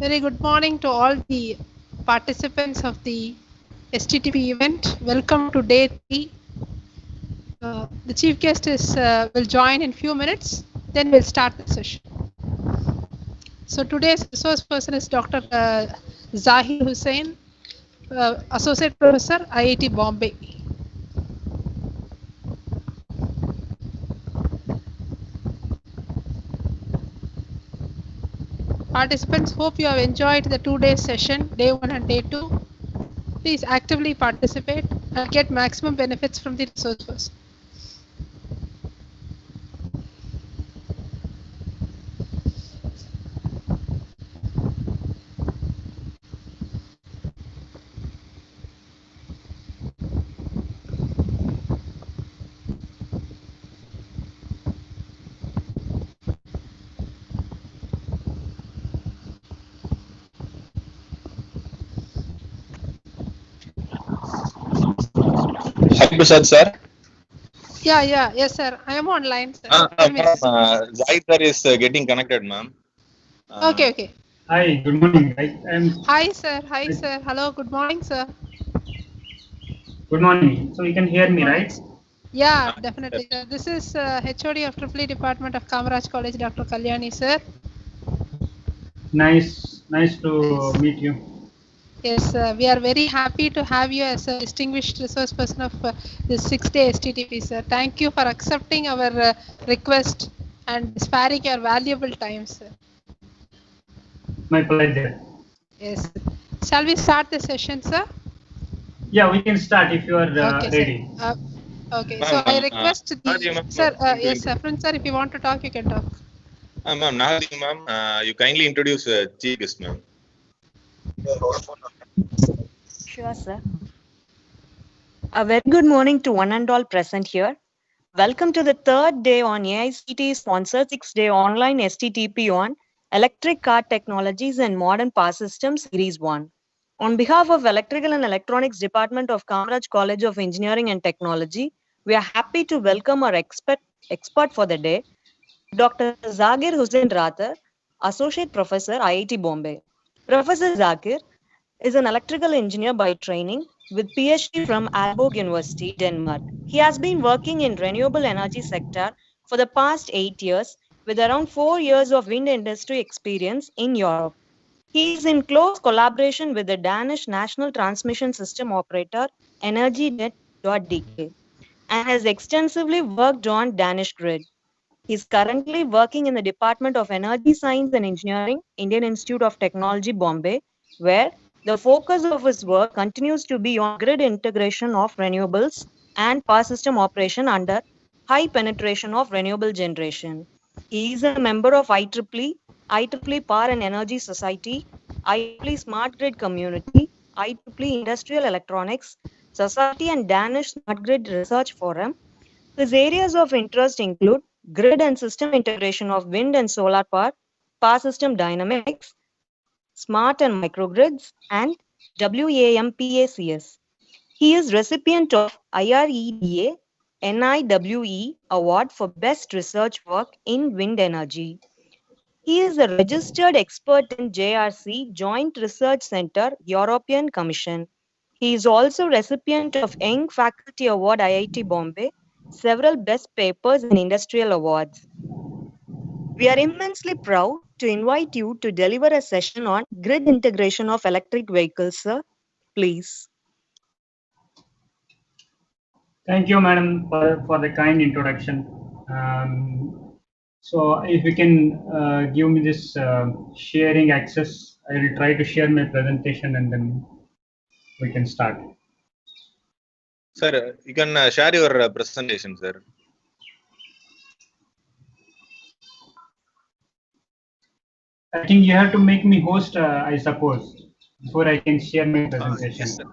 Very good morning to all the participants of the STTP event. Welcome to day 3. The chief guest will join in few minutes. Then we'll start the session. So today's resource person is Dr. Zahir Hussain, Associate Professor, IIT Bombay. Participants, hope you have enjoyed the 2-day session, day 1 and day 2. Please actively participate and get maximum benefits from the resource person. Hi, Prasad sir. Yes, sir. I am online, sir. Zahid sir is getting connected, ma'am. Okay. Hi, good morning. Hi, sir. Hello, good morning, sir. Good morning. So you can hear me, right? Yeah, definitely. This is HOD of EEE Department of Kamaraj College, Dr. Kalyani, sir. Nice to meet you. Yes, we are very happy to have you as a distinguished resource person of this 6-day STTP, sir. Thank you for accepting our request and sparing your valuable time, sir. My pleasure. Yes. Shall we start the session, sir? Yeah, we can start if you are ready. Okay, so I request the sir. Yes, Saffron sir, if you want to talk, you can talk. Ma'am, Nahadim, ma'am, you kindly introduce chief guest, ma'am. Sure, sir. A very good morning to one and all present here. Welcome to the third day on AICTE sponsored 6-day online STTP on Electric Car Technologies and Modern Power Systems Series 1. On behalf of Electrical and Electronics Department of Kamaraj College of Engineering and Technology, we are happy to welcome our expert for the day, Dr. Zakir Hussain Rathar, Associate Professor, IIT Bombay. Professor Zakir is an electrical engineer by training with PhD from Aalborg University, Denmark. He has been working in renewable energy sector for the past 8 years with around 4 years of wind industry experience in Europe. He is in close collaboration with the Danish national transmission system operator EnergyNet.dk and has extensively worked on Danish grid. He is currently working in the Department of Energy Science and Engineering, Indian Institute of Technology, Bombay, where the focus of his work continues to be on grid integration of renewables and power system operation under high penetration of renewable generation. He is a member of IEEE Power and Energy Society, IEEE Smart Grid Community, IEEE Industrial Electronics Society and Danish Smart Grid Research Forum. His areas of interest include grid and system integration of wind and solar power system dynamics, smart and microgrids, and WAMPACS. He is recipient of IREDA NIWE Award for Best Research Work in Wind Energy. He is a registered expert in JRC, Joint Research Center, European Commission. He is also recipient of Young Faculty Award IIT Bombay, several Best Papers and Industrial Awards. We are immensely proud to invite you to deliver a session on grid integration of electric vehicles, sir. Please. Thank you, madam, for the kind introduction. So if you can give me this sharing access, I will try to share my presentation and then we can start. Sir, you can share your presentation, sir. I think you have to make me host, I suppose, before I can share my presentation. Yes, sir.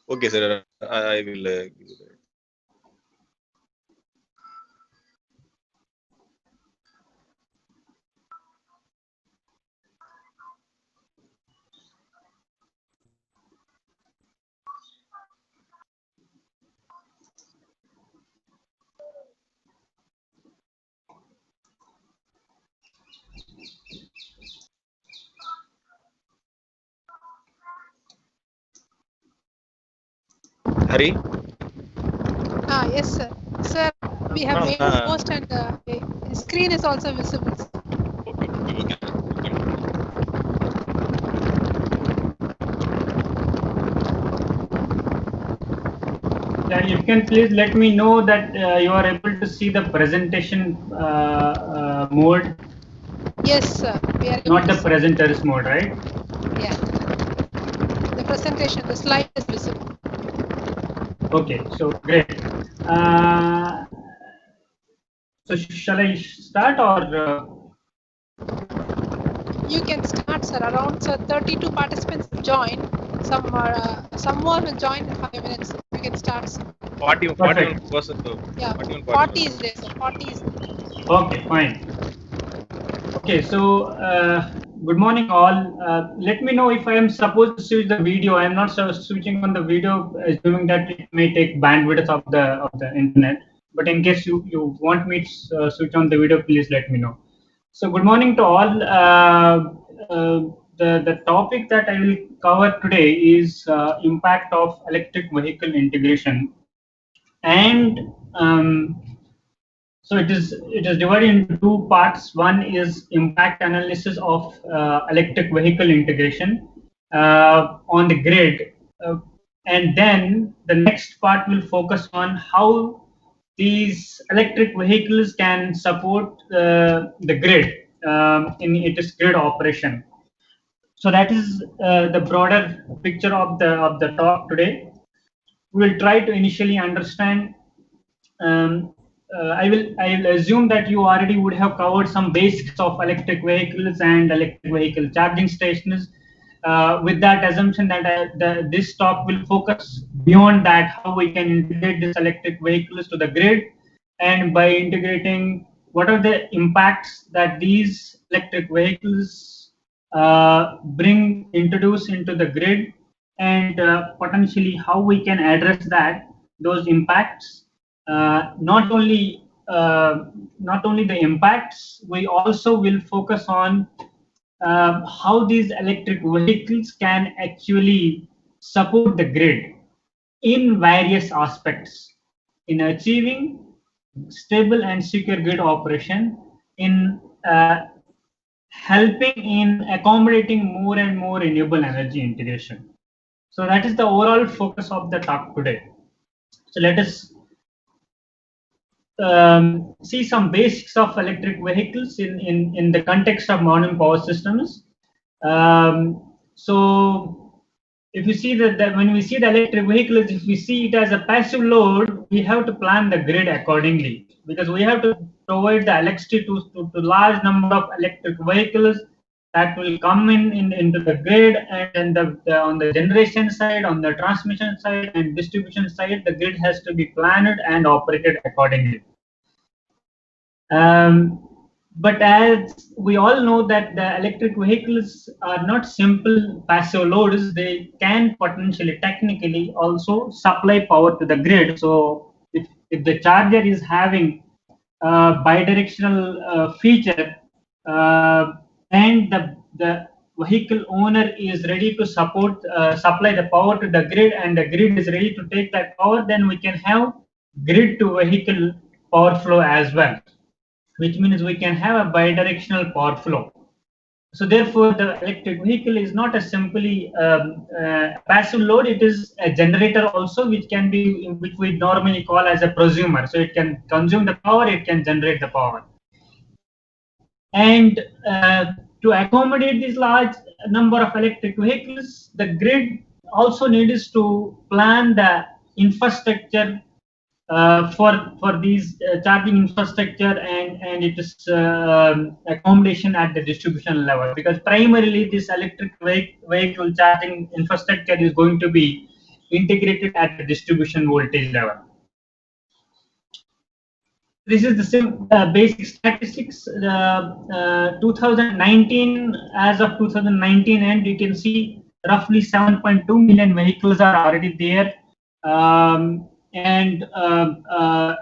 Okay, sir. I will give you that. Hari? Yes, sir. Sir, we have made a post and the screen is also visible. Okay. You can please let me know that you are able to see the presentation mode. Yes, sir. We are not the presenter's mode, right? Yeah. The presentation, the slide is visible. Okay, so great. So shall I start or? You can start, sir. Around 32 participants have joined. Some more will join in 5 minutes. You can start, sir. 41%. Yeah, 40 is there, sir. 40 is there. Okay, fine. Okay, so good morning all. Let me know if I am supposed to switch the video. I am not switching on the video, assuming that it may take bandwidth of the internet. But in case you want me to switch on the video, please let me know. So good morning to all. The topic that I will cover today is impact of electric vehicle integration, and so it is divided into two parts. One is impact analysis of electric vehicle integration on the grid, and then the next part will focus on how these electric vehicles can support the grid in its grid operation. So that is the broader picture of the talk today. We will try to initially understand. I will assume that you already would have covered some basics of electric vehicles and electric vehicle charging stations. With that assumption that this talk will focus beyond that, how we can integrate these electric vehicles to the grid, and by integrating, what are the impacts that these electric vehicles introduce into the grid, and potentially how we can address those impacts. Not only the impacts, we also will focus on how these electric vehicles can actually support the grid in various aspects in achieving stable and secure grid operation, in helping in accommodating more and more renewable energy integration. So that is the overall focus of the talk today. So let us see some basics of electric vehicles in the context of modern power systems. So if you see that when we see the electric vehicles, if we see it as a passive load, we have to plan the grid accordingly, because we have to provide the electricity to large number of electric vehicles that will come into the grid, and on the generation side, on the transmission side, and distribution side, the grid has to be planned and operated accordingly. But as we all know that the electric vehicles are not simple passive loads, they can potentially, technically, also supply power to the grid. So if the charger is having a bidirectional feature, and the vehicle owner is ready to supply the power to the grid, and the grid is ready to take that power, then we can have grid to vehicle power flow as well, which means we can have a bidirectional power flow. So therefore, the electric vehicle is not a simply passive load; it is a generator also, which we normally call as a prosumer. So it can consume the power, it can generate the power. And to accommodate this large number of electric vehicles, the grid also needs to plan the infrastructure for these charging infrastructure and its accommodation at the distribution level, because primarily this electric vehicle charging infrastructure is going to be integrated at the distribution voltage level. This is the same basic statistics. 2019, as of 2019 end, you can see roughly 7.2 million vehicles are already there. And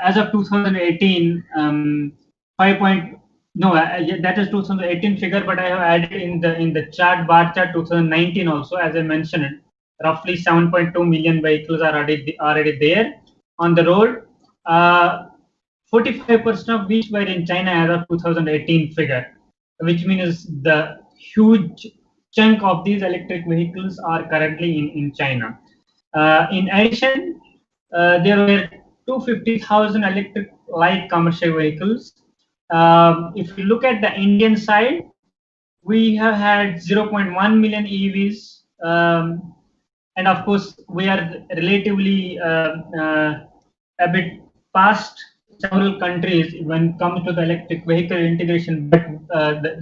as of 2018, that is 2018 figure, but I have added in the bar chart 2019 also, as I mentioned. roughly 7.2 million vehicles are already there on the road. 45% of which were in China as of 2018 figure, which means the huge chunk of these electric vehicles are currently in China. In addition, there were 250,000 electric light commercial vehicles. If you look at the Indian side, we have had 0.1 million EVs, and of course, we are relatively a bit past several countries when it comes to the electric vehicle integration. But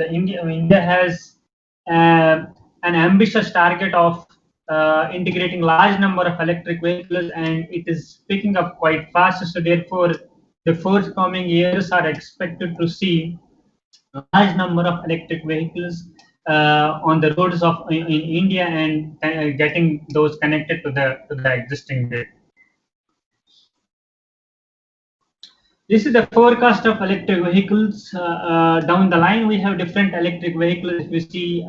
India has an ambitious target of integrating large number of electric vehicles, and it is picking up quite fast. So therefore, the forthcoming years are expected to see large number of electric vehicles on the roads of in India, and getting those connected to the existing grid. This is the forecast of electric vehicles down the line. We have different electric vehicles. If you see,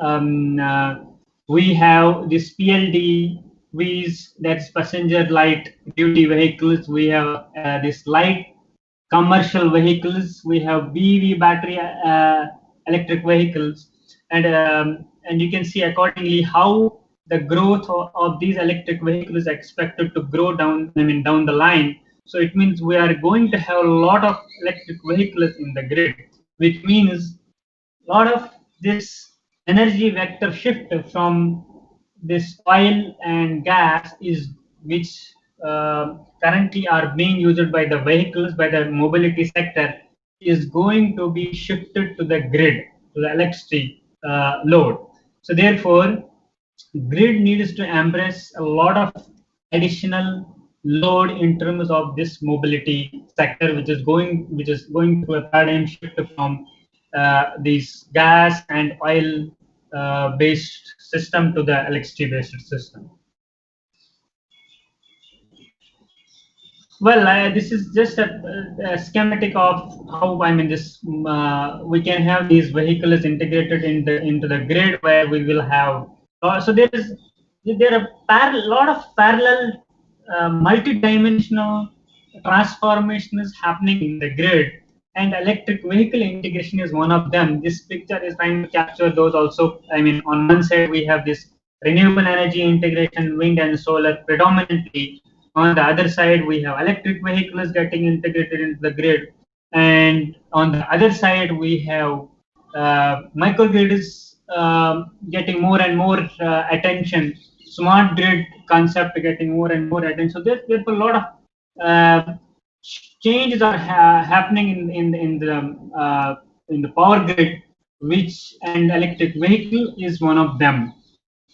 we have this PLDVs, that's passenger light duty vehicles. We have this light commercial vehicles. We have BEV battery electric vehicles, and you can see accordingly how the growth of these electric vehicles is expected to grow down the line. So it means we are going to have a lot of electric vehicles in the grid, which means a lot of this energy vector shift from this oil and gas is which currently are being used by the vehicles, by the mobility sector, is going to be shifted to the grid, to the electricity load. So therefore, grid needs to embrace a lot of additional load in terms of this mobility sector, which is going through a paradigm shift from these gas and oil based system to the electricity based system. Well, this is just a schematic of how this we can have these vehicles integrated into the grid, where we will have. So there are a lot of parallel, multi-dimensional transformation is happening in the grid, and electric vehicle integration is one of them. This picture is trying to capture those also. On one side we have this renewable energy integration, wind and solar predominantly. On the other side, we have electric vehicles getting integrated into the grid, and on the other side, we have microgrids getting more and more attention. Smart grid concept getting more and more attention. So there's a lot of changes are happening in the power grid, and electric vehicle is one of them.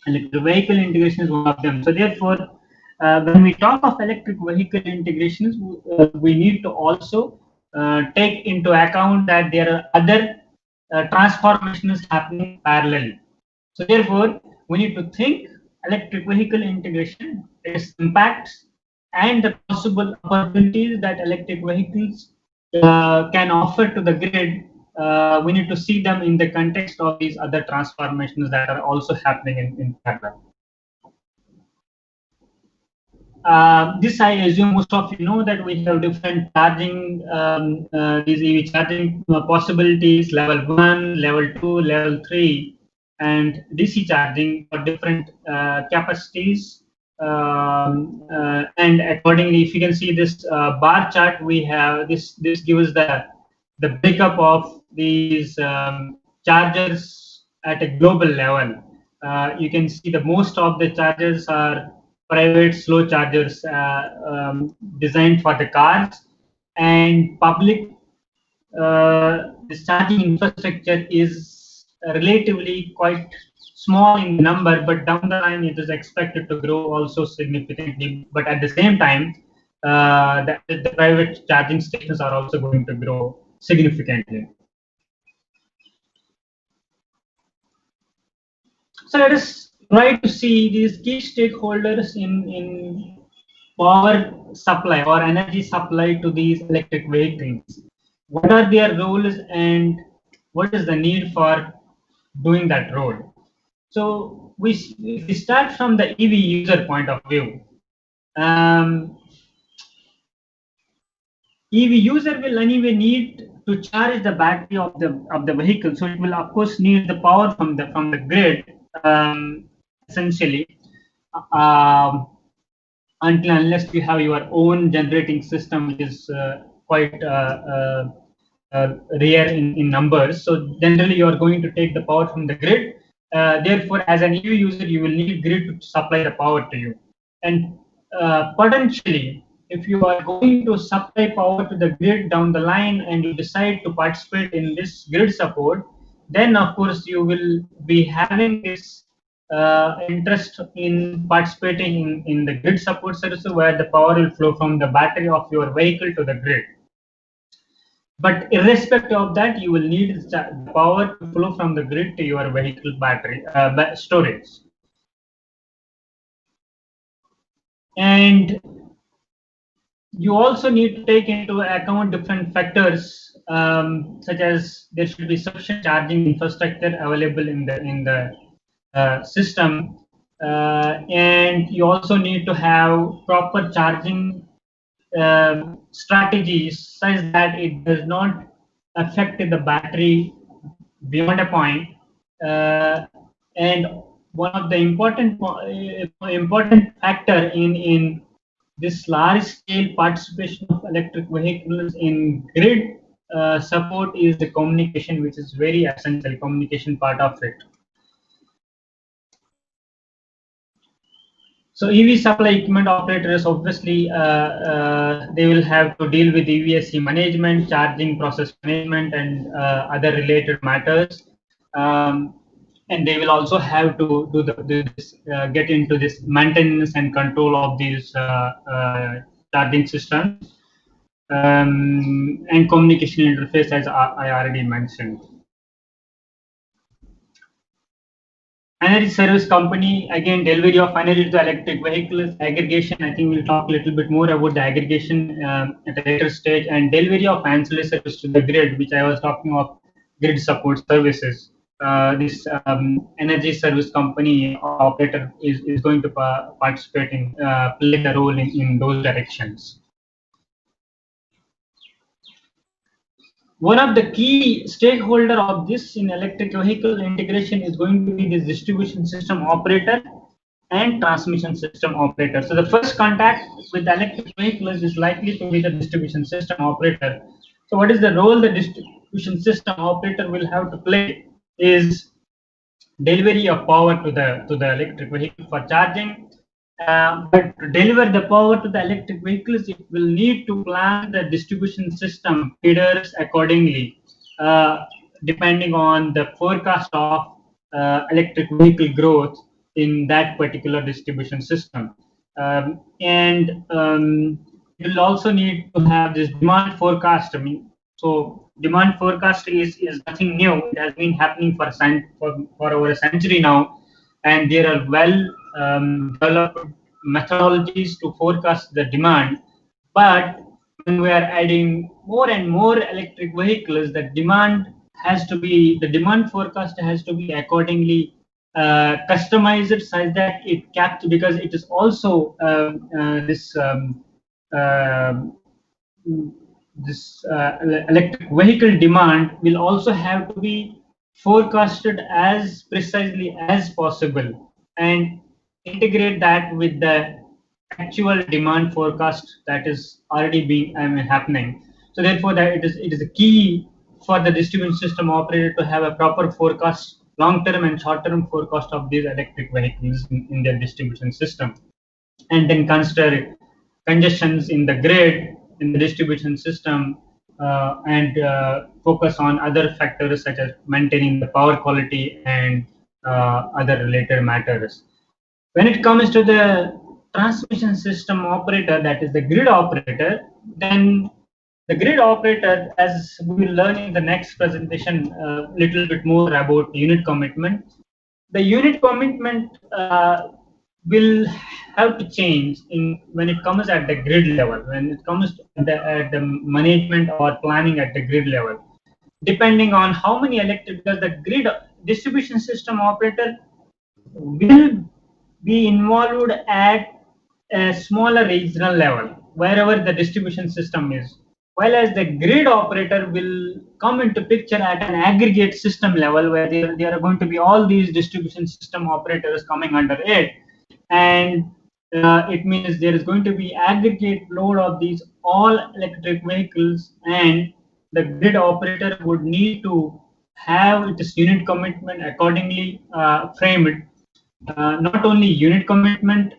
Electric vehicle integration is one of them. So therefore, when we talk of electric vehicle integrations, we need to also take into account that there are other transformations happening parallelly. So therefore, we need to think electric vehicle integration, its impacts, and the possible opportunities that electric vehicles can offer to the grid. We need to see them in the context of these other transformations that are also happening in parallel. This I assume most of you know that we have different charging, these EV charging possibilities, level 1, level 2, level 3, and DC charging for different capacities. And accordingly, if you can see this bar chart, we have this gives the breakup of these chargers at a global level. You can see the most of the chargers are private slow chargers designed for the cars, and public this charging infrastructure is relatively quite small in number, but down the line it is expected to grow also significantly. But at the same time, the private charging stations are also going to grow significantly. So let us try to see these key stakeholders in power supply or energy supply to these electric vehicles. What are their roles and what is the need for doing that role? So if we start from the EV user point of view, EV user will anyway need to charge the battery of the vehicle, so it will of course need the power from the grid, essentially, until unless you have your own generating system, which is quite rare in numbers. So generally, you are going to take the power from the grid. Therefore, as an EV user, you will need grid to supply the power to you, and potentially, if you are going to supply power to the grid down the line and you decide to participate in this grid support, then of course you will be having this interest in participating in the grid support service, where the power will flow from the battery of your vehicle to the grid. But irrespective of that, you will need the power to flow from the grid to your vehicle battery storage. And you also need to take into account different factors, such as there should be sufficient charging infrastructure available in the system, and you also need to have proper charging strategies such that it does not affect the battery beyond a point. And one of the important factor in this large scale participation of electric vehicles in grid support is the communication, which is very essential, communication part of it. So EV supply equipment operators, obviously, they will have to deal with EVSE management, charging process management, and other related matters. And they will also have to get into this maintenance and control of these charging systems, and communication interface, as I already mentioned. Energy service company, again, delivery of energy to the electric vehicles, aggregation. I think we'll talk a little bit more about the aggregation at a later stage, and delivery of ancillary service to the grid, which I was talking of, grid support services. This energy service company operator is going to participate in, play a role in those directions. One of the key stakeholder of this in electric vehicle integration is going to be this distribution system operator and transmission system operator. So the first contact with the electric vehicles is likely to be the distribution system operator. So what is the role the distribution system operator will have to play is delivery of power to the electric vehicle for charging. But to deliver the power to the electric vehicles, it will need to plan the distribution system feeders accordingly, depending on the forecast of electric vehicle growth in that particular distribution system. And you will also need to have this demand forecast. So demand forecast is nothing new. It has been happening for over a century now, and there are developed methodologies to forecast the demand. But when we are adding more and more electric vehicles, the demand forecast has to be accordingly customized such that it captures, because it is also this electric vehicle demand will also have to be forecasted as precisely as possible and integrate that with the actual demand forecast that is already being happening. So therefore, that it is a key for the distribution system operator to have a proper forecast, long-term and short-term forecast of these electric vehicles in their distribution system, and then consider congestions in the grid, in the distribution system, and focus on other factors such as maintaining the power quality and other related matters. When it comes to the transmission system operator, that is the grid operator, then the grid operator, as we will learn in the next presentation, a little bit more about unit commitment. The unit commitment will have to change when it comes at the grid level, when it comes at the management or planning at the grid level, depending on how many electric, because the grid distribution system operator will be involved at a smaller regional level, wherever the distribution system is, while as the grid operator will come into picture at an aggregate system level, where there are going to be all these distribution system operators coming under it, and it means there is going to be aggregate load of these all electric vehicles, and the grid operator would need to have its unit commitment accordingly framed. Not only unit commitment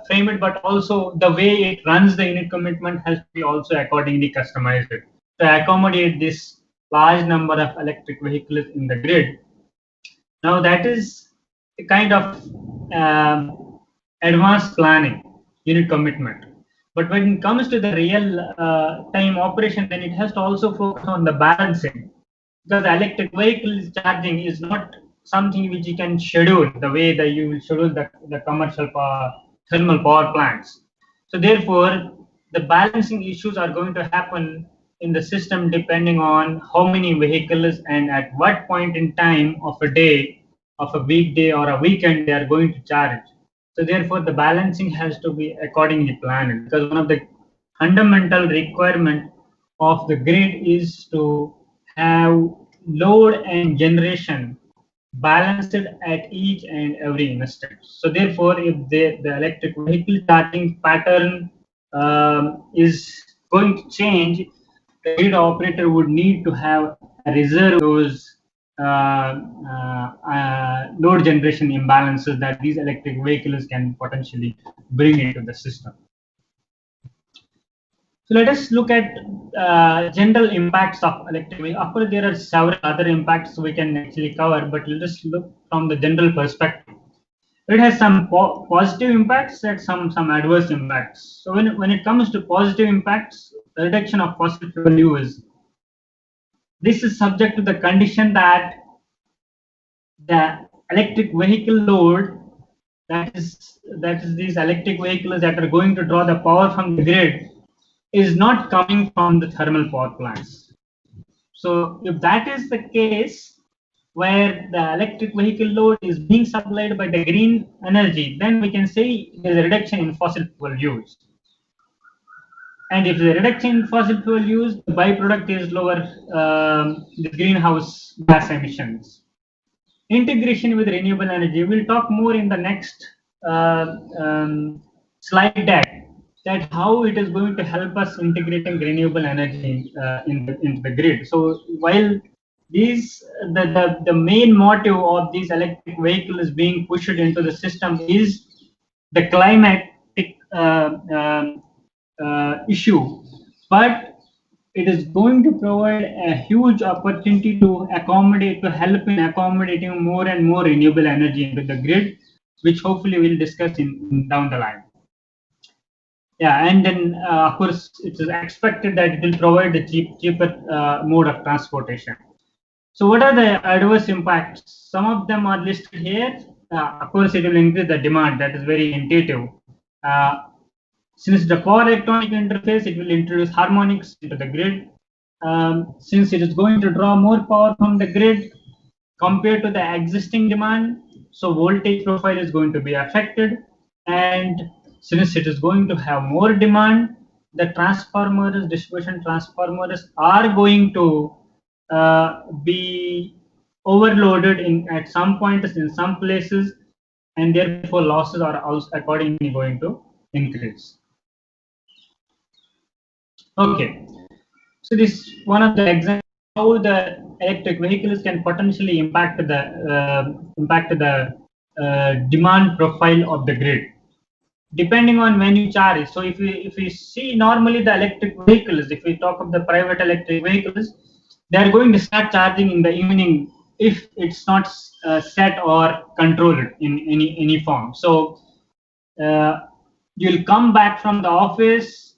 framed, but also the way it runs the unit commitment has to be also accordingly customized to accommodate this large number of electric vehicles in the grid. Now that is a kind of advanced planning, unit commitment. But when it comes to the real time operation, then it has to also focus on the balancing, because the electric vehicle charging is not something which you can schedule the way that you will schedule the commercial thermal power plants. So therefore, the balancing issues are going to happen in the system depending on how many vehicles and at what point in time of a day, of a weekday or a weekend they are going to charge. So therefore, the balancing has to be accordingly planned, because one of the fundamental requirement of the grid is to have load and generation balanced at each and every instant. So therefore, if the electric vehicle charging pattern is going to change, the grid operator would need to have a reserve those load generation imbalances that these electric vehicles can potentially bring into the system. So let us look at general impacts of electric vehicles. Of course, there are several other impacts we can actually cover, but let us look from the general perspective. It has some positive impacts and some adverse impacts. So when it comes to positive impacts, the reduction of fossil fuel use, this is subject to the condition that the electric vehicle load, that is these electric vehicles that are going to draw the power from the grid, is not coming from the thermal power plants. So if that is the case, where the electric vehicle load is being supplied by the green energy, then we can say there is a reduction in fossil fuel use. And if the reduction in fossil fuel use, the byproduct is lower the greenhouse gas emissions. Integration with renewable energy, we'll talk more in the next slide deck, that how it is going to help us integrating renewable energy into the grid. So while these the main motive of these electric vehicles being pushed into the system is the climatic issue, but it is going to provide a huge opportunity to accommodate, to help in accommodating more and more renewable energy into the grid, which hopefully we'll discuss in down the line. Yeah, and then of course it is expected that it will provide the cheaper mode of transportation. So what are the adverse impacts? Some of them are listed here. Of course, it will increase the demand. That is very intuitive. Since the power electronic interface, it will introduce harmonics into the grid. Since it is going to draw more power from the grid compared to the existing demand, so voltage profile is going to be affected. And since it is going to have more demand, the transformers, distribution transformers are going to be overloaded at some points in some places, and therefore losses are also accordingly going to increase. Okay, so this is one of the examples how the electric vehicles can potentially impact the demand profile of the grid, depending on when you charge. So if we see normally the electric vehicles, if we talk of the private electric vehicles, they are going to start charging in the evening if it's not set or controlled in any form. So you'll come back from the office,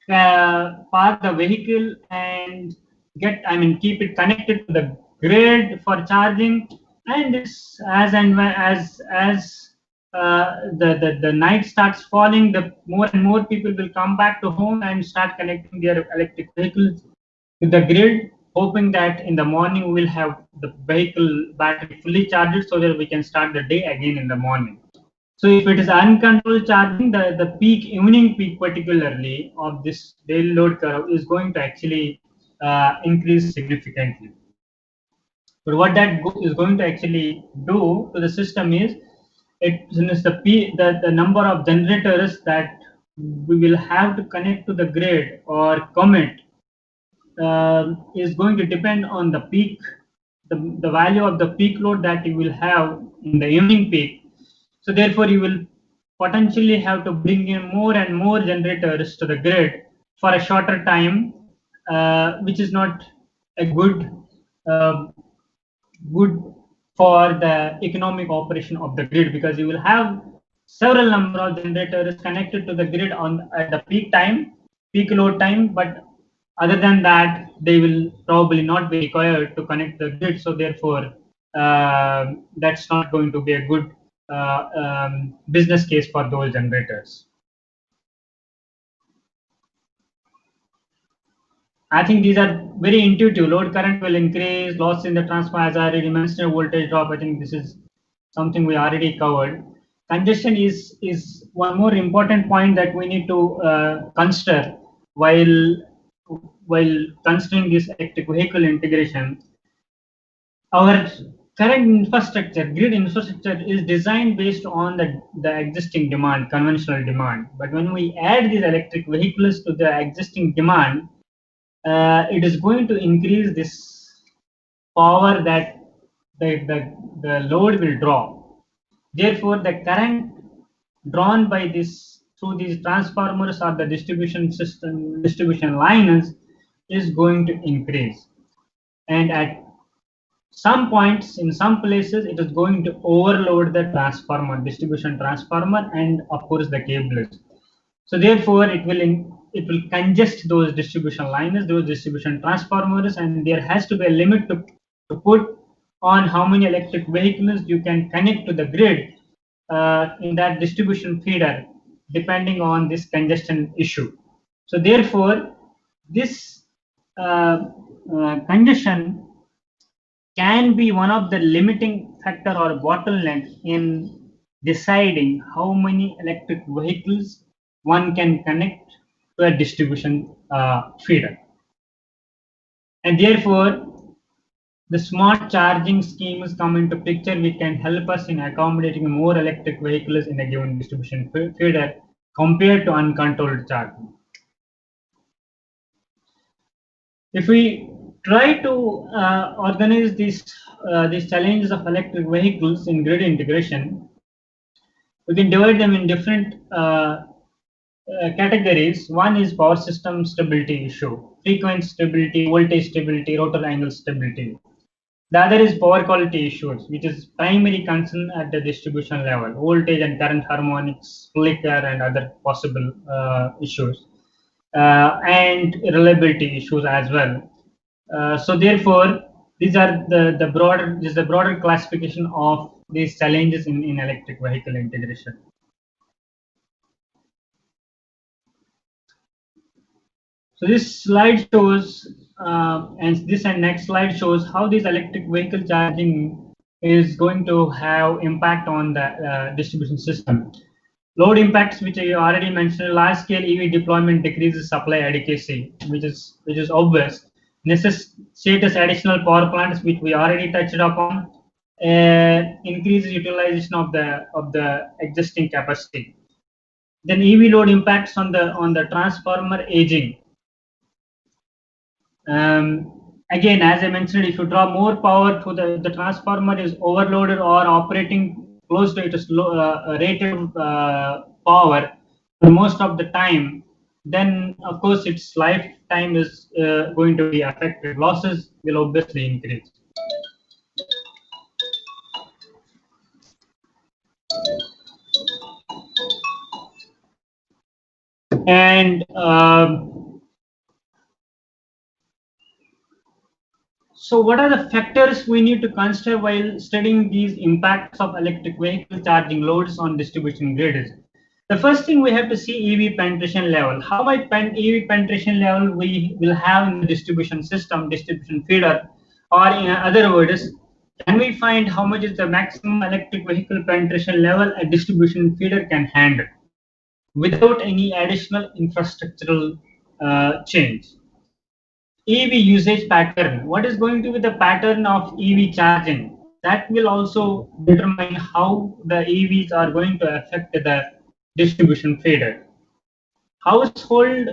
park the vehicle, and keep it connected to the grid for charging. And it's as and when as the night starts falling, the more and more people will come back to home and start connecting their electric vehicles to the grid. hoping that in the morning we will have the vehicle battery fully charged so that we can start the day again in the morning. So if it is uncontrolled charging, the peak, evening peak particularly of this daily load curve is going to actually increase significantly. But what that is going to actually do to the system is, since the number of generators that we will have to connect to the grid or commit is going to depend on the peak, the value of the peak load that you will have in the evening peak. So therefore, you will potentially have to bring in more and more generators to the grid for a shorter time, which is not a uh, good for the economic operation of the grid, because you will have several number of generators connected to the grid at the peak load time, but other than that they will probably not be required to connect the grid. So therefore that's not going to be a good business case for those generators. I think these are very intuitive. Load current will increase, loss in the transformer, as I already mentioned, voltage drop. I think this is something we already covered. Congestion is one more important point that we need to consider while considering this electric vehicle integration. Our current infrastructure, grid infrastructure, is designed based on the existing demand, conventional demand. But when we add these electric vehicles to the existing demand, it is going to increase this power that the load will draw. Therefore, the current drawn by this through these transformers or the distribution lines is going to increase. And at some points, in some places, it is going to overload the distribution transformer, and of course the cables. So therefore, it will congest those distribution lines, those distribution transformers, and there has to be a limit to put on how many electric vehicles you can connect to the grid in that distribution feeder, depending on this congestion issue. So therefore, this congestion can be one of the limiting factor or bottleneck in deciding how many electric vehicles one can connect to a distribution feeder. And therefore, the smart charging schemes come into picture, which can help us in accommodating more electric vehicles in a given distribution feeder compared to uncontrolled charging. If we try to organize these challenges of electric vehicles in grid integration, we can divide them in different categories. One is power system stability issue, frequency stability, voltage stability, rotor angle stability. The other is power quality issues, which is primary concern at the distribution level, voltage and current harmonics, flicker, and other possible issues, and reliability issues as well. So therefore, these are the broader classification of these challenges in electric vehicle integration. So this slide shows, and this and next slide shows how this electric vehicle charging is going to have impact on the distribution system. Load impacts, which I already mentioned, large scale EV deployment decreases supply adequacy, which is obvious. Necessitates additional power plants, which we already touched upon. Increases utilization of the existing capacity. Then EV load impacts on the transformer aging. Again, as I mentioned, if you draw more power to the transformer is overloaded or operating close to its rated power for most of the time, then of course its lifetime is going to be affected. Losses will obviously increase. And so what are the factors we need to consider while studying these impacts of electric vehicle charging loads on distribution grids? The first thing we have to see EV penetration level. How much EV penetration level we will have in the distribution system, distribution feeder, or in other words, can we find how much is the maximum electric vehicle penetration level a distribution feeder can handle without any additional infrastructural change? EV usage pattern. What is going to be the pattern of EV charging? That will also determine how the EVs are going to affect the distribution feeder. Household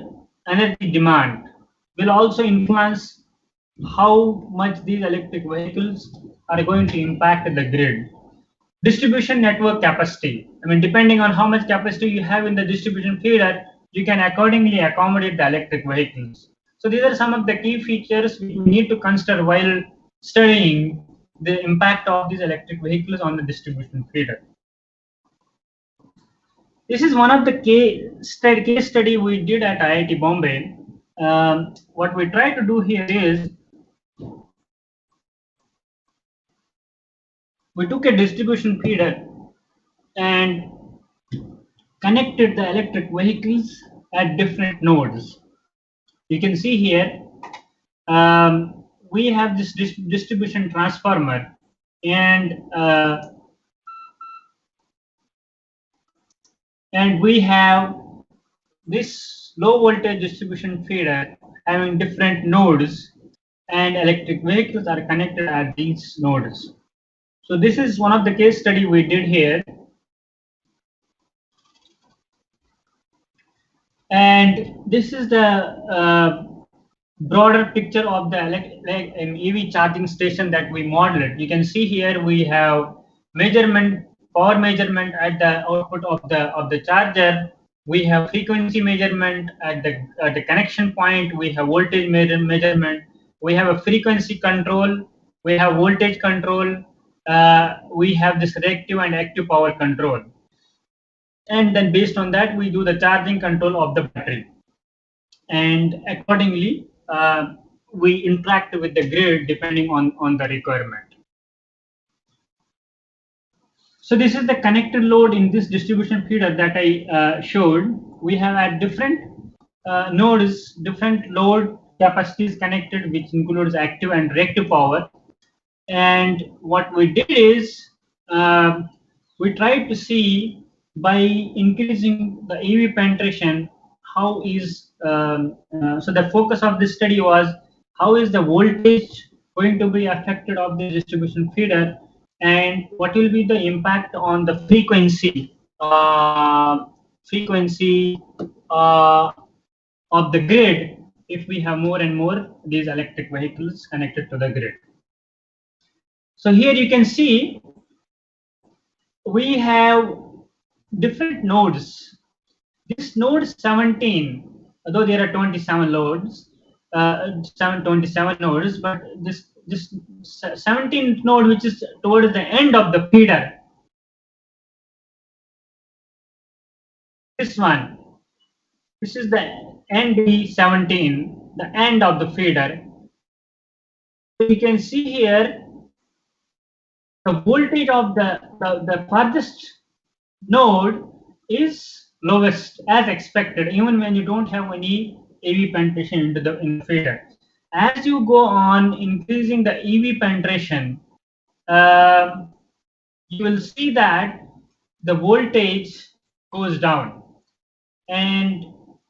energy demand will also influence how much these electric vehicles are going to impact the grid. Distribution network capacity. I mean, depending on how much capacity you have in the distribution feeder, you can accordingly accommodate the electric vehicles. So these are some of the key features we need to consider while studying the impact of these electric vehicles on the distribution feeder. This is one of the case study we did at IIT Bombay. What we try to do here is we took a distribution feeder and connected the electric vehicles at different nodes. You can see here we have this distribution transformer, and we have this low voltage distribution feeder having different nodes, and electric vehicles are connected at these nodes. So this is one of the case study we did here. And this is the broader picture of the EV charging station that we modeled. You can see here we have power measurement at the output of the charger. We have frequency measurement at the connection point. We have voltage measurement. We have a frequency control. We have voltage control. We have this reactive and active power control. And then based on that, we do the charging control of the battery. And accordingly, we interact with the grid depending on the requirement. So this is the connected load in this distribution feeder that I showed. We have at different nodes, different load capacities connected, which includes active and reactive power. And what we did is we tried to see by increasing the EV penetration, how is so the focus of this study was how is the voltage going to be affected of the distribution feeder, and what will be the impact on the frequency of the grid if we have more and more these electric vehicles connected to the grid. So here you can see we have different nodes. This node 17, although there are 27 nodes, 27 nodes, but this 17th node, which is towards the end of the feeder, this one, this is the ND17, the end of the feeder. So you can see here the voltage of the farthest node is lowest as expected, even when you don't have any EV penetration into the feeder. As you go on increasing the EV penetration, you will see that the voltage goes down, and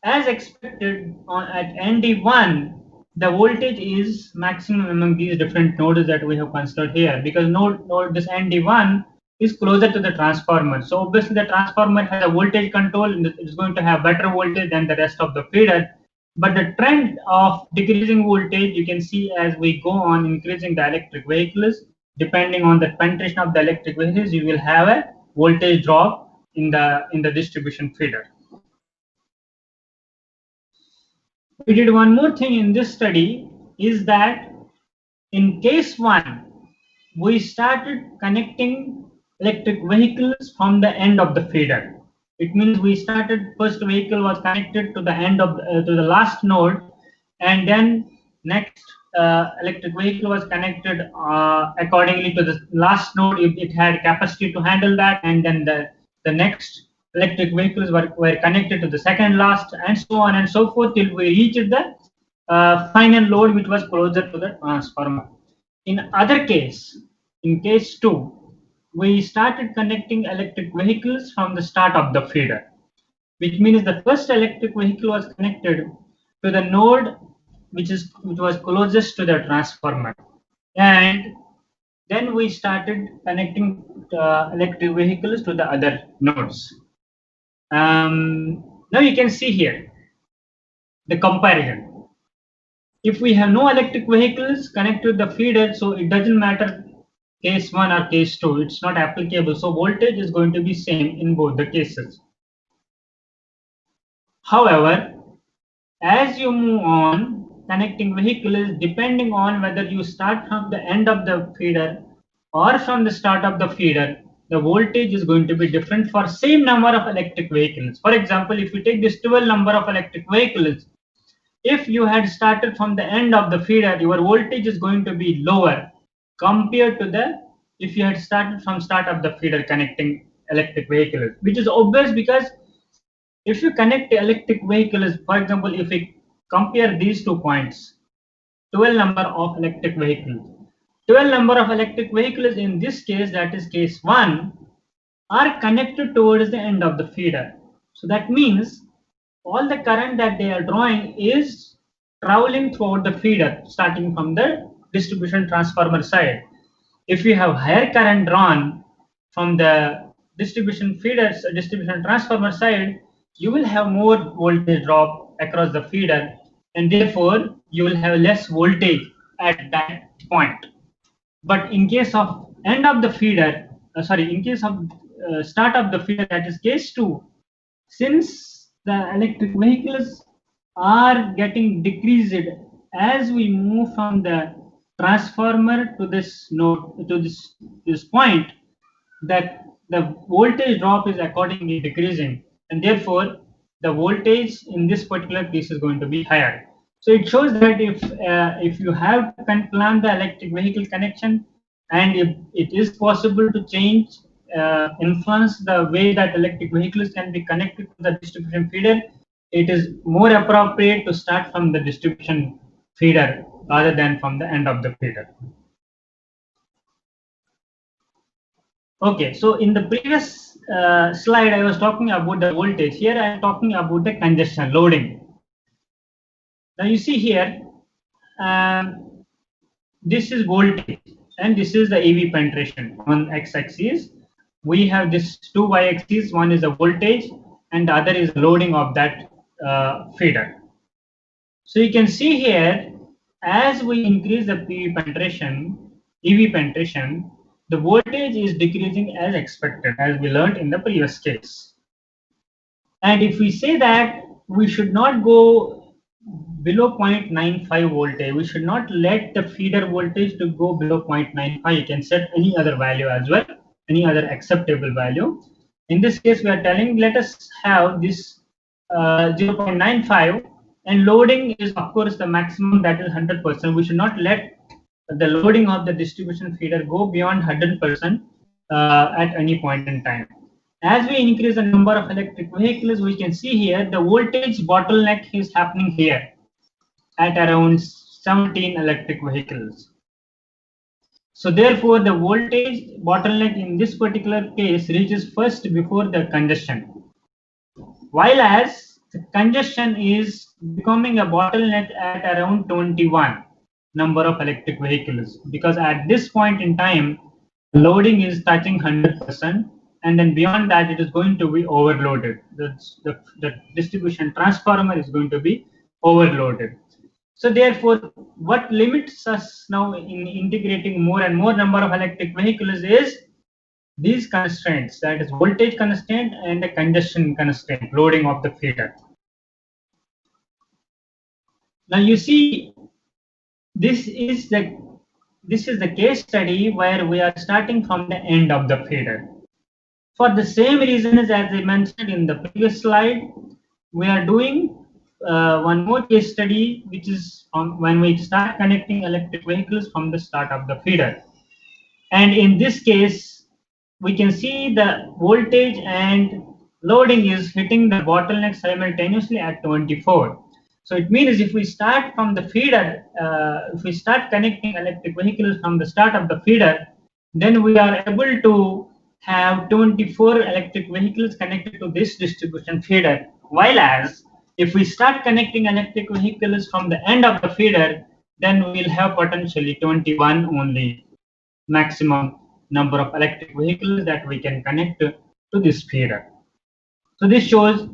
as expected at ND1, the voltage is maximum among these different nodes that we have considered here, because node this ND1 is closer to the transformer. So obviously the transformer has a voltage control and it's going to have better voltage than the rest of the feeder. But the trend of decreasing voltage, you can see as we go on increasing the electric vehicles, depending on the penetration of the electric vehicles, you will have a voltage drop in the distribution feeder. We did one more thing in this study, is that in case 1, we started connecting electric vehicles from the end of the feeder. It means we started, first vehicle was connected to the end of to the last node, and then next electric vehicle was connected accordingly to the last node if it had capacity to handle that, and then the next electric vehicles were connected to the second last, and so on and so forth till we reached the final load which was closer to the transformer. In other case, in case 2, we started connecting electric vehicles from the start of the feeder, which means the first electric vehicle was connected to the node which was closest to the transformer, and then we started connecting electric vehicles to the other nodes. Now you can see here the comparison. If we have no electric vehicles connected to the feeder, so it doesn't matter case 1 or case 2, it's not applicable. So voltage is going to be same in both the cases. However, as you move on, connecting vehicles, depending on whether you start from the end of the feeder or from the start of the feeder, the voltage is going to be different for same number of electric vehicles. For example, if you take this 12 number of electric vehicles, if you had started from the end of the feeder, your voltage is going to be lower compared to the if you had started from start of the feeder connecting electric vehicles, which is obvious because if you connect electric vehicles, for example, if we compare these 2 points, 12 number of electric vehicles, 12 number of electric vehicles in this case, that is case 1, are connected towards the end of the feeder. So that means all the current that they are drawing is traveling throughout the feeder, starting from the distribution transformer side. If you have higher current drawn from the distribution feeders, distribution transformer side, you will have more voltage drop across the feeder, and therefore you will have less voltage at that point. But in case of end of the feeder, in case of start of the feeder, that is case 2, since the electric vehicles are getting decreased as we move from the transformer to this node, to this point, that the voltage drop is accordingly decreasing, and therefore the voltage in this particular case is going to be higher. So it shows that if you have to plan the electric vehicle connection, and if it is possible to change influence the way that electric vehicles can be connected to the distribution feeder, it is more appropriate to start from the distribution feeder rather than from the end of the feeder. Okay, so in the previous slide, I was talking about the voltage. Here I am talking about the congestion loading. Now you see here, this is voltage and this is the EV penetration on x-axis. We have this 2 y-axis, one is the voltage and the other is loading of that feeder. So you can see here, as we increase the EV penetration, the voltage is decreasing as expected, as we learned in the previous case. And if we say that we should not go below 0.95 voltage, we should not let the feeder voltage to go below 0.95. You can set any other value as well, any other acceptable value. In this case, we are telling let us have this 0.95, and loading is of course the maximum, that is 100%. We should not let the loading of the distribution feeder go beyond 100% at any point in time. As we increase the number of electric vehicles, we can see here the voltage bottleneck is happening here at around 17 electric vehicles. So therefore, the voltage bottleneck in this particular case reaches first before the congestion, while as the congestion is becoming a bottleneck at around 21 number of electric vehicles, because at this point in time loading is touching 100%, and then beyond that it is going to be overloaded. The distribution transformer is going to be overloaded. So therefore, what limits us now in integrating more and more number of electric vehicles is these constraints, that is voltage constraint and the congestion constraint, loading of the feeder. Now you see, this is the case study where we are starting from the end of the feeder. For the same reasons as I mentioned in the previous slide, we are doing one more case study, which is when we start connecting electric vehicles from the start of the feeder. And in this case, we can see the voltage and loading is hitting the bottleneck simultaneously at 24. So it means if we start from the feeder, if we start connecting electric vehicles from the start of the feeder, then we are able to have 24 electric vehicles connected to this distribution feeder. While as if we start connecting electric vehicles from the end of the feeder, then we'll have potentially 21 only maximum number of electric vehicles that we can connect to this feeder. So this shows,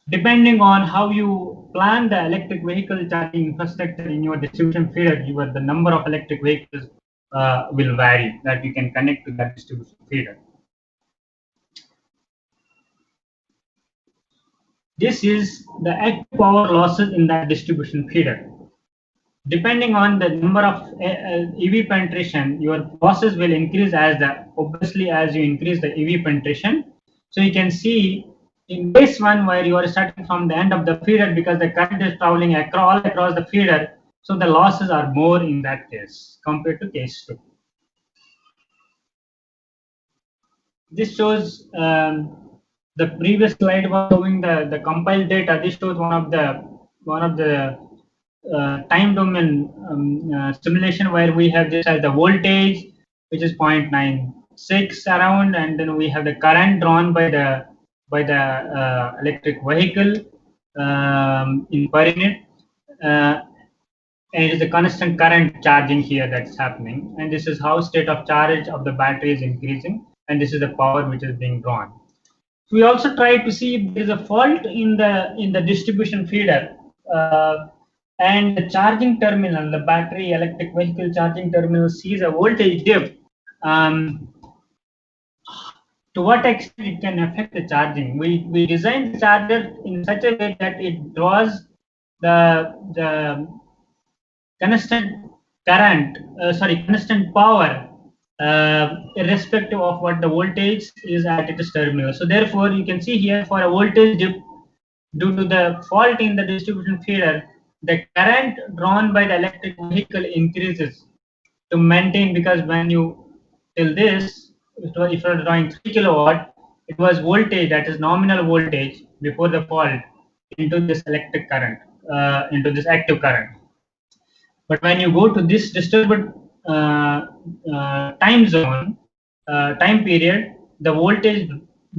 depending on how you plan the electric vehicle charging infrastructure in your distribution feeder, the number of electric vehicles will vary that you can connect to that distribution feeder. This is the active power losses in that distribution feeder. Depending on the number of EV penetration, your losses will increase obviously as you increase the EV penetration. So you can see in case one where you are starting from the end of the feeder because the current is traveling all across the feeder, so the losses are more in that case compared to case 2. This shows the previous slide was showing the compiled data. This shows one of the time domain simulation where we have this as the voltage, which is 0.96 around, and then we have the current drawn by the electric vehicle in per unit, and it is a constant current charging here that's happening, and this is how state of charge of the battery is increasing, and this is the power which is being drawn. We also try to see if there is a fault in the distribution feeder, and the charging terminal, the battery electric vehicle charging terminal sees a voltage dip. To what extent it can affect the charging? We design the charger in such a way that it draws the constant current, constant power, irrespective of what the voltage is at its terminal. So therefore, you can see here for a voltage dip due to the fault in the distribution feeder, the current drawn by the electric vehicle increases to maintain, because when you till this, if you are drawing 3 kilowatt, it was voltage, that is nominal voltage before the fault, into this electric current, into this active current. But when you go to this disturbed time zone, time period, the voltage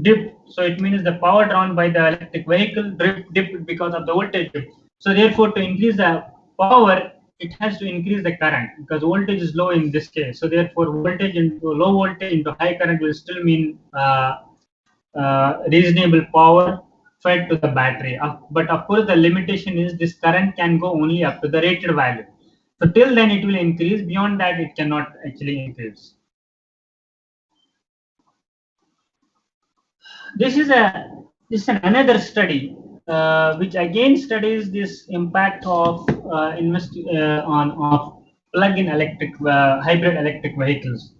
dip. So it means the power drawn by the electric vehicle dip because of the voltage dip. So therefore, to increase the power, it has to increase the current because voltage is low in this case. So therefore, voltage into low voltage into high current will still mean reasonable power fed to the battery. But of course, the limitation is this current can go only up to the rated value. So till then it will increase. Beyond that, it cannot actually increase. This is another study which again studies this impact of of plug-in electric hybrid electric vehicles.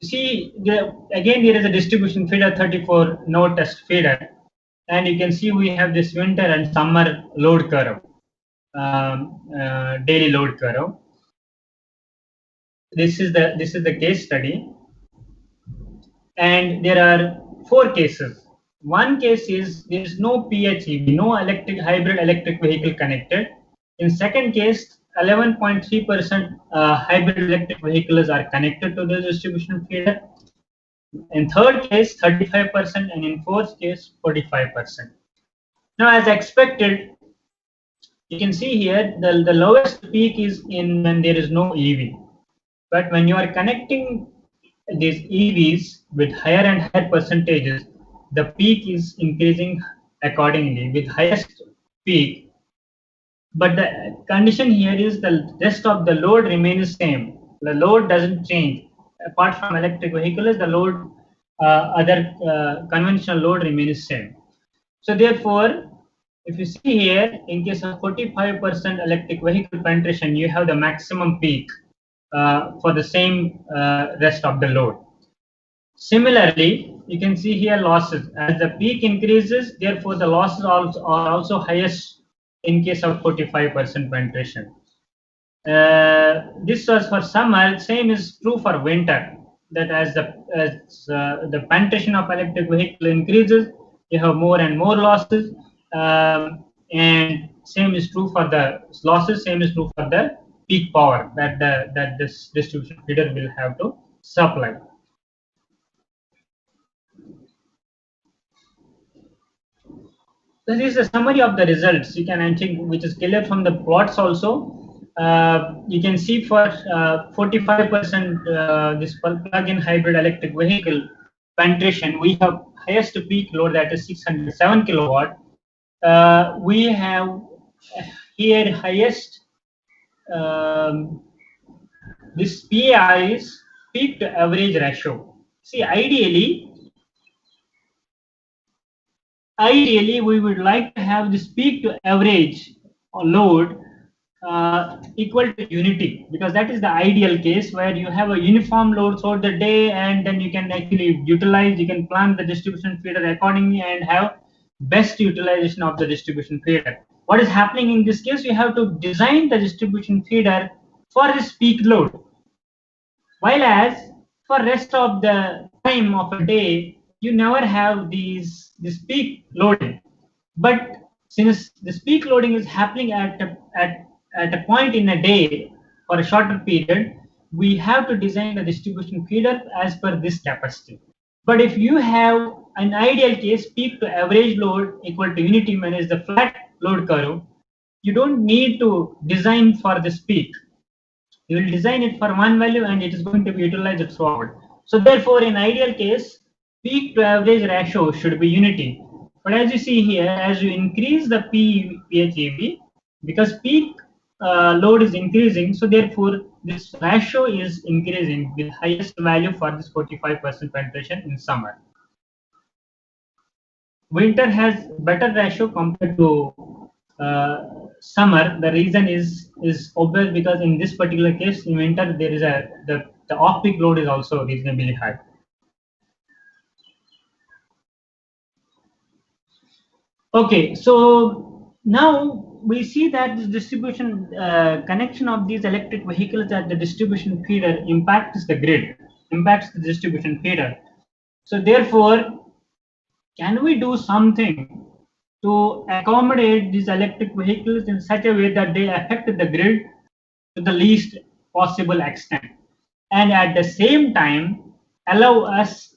See, again there is a distribution feeder, 34 node test feeder, and you can see we have this winter and summer load curve, daily load curve. This is the case study, and there are 4 cases. One case is there is no PHEV, no hybrid electric vehicle connected. In second case, 11.3% hybrid electric vehicles are connected to the distribution feeder. In third case, 35%, and in fourth case, 45%. Now, as expected, you can see here the lowest peak is when there is no EV. But when you are connecting these EVs with higher and higher percentages, the peak is increasing accordingly with highest peak. But the condition here is the rest of the load remains same. The load doesn't change. Apart from electric vehicles, the load, other conventional load remains same. So therefore, if you see here, in case of 45% electric vehicle penetration, you have the maximum peak for the same rest of the load. Similarly, you can see here losses. As the peak increases, therefore the losses are also highest in case of 45% penetration. This was for summer, same is true for winter. that as the penetration of electric vehicle increases, you have more and more losses, and same is true for the losses. Same is true for the peak power that this distribution feeder will have to supply. This is a summary of the results. You can, I think, which is clear from the plots also. You can see for 45% this plug-in hybrid electric vehicle penetration, we have highest peak load, that is 607 kilowatt. We have here highest this PAR is peak to average ratio. See, ideally we would like to have this peak to average or load equal to unity, because that is the ideal case where you have a uniform load throughout the day, and then you can actually utilize, you can plan the distribution feeder accordingly and have best utilization of the distribution feeder. What is happening in this case, we have to design the distribution feeder for this peak load, while as for rest of the time of a day you never have this peak loading. But since this peak loading is happening at a point in a day for a shorter period, we have to design the distribution feeder as per this capacity. But if you have an ideal case, peak to average load equal to unity minus the flat load curve, you don't need to design for this peak. You will design it for one value and it is going to be utilized throughout. So therefore, in ideal case, peak to average ratio should be unity. But as you see here, as you increase the PHEV, because peak load is increasing, so therefore this ratio is increasing with highest value for this 45% penetration in summer. Winter has better ratio compared to summer. The reason is obvious, because in this particular case in winter there is the off-peak load is also reasonably high. Okay, so now we see that this distribution connection of these electric vehicles at the distribution feeder impacts the grid, impacts the distribution feeder. So therefore, can we do something to accommodate these electric vehicles in such a way that they affect the grid to the least possible extent, and at the same time allow us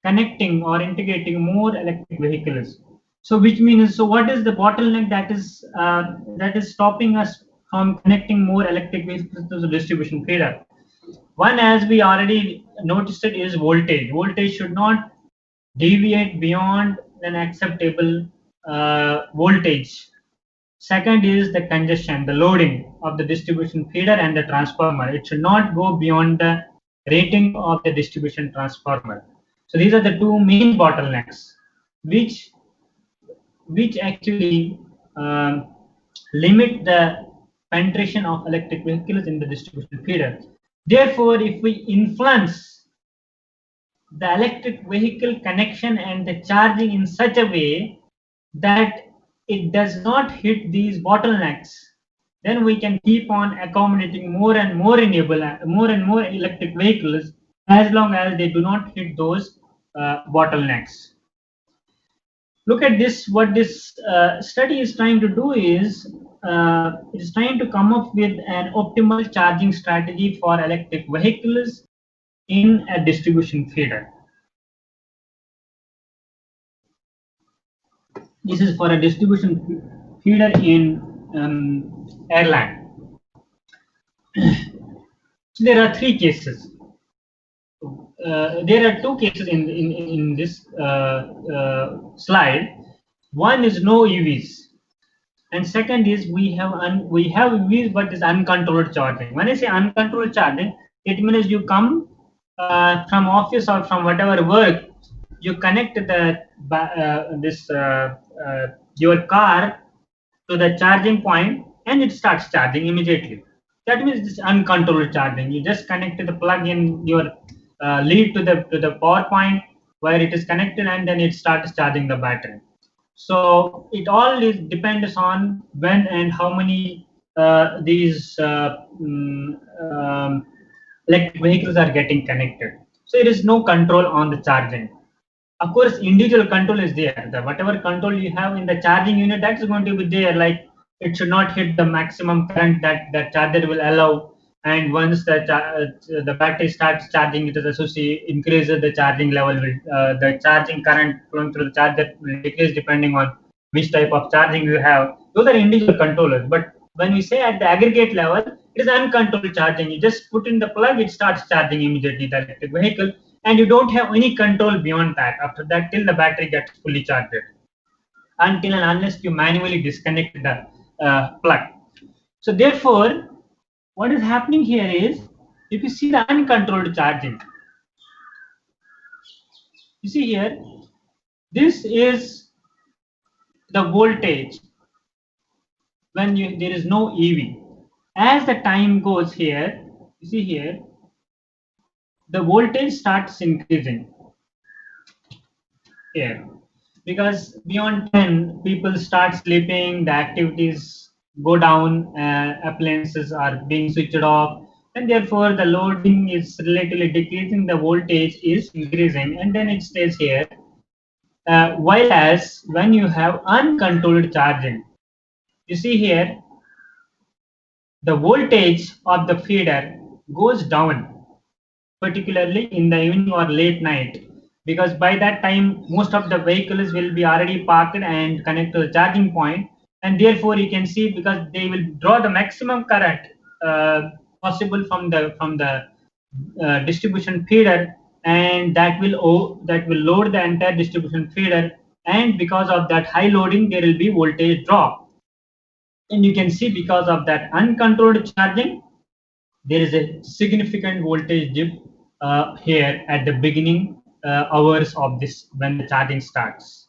connecting or integrating more electric vehicles? So which means, so what is the bottleneck that is stopping us from connecting more electric vehicles to the distribution feeder? One, as we already noticed it, is voltage. Voltage should not deviate beyond an acceptable voltage. Second is the congestion, the loading of the distribution feeder and the transformer. It should not go beyond the rating of the distribution transformer. So these are the two main bottlenecks which actually limit the penetration of electric vehicles in the distribution feeder. Therefore, if we influence the electric vehicle connection and the charging in such a way that it does not hit these bottlenecks, then we can keep on accommodating more and more electric vehicles, as long as they do not hit those bottlenecks. Look at this. What this study is trying to do is it is trying to come up with an optimal charging strategy for electric vehicles in a distribution feeder. This is for a distribution feeder in Ireland. So there are three cases. There are two cases in this slide. One is no EVs, and second is we have EVs but is uncontrolled charging. When I say uncontrolled charging, it means you come from office or from whatever work, you connect your car to the charging point and it starts charging immediately. That means this uncontrolled charging. You just connect the plug in your lead to the power point where it is connected, and then it starts charging the battery. So it all depends on when and how many these electric vehicles are getting connected. So there is no control on the charging. Of course, individual control is there. Whatever control you have in the charging unit, that's going to be there. Like it should not hit the maximum current that the charger will allow. And once the battery starts charging, it is associated increases the charging level. The charging current flowing through the charger will decrease depending on which type of charging you have. Those are individual controllers. But when we say at the aggregate level, it is uncontrolled charging. You just put in the plug, it starts charging immediately the electric vehicle, and you don't have any control beyond that. After that, till the battery gets fully charged, until and unless you manually disconnect the plug. So therefore, what is happening here is, if you see the uncontrolled charging, you see here, this is the voltage when there is no EV. As the time goes here, you see here, the voltage starts increasing here, because beyond 10 people start sleeping, the activities go down, appliances are being switched off, and therefore the loading is relatively decreasing, the voltage is increasing, and then it stays here. While as when you have uncontrolled charging, you see here, the voltage of the feeder goes down, particularly in the evening or late night, because by that time most of the vehicles will be already parked and connected to the charging point, and therefore you can see, because they will draw the maximum current possible from the distribution feeder, and that will load the entire distribution feeder, and because of that high loading there will be voltage drop. And you can see, because of that uncontrolled charging, there is a significant voltage dip here at the beginning hours of this, when the charging starts.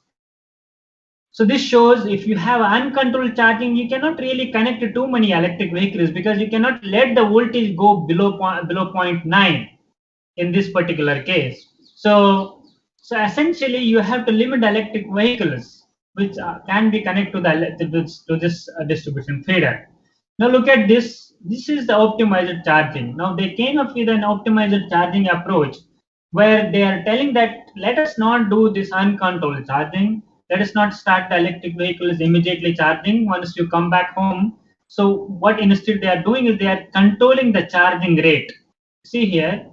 So this shows, if you have uncontrolled charging, you cannot really connect to too many electric vehicles, because you cannot let the voltage go below 0.9 in this particular case. So essentially you have to limit the electric vehicles which can be connected to this distribution feeder. Now look at this. This is the optimized charging. Now they came up with an optimized charging approach, where they are telling that let us not do this uncontrolled charging. Let us not start the electric vehicles immediately charging once you come back home. So what instead they are doing is, they are controlling the charging rate. See here,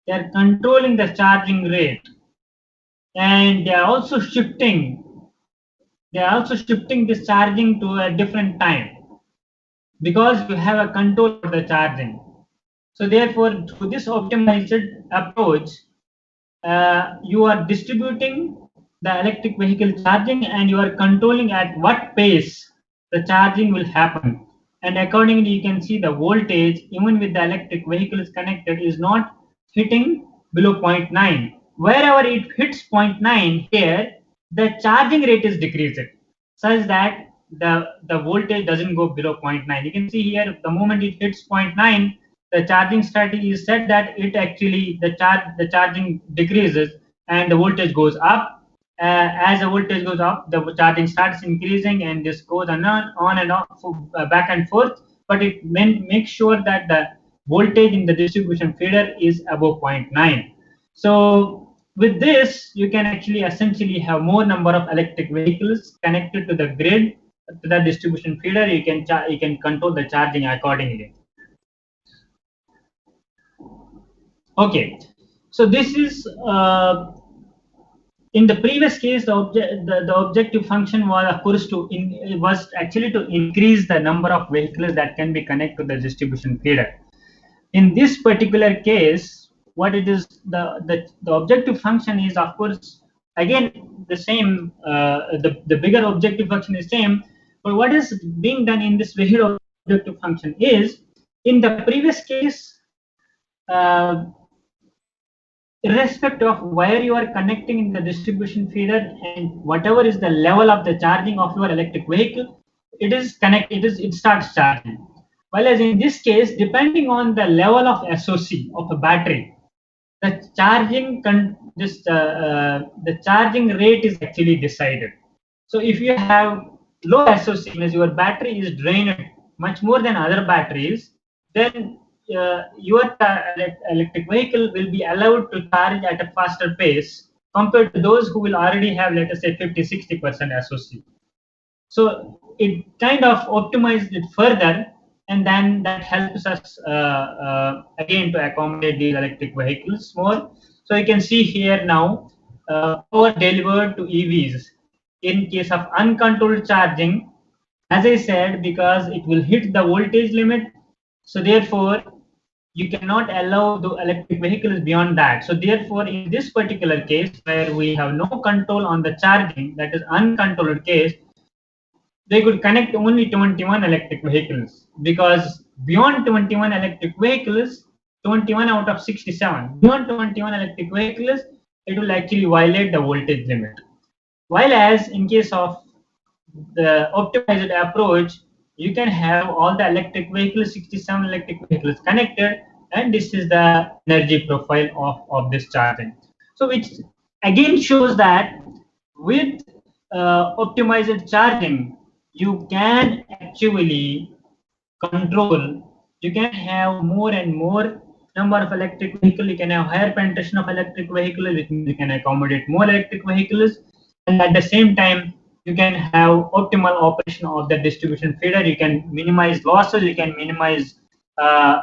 they are controlling the charging rate, and they are also shifting this charging to a different time, because you have a control of the charging. So therefore, through this optimized approach, you are distributing the electric vehicle charging, and you are controlling at what pace the charging will happen. And accordingly, you can see the voltage, even with the electric vehicle is connected, is not hitting below 0.9. Wherever it hits 0.9 here, the charging rate is decreased, such that the voltage doesn't go below 0.9. You can see here, the moment it hits 0.9, the charging strategy is set that it actually, the charging decreases and the voltage goes up. As the voltage goes up, the charging starts increasing, and this goes on and on, back and forth. But it makes sure that the voltage in the distribution feeder is above 0.9. So with this, you can actually essentially have more number of electric vehicles connected to the grid, to the distribution feeder. You can control the charging accordingly. Okay, so this is in the previous case, the objective function was, of course, was actually to increase the number of vehicles that can be connected to the distribution feeder. In this particular case, what it is, the objective function is, of course, again the same. The bigger objective function is same, but what is being done in this vehicle objective function is, in the previous case, irrespective of where you are connecting in the distribution feeder and whatever is the level of the charging of your electric vehicle, it starts charging. Whereas in this case, depending on the level of SOC of a battery, the charging rate is actually decided. So if you have low SOC, means your battery is drained much more than other batteries, then your electric vehicle will be allowed to charge at a faster pace compared to those who will already have, let us say, 50-60% SOC. So it kind of optimized it further, and then that helps us again to accommodate these electric vehicles more. So you can see here now power delivered to EVs in case of uncontrolled charging, as I said, because it will hit the voltage limit. So therefore, you cannot allow the electric vehicles beyond that. So therefore, in this particular case where we have no control on the charging, that is uncontrolled case, they could connect only 21 electric vehicles, because beyond 21 electric vehicles, 21 out of 67, beyond 21 electric vehicles, it will actually violate the voltage limit. While as in case of the optimized approach, you can have all the electric vehicles, 67 electric vehicles connected, and this is the energy profile of this charging. So which again shows that with optimized charging, you can actually control, you can have more and more number of electric vehicles, you can have higher penetration of electric vehicles, which means you can accommodate more electric vehicles, and at the same time you can have optimal operation of the distribution feeder, you can minimize losses, you can minimize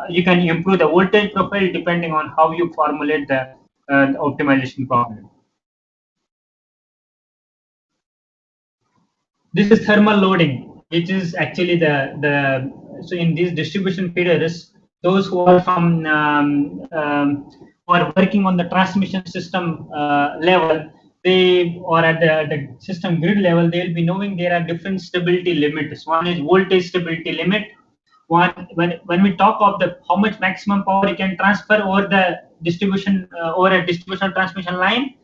you can improve the voltage profile depending on how you formulate the optimization problem. This is thermal loading, which is actually the so in these distribution feeders, those who are from who are working on the transmission system level, they or at the system grid level, they will be knowing there are different stability limits. One is voltage stability limit. One, when we talk of the how much maximum power you can transfer over the distribution over a distribution transmission line,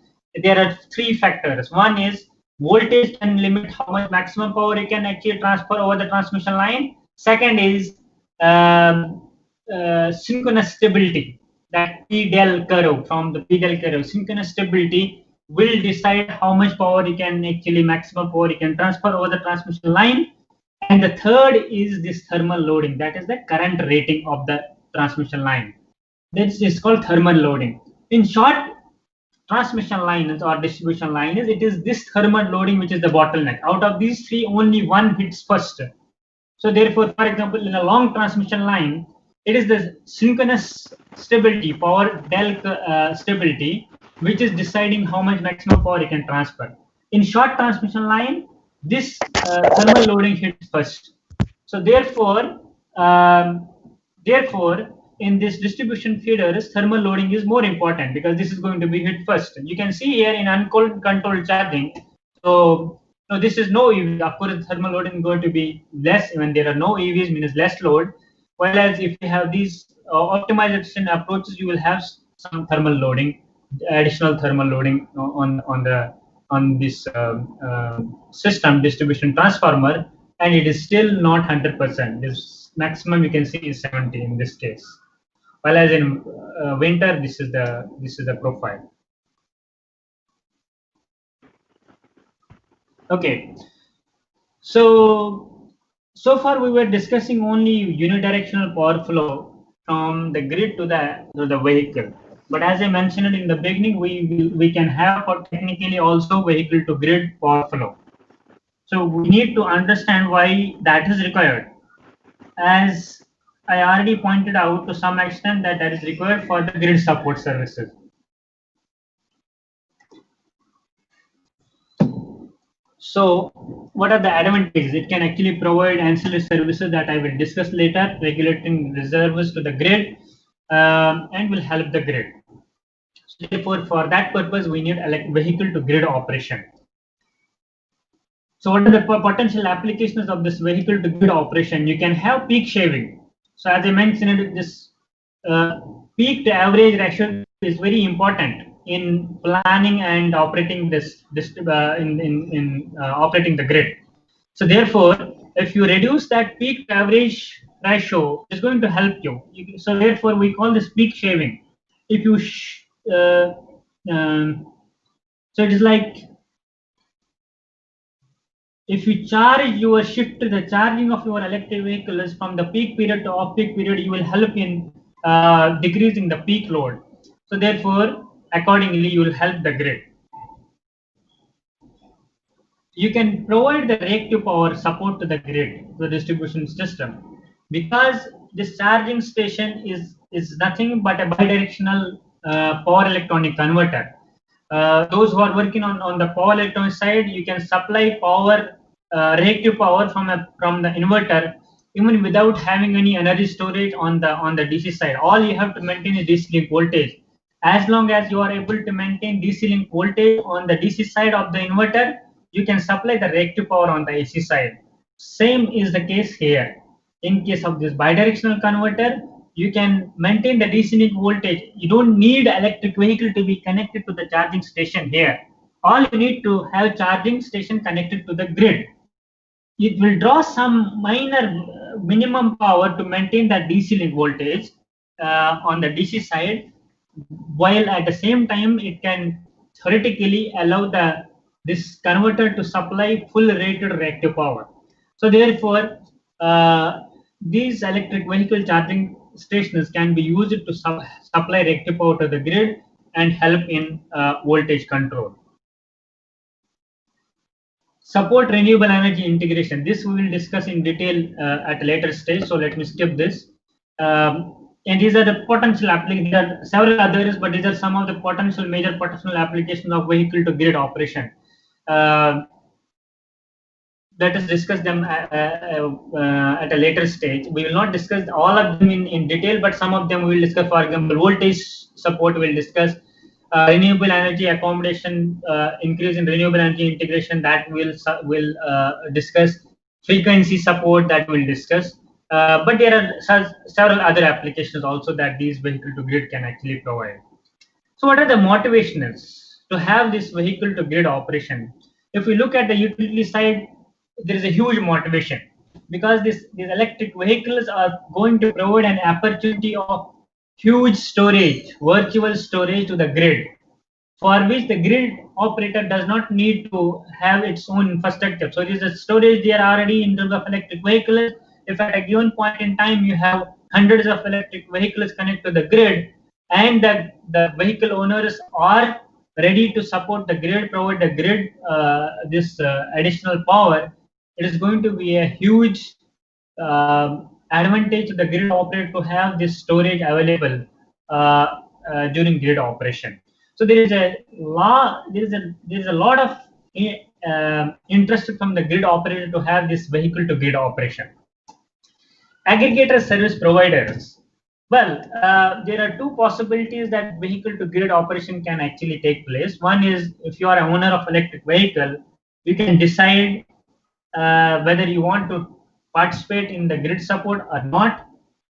there are three factors. One is voltage can limit how much maximum power you can actually transfer over the transmission line. Second is synchronous stability, that P del curve, from the P del curve, synchronous stability will decide how much power you can actually, maximum power you can transfer over the transmission line. And the third is this thermal loading, that is the current rating of the transmission line. This is called thermal loading. In short, transmission lines or distribution lines, it is this thermal loading which is the bottleneck. Out of these three, only one hits first. So therefore, for example, in a long transmission line, it is the synchronous stability, power del stability, which is deciding how much maximum power you can transfer. In short transmission line, this thermal loading hits first. So therefore, in this distribution feeders, thermal loading is more important because this is going to be hit first. You can see here in uncontrolled charging. So this is no EV. Of course, thermal loading is going to be less when there are no EVs, means less load. Whereas if you have these optimization approaches, you will have some thermal loading, additional thermal loading on this system distribution transformer, and it is still not 100%. This maximum you can see is 70 in this case. Whereas in winter, this is the profile. Okay, so far we were discussing only unidirectional power flow from the grid to the vehicle. But as I mentioned in the beginning, we can have technically also vehicle to grid power flow. So we need to understand why that is required. As I already pointed out to some extent that is required for the grid support services. So what are the advantages? It can actually provide ancillary services that I will discuss later, regulating reserves to the grid, and will help the grid. So therefore, for that purpose, we need a vehicle to grid operation. So what are the potential applications of this vehicle to grid operation? You can have peak shaving. So as I mentioned, this peak to average ratio is very important in planning and operating operating the grid. So therefore, if you reduce that peak to average ratio, it's going to help you. So therefore, we call this peak shaving. If you so it is like if you charge your shift the charging of your electric vehicles from the peak period to off peak period, you will help in decreasing the peak load. So therefore, accordingly, you will help the grid. You can provide the reactive power support to the grid, the distribution system, because this charging station is nothing but a bidirectional power electronic converter. Those who are working on the power electronic side, you can supply power, reactive power from the inverter, even without having any energy storage on the DC side. All you have to maintain is DC link voltage. As long as you are able to maintain DC link voltage on the DC side of the inverter, you can supply the reactive power on the AC side. Same is the case here. In case of this bidirectional converter, you can maintain the DC link voltage. You don't need electric vehicle to be connected to the charging station here. All you need to have charging station connected to the grid. It will draw some minor minimum power to maintain that DC link voltage on the DC side, while at the same time it can theoretically allow this converter to supply full rated reactive power. So therefore, these electric vehicle charging stations can be used to supply reactive power to the grid and help in voltage control. Support renewable energy integration. This we will discuss in detail at a later stage. So let me skip this. And these are the potential applications. There are several others, but these are some of the major potential applications of vehicle to grid operation. Let us discuss them at a later stage. We will not discuss all of them in detail, but some of them we will discuss. For example, voltage support we will discuss. Renewable energy accommodation, increase in renewable energy integration, that will discuss. Frequency support, that we'll discuss. But there are several other applications also that these vehicle to grid can actually provide. So what are the motivations to have this vehicle to grid operation? If we look at the utility side, there is a huge motivation, because these electric vehicles are going to provide an opportunity of huge storage, virtual storage to the grid, for which the grid operator does not need to have its own infrastructure. So there is a storage there already in terms of electric vehicles. If at a given point in time you have hundreds of electric vehicles connected to the grid, and the vehicle owners are ready to support the grid, provide the grid this additional power, it is going to be a huge advantage to the grid operator to have this storage available during grid operation. So there is a lot of interest from the grid operator to have this vehicle to grid operation. Aggregator service providers. Well, there are two possibilities that vehicle to grid operation can actually take place. One is, if you are an owner of electric vehicle, you can decide whether you want to participate in the grid support or not.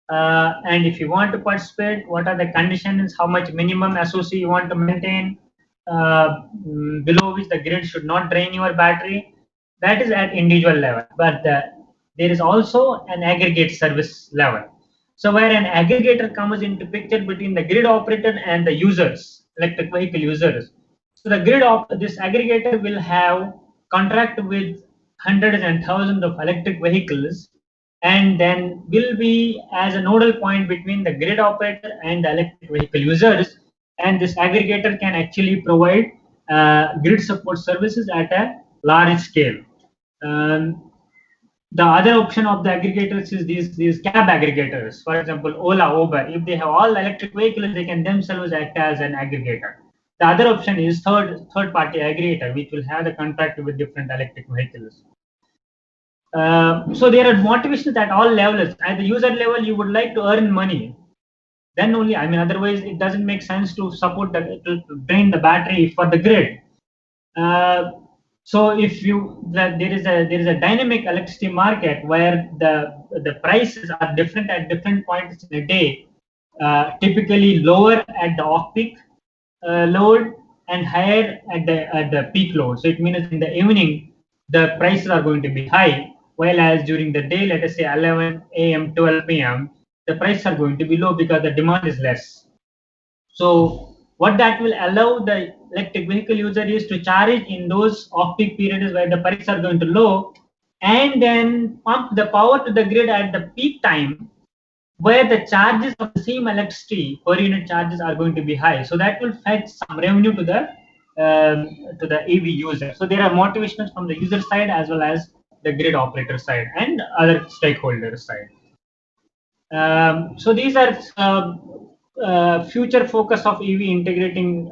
And if you want to participate, what are the conditions, how much minimum SOC you want to maintain, below which the grid should not drain your battery. That is at individual level. But there is also an aggregate service level. So where an aggregator comes into picture between the grid operator and the users, electric vehicle users. So the this aggregator will have contract with hundreds and thousands of electric vehicles, and then will be as a nodal point between the grid operator and the electric vehicle users. And this aggregator can actually provide grid support services at a large scale. The other option of the aggregators is these cab aggregators. For example, Ola, Uber. If they have all electric vehicles, they can themselves act as an aggregator. The other option is third party aggregator, which will have the contract with different electric vehicles. So there are motivations at all levels. At the user level, you would like to earn money. Then only, I mean, otherwise it doesn't make sense to support to drain the battery for the grid. So if there is a dynamic electricity market where the prices are different at different points in a day, typically lower at the off-peak load and higher at the peak load. So it means in the evening the prices are going to be high, while as during the day, let us say 11 a.m. 12 p.m. the prices are going to be low because the demand is less. So what that will allow the electric vehicle user is to charge in those off-peak periods where the prices are going to low, and then pump the power to the grid at the peak time, where the charges of the same electricity per unit charges are going to be high. So that will fetch some revenue to the EV user. So there are motivations from the user side as well as the grid operator side and other stakeholders side. So these are future focus of EV integration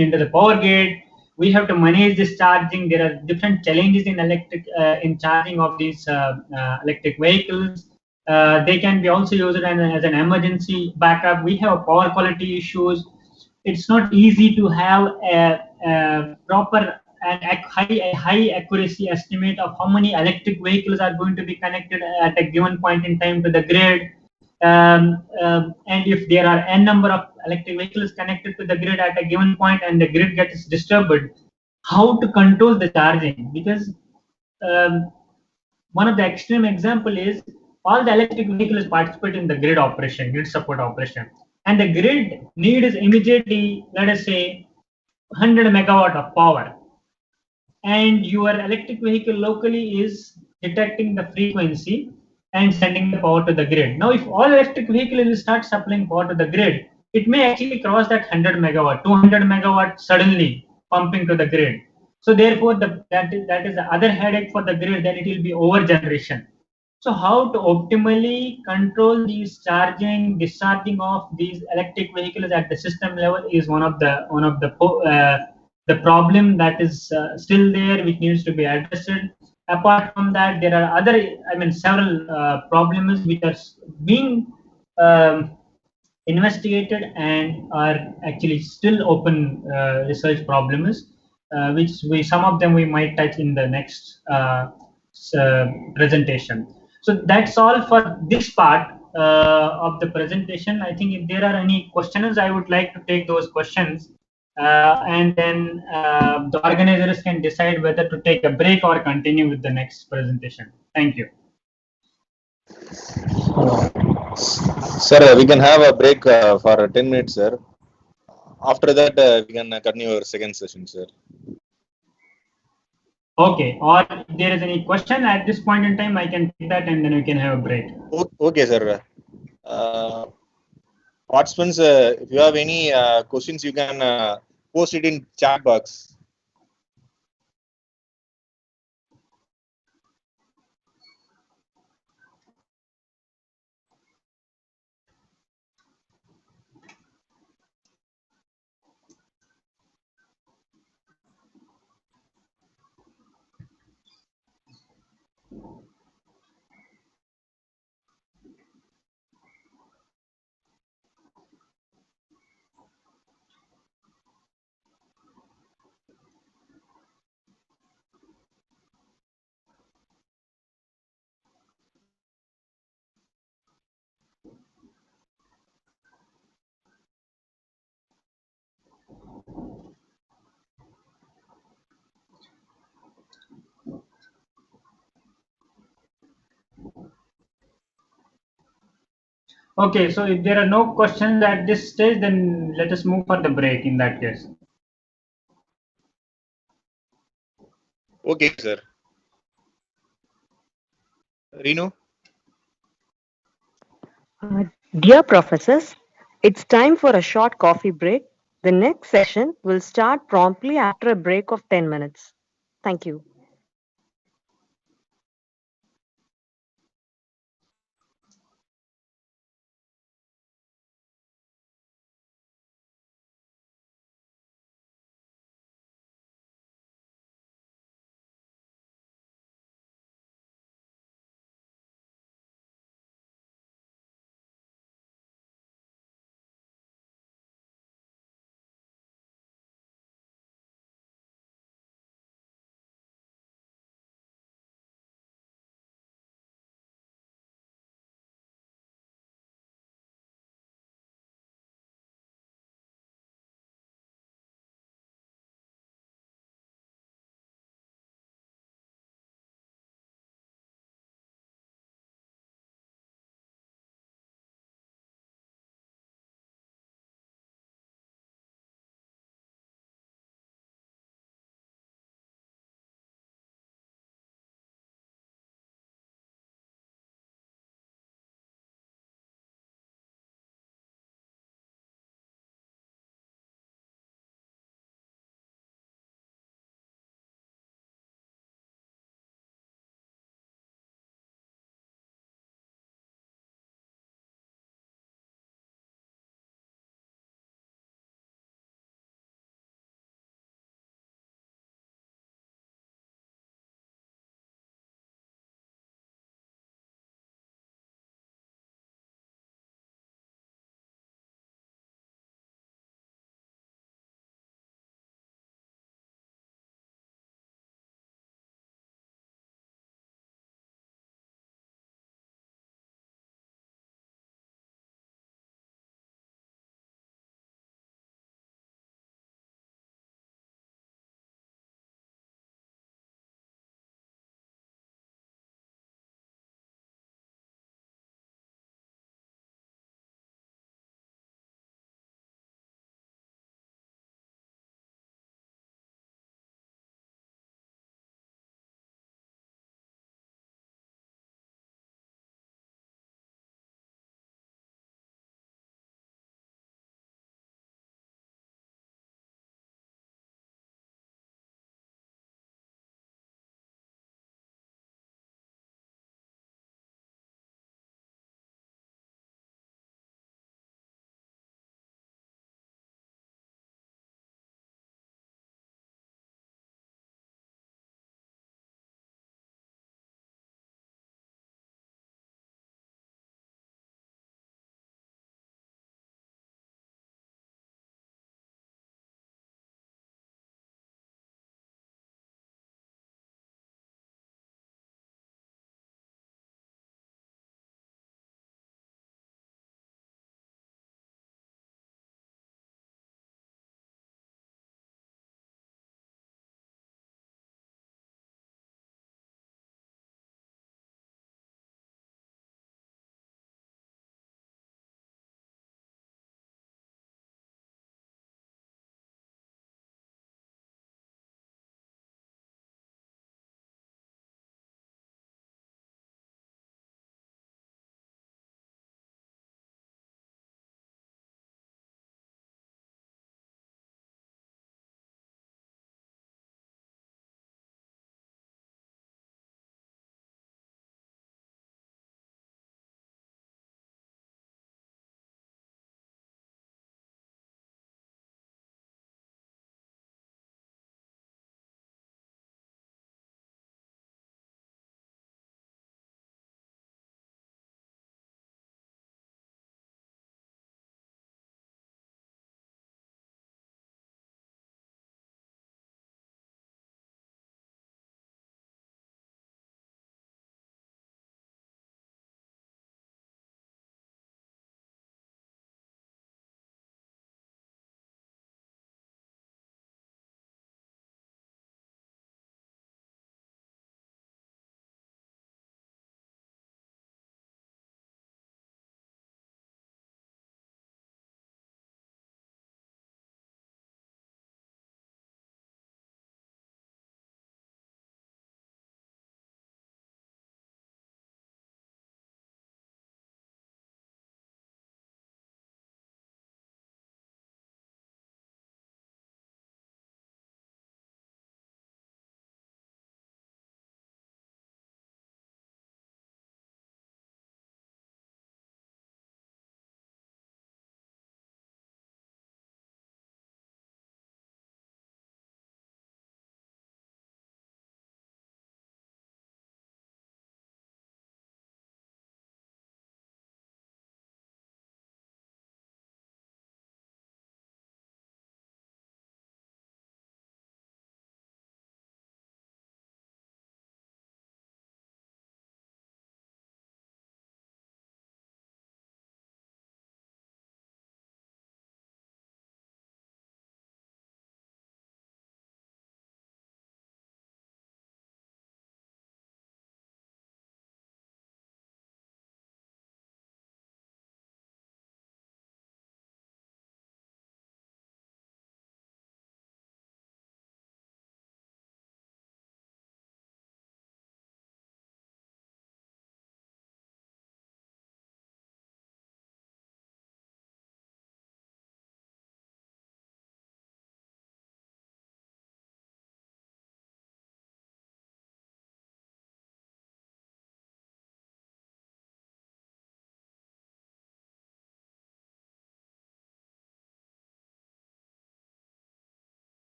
into the power grid. We have to manage this charging. There are different challenges in in charging of these electric vehicles. They can be also used as an emergency backup. We have power quality issues. It's not easy to have a proper and high accuracy estimate of how many electric vehicles are going to be connected at a given point in time to the grid. And if there are n number of electric vehicles connected to the grid at a given point and the grid gets disturbed, how to control the charging? Because one of the extreme example is all the electric vehicles participate in the grid operation, grid support operation, and the grid need is immediately, let us say, 100 megawatt of power, and your electric vehicle locally is detecting the frequency and sending the power to the grid. Now, if all electric vehicles will start supplying power to the grid, it may actually cross that 100 megawatt, 200 megawatt suddenly pumping to the grid. So therefore, that is the other headache for the grid. Then it will be over generation. So how to optimally control these charging, discharging of these electric vehicles at the system level is one of the problem that is still there, which needs to be addressed. Apart from that, there are other, I mean, several problems which are being investigated and are actually still open research problems, which some of them we might touch in the next presentation. So that's all for this part of the presentation. I think if there are any questions, I would like to take those questions, and then the organizers can decide whether to take a break or continue with the next presentation. Thank you. Sir, we can have a break for 10 minutes, sir. After that, we can continue our second session, sir. Okay, or if there is any question at this point in time, I can take that and then we can have a break. Okay, sir. Participants, if you have any questions, you can post it in chat box. Okay, so if there are no questions at this stage, then let us move for the break in that case. Okay, sir. Renu? Dear professors, it's time for a short coffee break. The next session will start promptly after a break of 10 minutes. Thank you.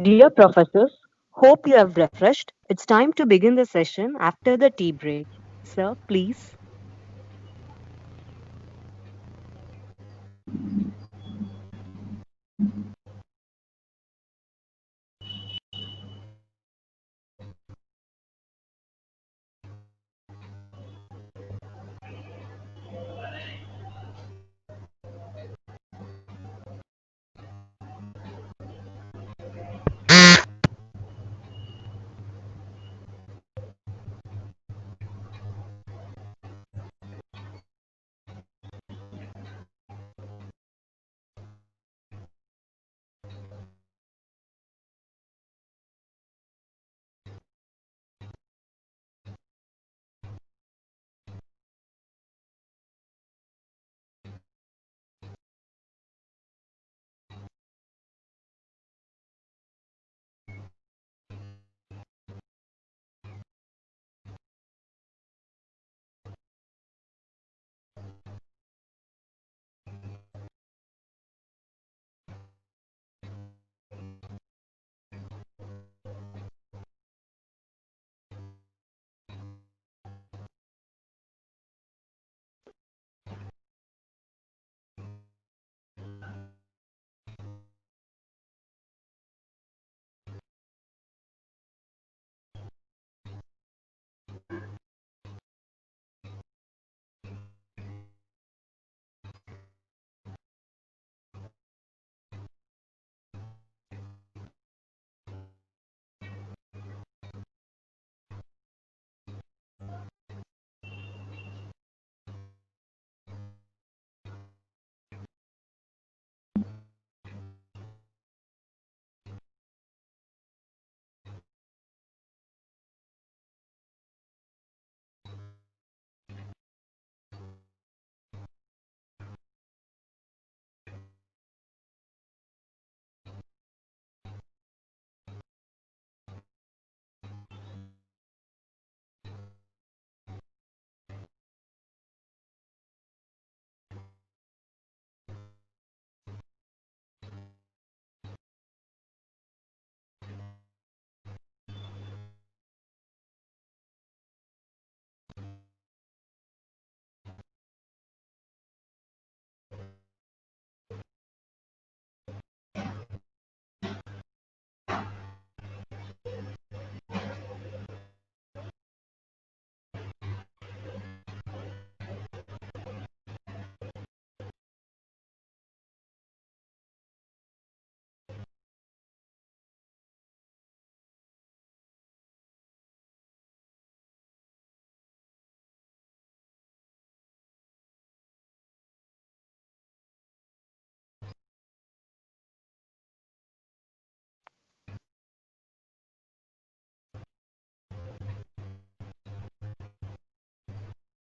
Dear professors, hope you have refreshed. It's time to begin the session after the tea break. Sir, please.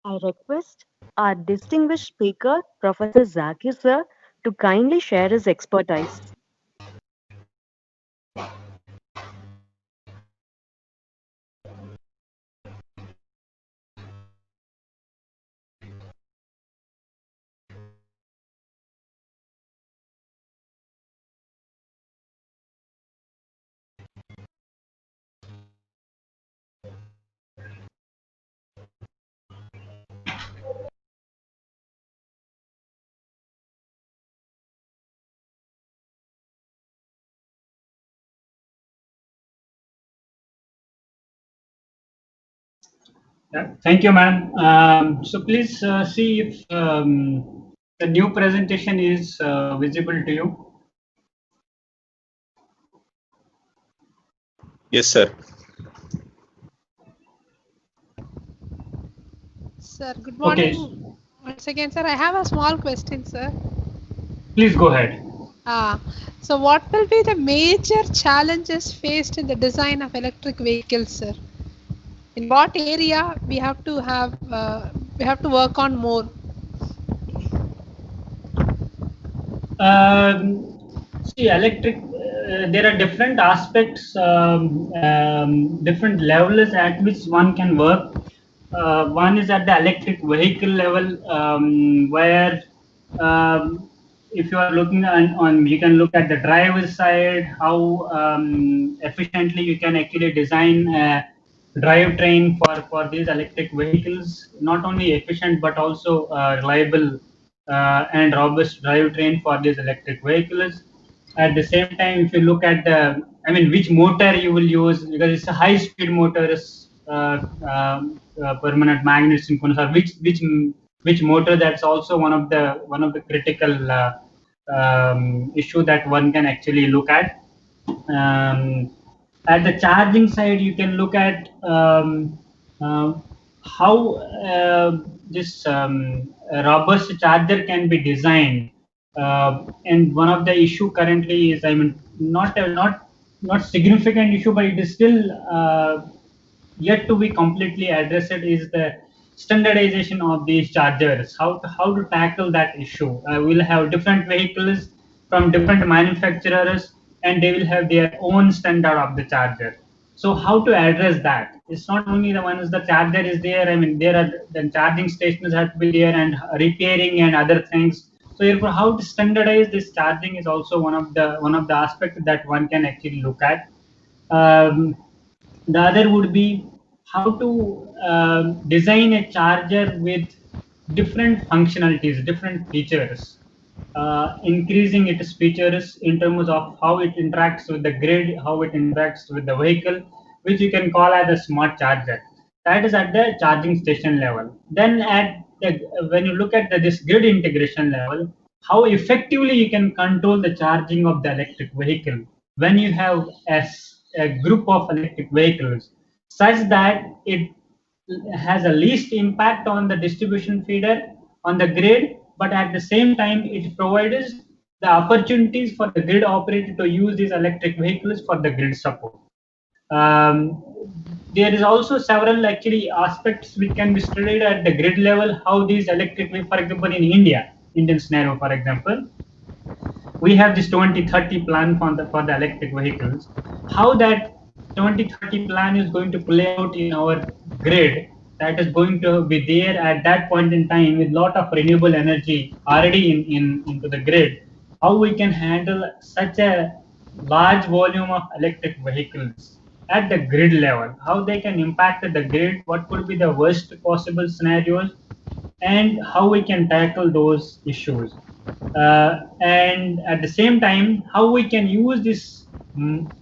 I request our distinguished speaker, Professor Zaki sir, to kindly share his expertise. Yeah, thank you, ma'am. So please see if the new presentation is visible to you. Yes, sir. Sir, good Okay, morning. Once again, sir, I have a small question, sir. please go ahead. So what will be the major challenges faced in the design of electric vehicles, sir? In what area we have to work on more? See, electric, there are different aspects, different levels at which one can work. One is at the electric vehicle level, where if you are looking on, you can look at the driver's side, how efficiently you can actually design a drivetrain for these electric vehicles. Not only efficient but also reliable and robust drivetrain for these electric vehicles. At the same time, if you look at the, I mean, which motor you will use, because it's a high-speed motors, permanent magnet synchronous, or which motor. That's also one of the critical issue that one can actually look at. Um, at the charging side, you can look at uh, how this robust charger can be designed. And one of the issue currently is, I mean, not significant issue, but it is still yet to be completely addressed, is the standardization of these chargers. How to tackle that issue? We'll have different vehicles from different manufacturers, and they will have their own standard of the charger. So how to address that? It's not only the ones the charger is there. I mean, there are the charging stations have to be there, and repairing and other things. So therefore, how to standardize this charging is also one of the aspects that one can actually look at. Um, the other would be how to design a charger with different functionalities, different features, increasing its features in terms of how it interacts with the grid, how it interacts with the vehicle, which you can call as a smart charger. That is at the charging station level. Then when you look at this grid integration level, how effectively you can control the charging of the electric vehicle when you have a group of electric vehicles, such that it has a least impact on the distribution feeder on the grid, but at the same time it provides the opportunities for the grid operator to use these electric vehicles for the grid support. um, there is also several actually aspects which can be studied at the grid level, how these electric, for example, in Indian scenario, for example, we have this 2030 plan for the electric vehicles. How that 2030 plan is going to play out in our grid, that is going to be there at that point in time with lot of renewable energy already into the grid. How we can handle such a large volume of electric vehicles at the grid level, how they can impact the grid, what could be the worst possible scenarios, and how we can tackle those issues. And at the same time, how we can use this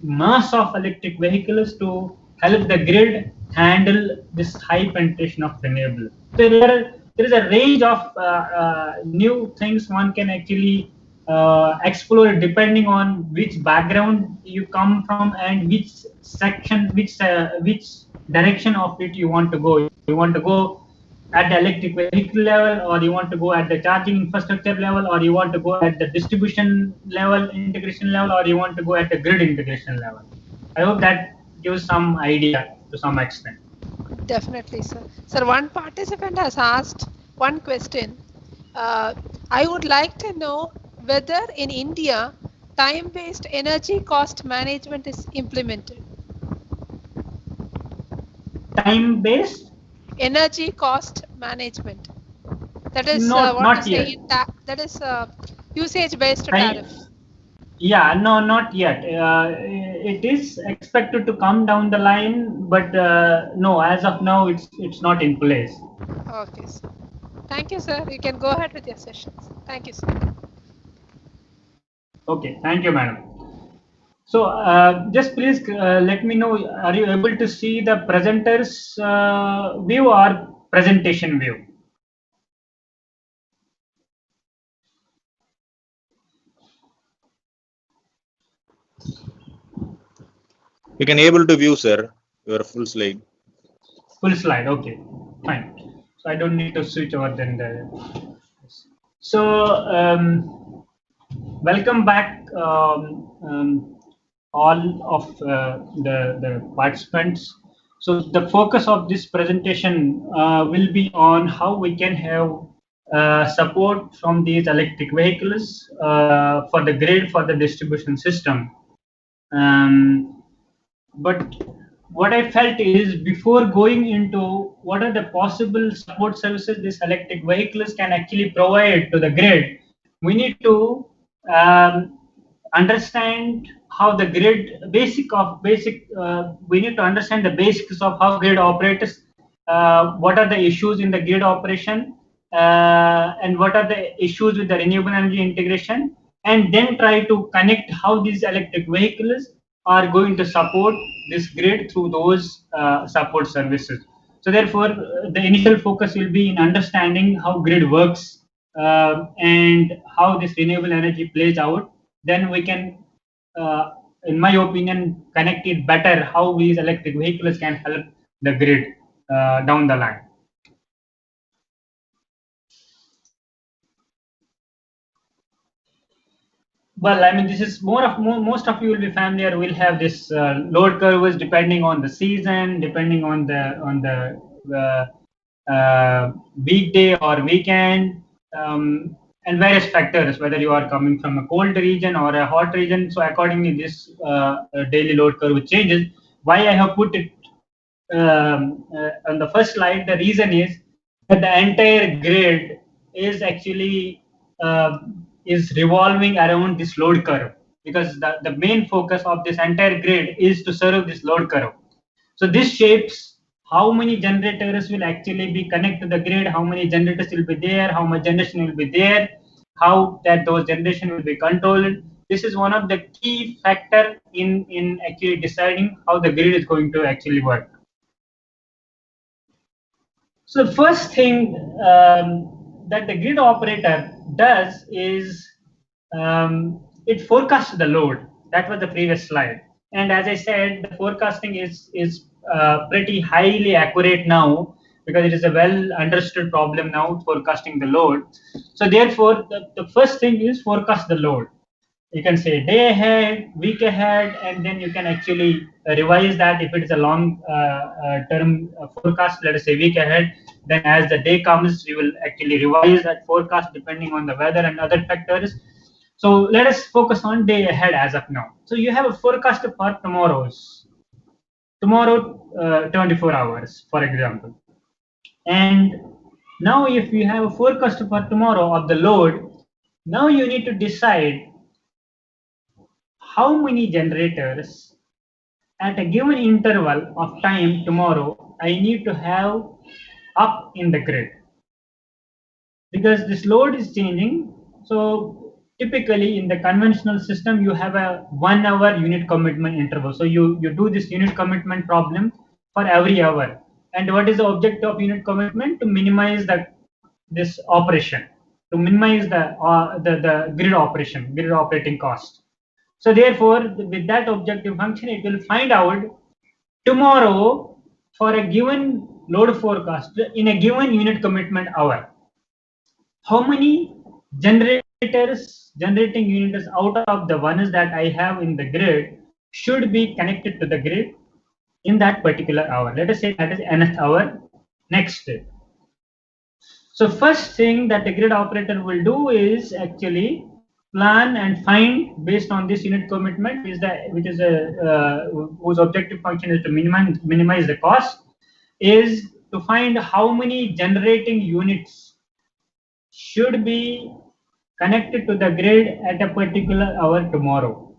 mass of electric vehicles to help the grid handle this high penetration of renewable. So there is a range of new things one can actually explore depending on which background you come from and which section, which direction of it you want to go. You want to go at the electric vehicle level, or you want to go at the charging infrastructure level, or you want to go at the distribution level, integration level, or you want to go at the grid integration level. I hope that gives some idea to some extent. Definitely, sir. Sir, one participant has asked one question. I would like to know whether in India time-based energy cost management is implemented. Time-based energy cost management. That is not what you yet. say. That is usage-based tariff. Yeah, no, not yet. It is expected to come down the line, but no, as of now, it's not in place. Okay, sir. Thank you, sir. You can go ahead with your sessions. Thank you, sir. Okay, thank you, madam. So just please let me know, are you able to see the presenter's view or presentation view? You can able to view, sir, your full slide. Full slide, okay, fine. So I don't need to switch over then. So welcome back, all of the participants. So the focus of this presentation will be on how we can have support from these electric vehicles for the grid, for the distribution system. But what I felt is, before going into what are the possible support services these electric vehicles can actually provide to the grid, we need to understand how the grid we need to understand the basics of how grid operates, what are the issues in the grid operation, and what are the issues with the renewable energy integration, and then try to connect how these electric vehicles are going to support this grid through those support services. So therefore, the initial focus will be in understanding how grid works and how this renewable energy plays out. Then we can, in my opinion, connect it better how these electric vehicles can help the grid down the line. Well, I mean, this is most of you will be familiar. Will have this load curves depending on the season, depending on the weekday or weekend, and various factors, whether you are coming from a cold region or a hot region. So accordingly, this daily load curve changes. Why I have put it on the first slide, the reason is that the entire grid is actually is revolving around this load curve, because the main focus of this entire grid is to serve this load curve. So this shapes how many generators will actually be connected to the grid, how many generators will be there, how much generation will be there, how that those generation will be controlled. This is one of the key factor in actually deciding how the grid is going to actually work. So the first thing that the grid operator does is it forecasts the load. That was the previous slide. And as I said, the forecasting is pretty highly accurate now, because it is a well understood problem now, forecasting the load. So therefore, the first thing is forecast the load. You can say day ahead, week ahead, and then you can actually revise that. If it is a long term forecast, let us say week ahead, then as the day comes, we will actually revise that forecast depending on the weather and other factors. So let us focus on day ahead as of now. So you have a forecast for tomorrow 24 hours, for example. And now if you have a forecast for tomorrow of the load, now you need to decide how many generators at a given interval of time tomorrow I need to have up in the grid, because this load is changing. So typically in the conventional system you have a 1 hour unit commitment interval. So you do this unit commitment problem for every hour. And what is the objective of unit commitment? To minimize this operation, to minimize the grid operating cost. So therefore, with that objective function, it will find out tomorrow for a given load forecast in a given unit commitment hour, how many generating units out of the ones that I have in the grid should be connected to the grid in that particular hour. Let us say that is nth hour next day. So first thing that the grid operator will do is actually plan and find, based on this unit commitment, whose objective function is to minimize the cost, is to find how many generating units should be connected to the grid at a particular hour tomorrow.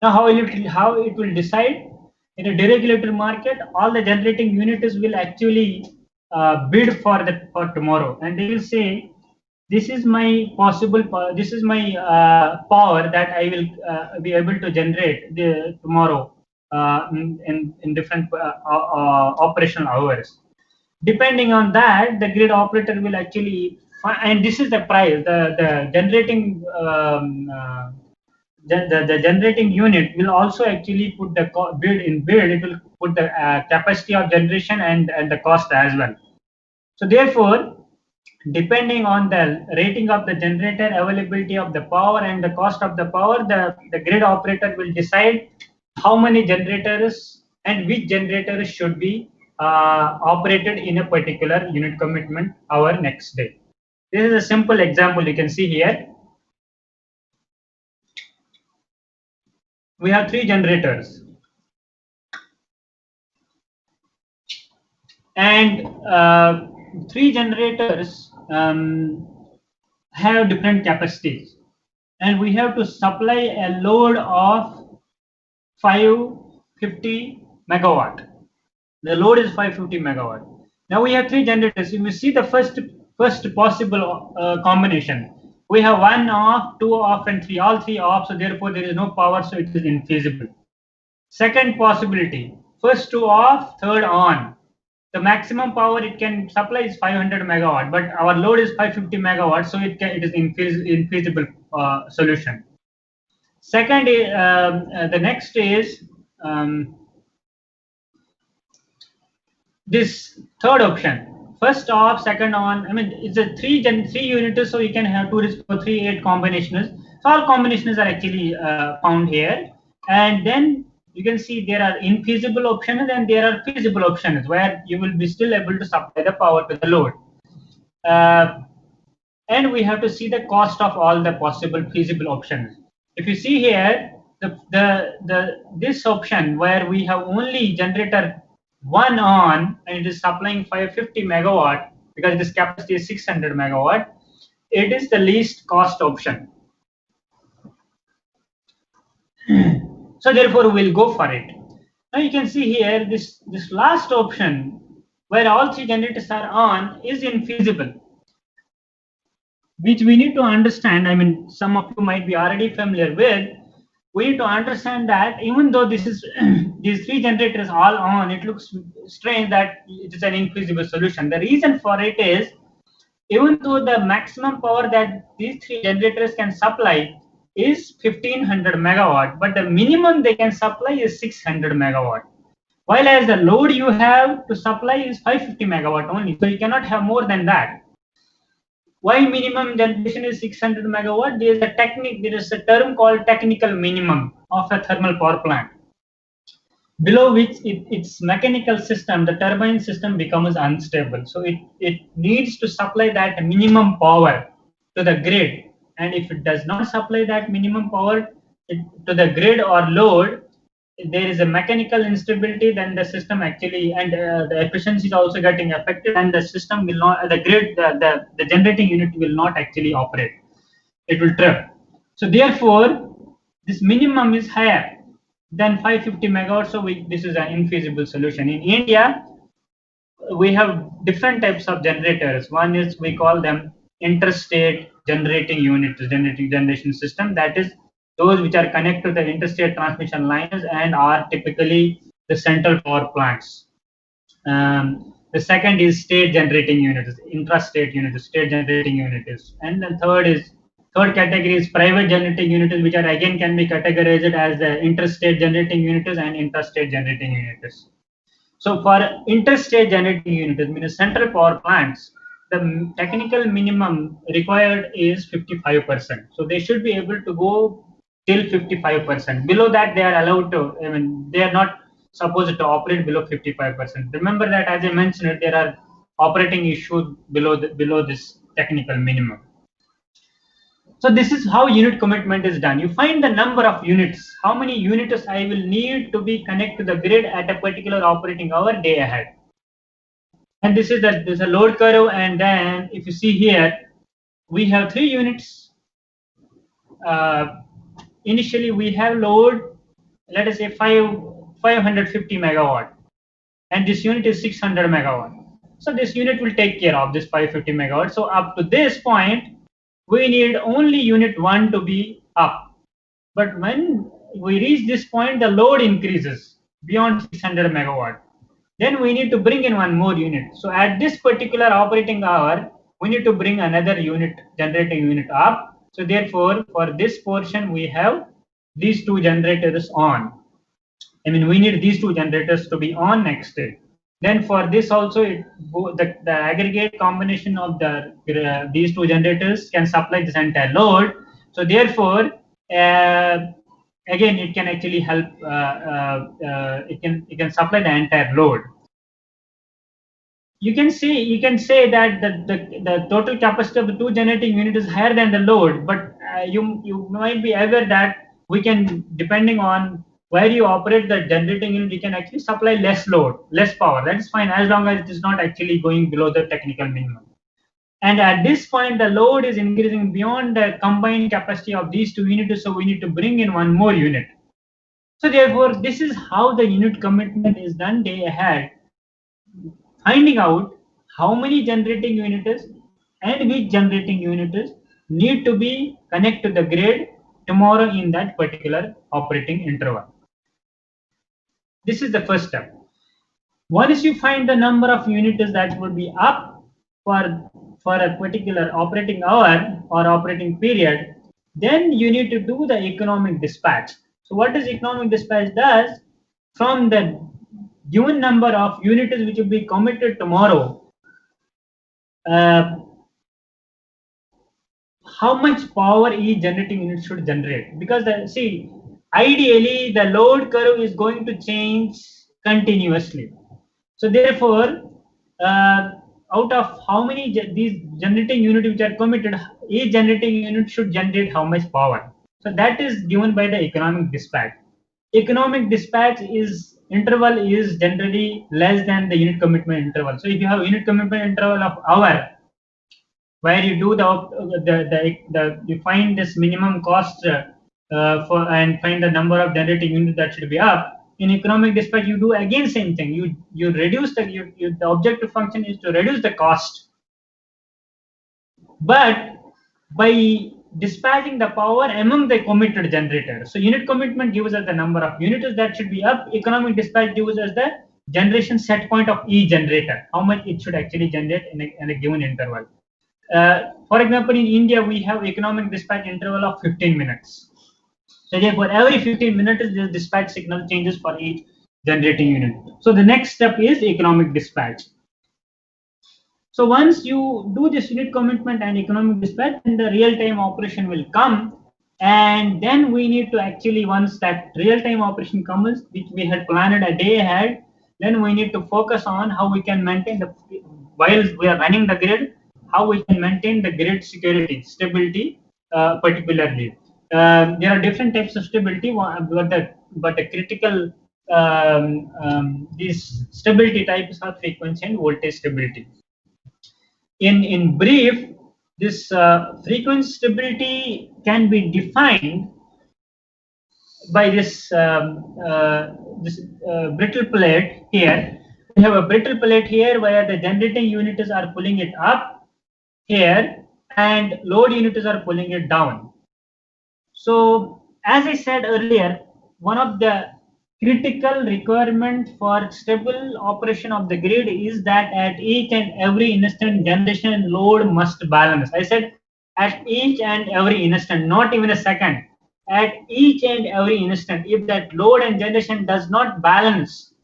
Now how it will decide? In a deregulated market, all the generating units will actually bid for tomorrow, and they will say, this is my power that I will be able to generate tomorrow in different operational hours. Depending on that, the grid operator will actually and this is the price. The generating the generating unit will also actually put the bid. It will put the capacity of generation and the cost as well. So therefore, depending on the rating of the generator, availability of the power, and the cost of the power, the grid operator will decide how many generators and which generator should be operated in a particular unit commitment hour next day. This is a simple example you can see here. We have 3 generators, and 3 generators have different capacities, and we have to supply a load of 550 megawatt. The load is 550 megawatt. Now we have 3 generators. If you see the first possible combination, we have 1 off, 2 off, and 3, all 3 off. So therefore there is no power, so it is infeasible. Second possibility, first 2 off, third on. The maximum power it can supply is 500 megawatt, but our load is 550 megawatt, so it is infeasible solution. Second, the next is this third option, first off, second on. I mean, it's a 3 units, so you can have 2 to 3 8 combinations. So all combinations are actually found here, and then you can see there are infeasible options and there are feasible options where you will be still able to supply the power to the load. And we have to see the cost of all the possible feasible options. If you see here, this option where we have only generator 1 on and it is supplying 550 megawatt because this capacity is 600 megawatt, it is the least cost option. So therefore we'll go for it. Now you can see here this last option where all 3 generators are on is infeasible, which we need to understand. I mean, some of you might be already familiar with. We need to understand that even though this is these 3 generators all on, it looks strange that it is an infeasible solution. The reason for it is, even though the maximum power that these 3 generators can supply is 1500 megawatt, but the minimum they can supply is 600 megawatt. While as the load you have to supply is 550 megawatt only, so you cannot have more than that. Why minimum generation is 600 megawatt? There is a term called technical minimum of a thermal power plant, below which its mechanical system, the turbine system, becomes unstable. So it needs to supply that minimum power to the grid, and if it does not supply that minimum power to the grid or load, there is a mechanical instability. Then the system actually, and the efficiency is also getting affected, and the system will not, the grid, the generating unit will not actually operate. It will trip. So therefore this minimum is higher than 550 megawatts. So this is an infeasible solution. In India, we have different types of generators. One is, we call them interstate generating units, generation system. That is those which are connected to the interstate transmission lines and are typically the central power plants. The second is state generating units, intrastate units, state generating units, and the third category is private generating units, which are again can be categorized as the interstate generating units and intrastate generating units. So for interstate generating units, means central power plants, the technical minimum required is 55%. So they should be able to go till 55%. Below that, they are allowed to. I mean, they are not supposed to operate below 55%. Remember that, as I mentioned, there are operating issues below this technical minimum. So this is how unit commitment is done. You find the number of units, how many units I will need to be connected to the grid at a particular operating hour day ahead. And this is there's a load curve, and then if you see here, we have 3 units. Initially we have load, let us say 550 megawatt, and this unit is 600 megawatt. So this unit will take care of this 550 megawatt. So up to this point, we need only unit 1 to be up. But when we reach this point, the load increases beyond 600 megawatt. Then we need to bring in 1 more unit. So at this particular operating hour, we need to bring another unit, generating unit up. So therefore, for this portion, we have these 2 generators on. I mean, we need these 2 generators to be on next day. Then for this also, the aggregate combination of these 2 generators can supply this entire load. So therefore, again it can actually help. It can supply the entire load. You can say that the total capacity of the two generating unit is higher than the load, but you might be aware that we can, depending on where you operate the generating unit, you can actually supply less load, less power. That is fine as long as it is not actually going below the technical minimum. And at this point, the load is increasing beyond the combined capacity of these two units, so we need to bring in one more unit. So therefore, this is how the unit commitment is done day ahead, finding out how many generating units and which generating units need to be connected to the grid tomorrow in that particular operating interval. This is the first step. Once you find the number of units that will be up for a particular operating hour or operating period, then you need to do the economic dispatch. So what does economic dispatch does? From the given number of units which will be committed tomorrow, how much power each generating unit should generate, because see, ideally the load curve is going to change continuously. So therefore, out of how many these generating units which are committed, each generating unit should generate how much power. So that is given by the economic dispatch. Economic dispatch is interval is generally less than the unit commitment interval. So if you have unit commitment interval of hour, where you do you find this minimum cost for and find the number of generating units that should be up. In economic dispatch, you do again same thing. You reduce the objective function is to reduce the cost, but by dispatching the power among the committed generators. So unit commitment gives us the number of units that should be up. Economic dispatch gives us the generation set point of each generator, how much it should actually generate in a given interval. For example, in India, we have economic dispatch interval of 15 minutes. So therefore, every 15 minutes, the dispatch signal changes for each generating unit. So the next step is economic dispatch. So once you do this unit commitment and economic dispatch, then the real-time operation will come. And then we need to actually, once that real-time operation comes, which we had planned a day ahead, then we need to focus on how we can maintain while we are running the grid, how we can maintain the grid security, stability, particularly. There are different types of stability, but the critical these stability types are frequency and voltage stability. In brief, this frequency stability can be defined by this brittle plate here. We have a brittle plate here where the generating units are pulling it up here and load units are pulling it down. So as I said earlier, one of the critical requirement for stable operation of the grid is that at each and every instant generation and load must balance. I said at each and every instant, not even a second. At each and every instant, if that load and generation does not balance,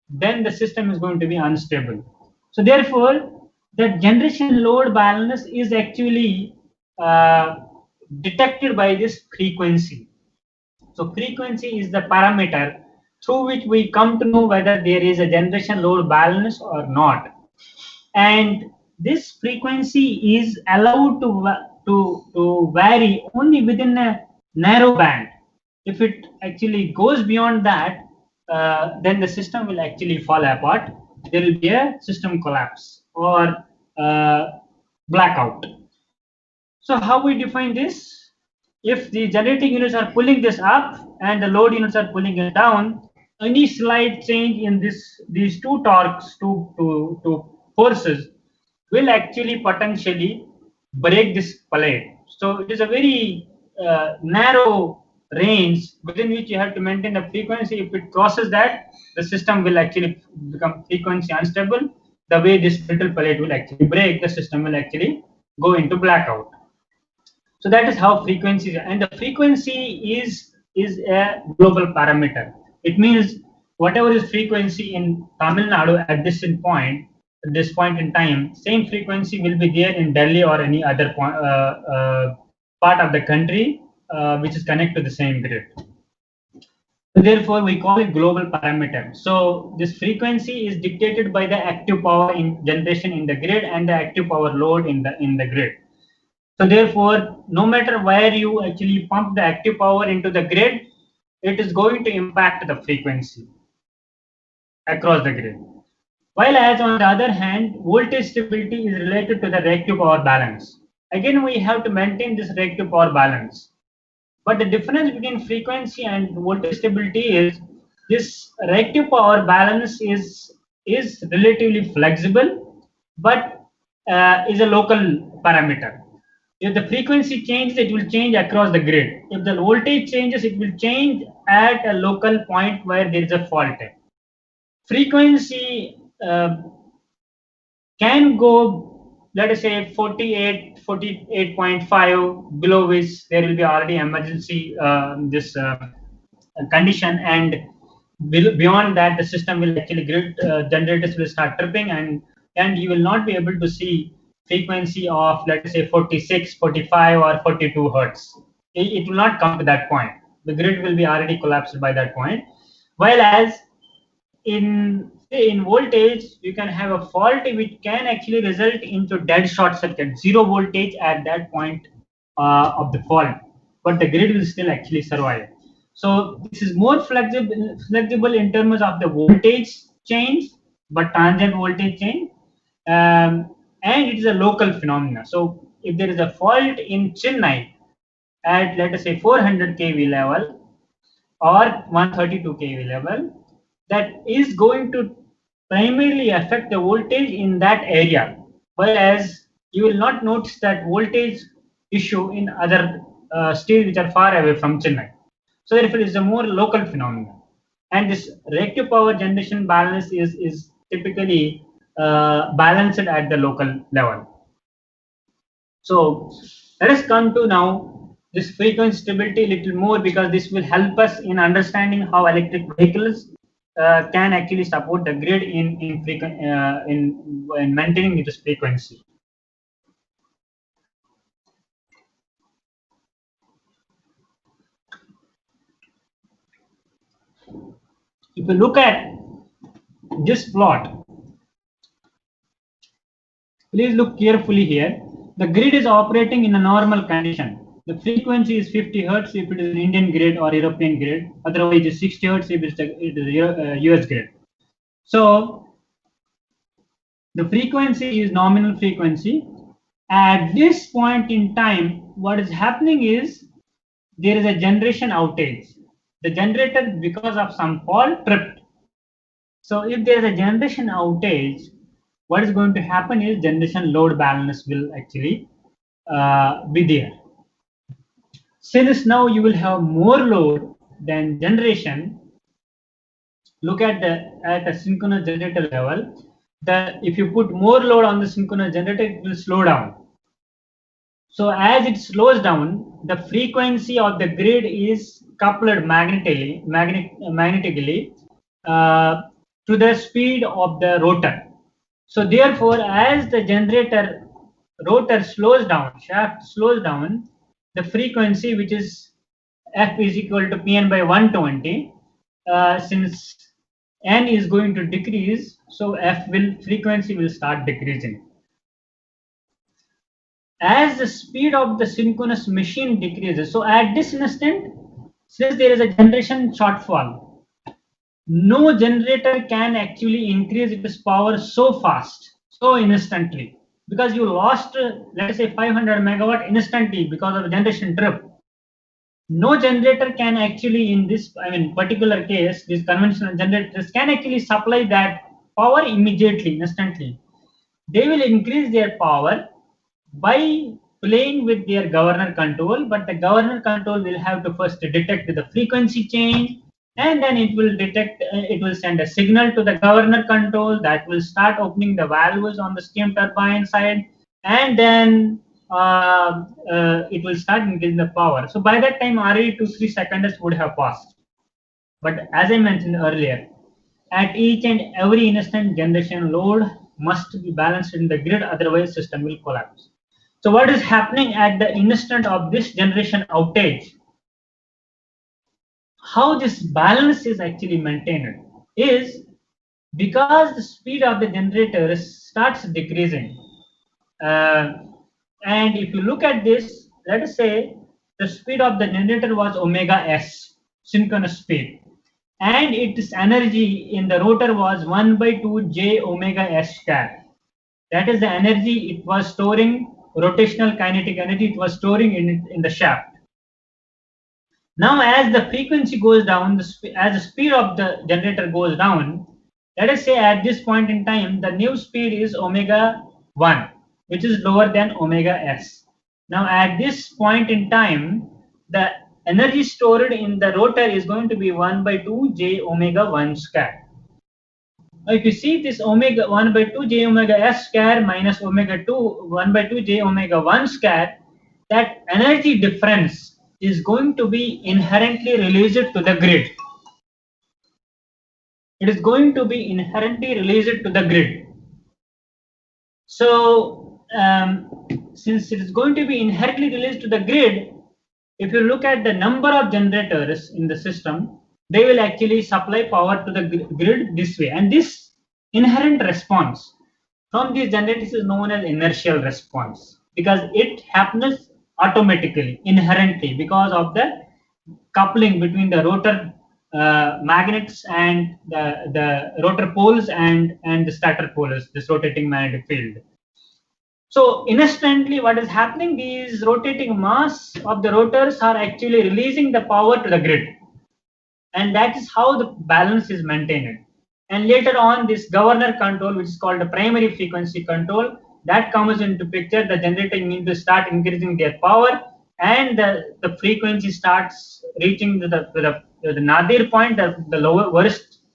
then the system is going to be unstable. So therefore, the generation load balance is actually detected by this frequency. So frequency is the parameter through which we come to know whether there is a generation load balance or not. And this frequency is allowed to vary only within a narrow band. If it actually goes beyond that, then the system will actually fall apart. There will be a system collapse or blackout. So how we define this? If the generating units are pulling this up and the load units are pulling it down, any slight change in these two torques, two forces, will actually potentially break this plate. So it is a very narrow range within which you have to maintain the frequency. If it crosses that, the system will actually become frequency unstable. The way this brittle plate will actually break, the system will actually go into blackout. So that is how frequency, and the frequency is a global parameter. It means whatever is frequency in Tamil Nadu at this point in time, same frequency will be there in Delhi or any other part of the country which is connected to the same grid. Therefore, we call it global parameter. So this frequency is dictated by the active power in generation in the grid and the active power load in the grid. So therefore, no matter where you actually pump the active power into the grid, it is going to impact the frequency across the grid. While as on the other hand, voltage stability is related to the reactive power balance. Again, we have to maintain this reactive power balance. But the difference between frequency and voltage stability is this reactive power balance is relatively flexible, but is a local parameter. If the frequency changes, it will change across the grid. If the voltage changes, it will change at a local point where there is a fault. Frequency can go, let us say 48.5, below which there will be already emergency condition, and beyond that the system will actually grid generators will start tripping, and you will not be able to see frequency of, let us say 46, 45 or 42 hertz. It will not come to that point. The grid will be already collapsed by that point. While as in voltage, you can have a fault which can actually result into dead short circuit, zero voltage at that point of the fault, but the grid will still actually survive. So this is more flexible in terms of the voltage change, but transient voltage change, and it is a local phenomena. So if there is a fault in Chennai at, let us say 400 kV level or 132 kV level, that is going to primarily affect the voltage in that area, whereas you will not notice that voltage issue in other states which are far away from Chennai. So therefore, it is a more local phenomenon, and this reactive power generation balance is typically balanced at the local level. So let us come to now this frequency stability a little more, because this will help us in understanding how electric vehicles can actually support the grid in maintaining this frequency. If you look at this plot, please look carefully here. The grid is operating in a normal condition. The frequency is 50 hertz if it is an Indian grid or European grid. Otherwise, it is 60 hertz if it is a US grid. So the frequency is nominal frequency. At this point in time, what is happening is there is a generation outage. The generator, because of some fault, tripped. So if there is a generation outage, what is going to happen is generation load balance will actually be there. Since now you will have more load than generation, look at a synchronous generator level. If you put more load on the synchronous generator, it will slow down. So as it slows down, the frequency of the grid is coupled magnetically to the speed of the rotor. So therefore, as the generator rotor slows down, shaft slows down, the frequency, which is F is equal to Pn by 120, since N is going to decrease, so frequency will start decreasing. As the speed of the synchronous machine decreases, so at this instant, since there is a generation shortfall, no generator can actually increase its power so fast, so instantly, because you lost, let us say 500 megawatt instantly because of generation trip. No generator can actually, in this particular case, these conventional generators can actually supply that power immediately, instantly. They will increase their power by playing with their governor control, but the governor control will have to first detect the frequency change, and then it will send a signal to the governor control that will start opening the valves on the steam turbine side, and then it will start increasing the power. So by that time, already 2-3 seconds would have passed. But as I mentioned earlier, at each and every instant, generation load must be balanced in the grid, otherwise system will collapse. So what is happening at the instant of this generation outage? how this balance is actually maintained is because the speed of the generator starts decreasing. And if you look at this, let us say the speed of the generator was omega s, synchronous speed, and its energy in the rotor was 1 by 2 j omega s square. That is the energy it was storing, rotational kinetic energy it was storing in the shaft. Now, as the frequency goes down, as the speed of the generator goes down, let us say at this point in time, the new speed is omega 1, which is lower than omega s. Now, at this point in time, the energy stored in the rotor is going to be 1 by 2 j omega 1 square. Now, if you see this omega 1 by 2 j omega s square minus omega 2 1 by 2 j omega 1 square, that energy difference is going to be inherently released to the grid. It is going to be inherently released to the grid. So, since it is going to be inherently released to the grid, if you look at the number of generators in the system, they will actually supply power to the grid this way. And this inherent response from these generators is known as inertial response, because it happens automatically, inherently, because of the coupling between the rotor magnets and the rotor poles and the stator poles, this rotating magnetic field. So instantly what is happening, these rotating mass of the rotors are actually releasing the power to the grid, and that is how the balance is maintained. And later on, this governor control, which is called the primary frequency control, that comes into picture. The generator needs to start increasing their power, and the frequency starts reaching the nadir point, the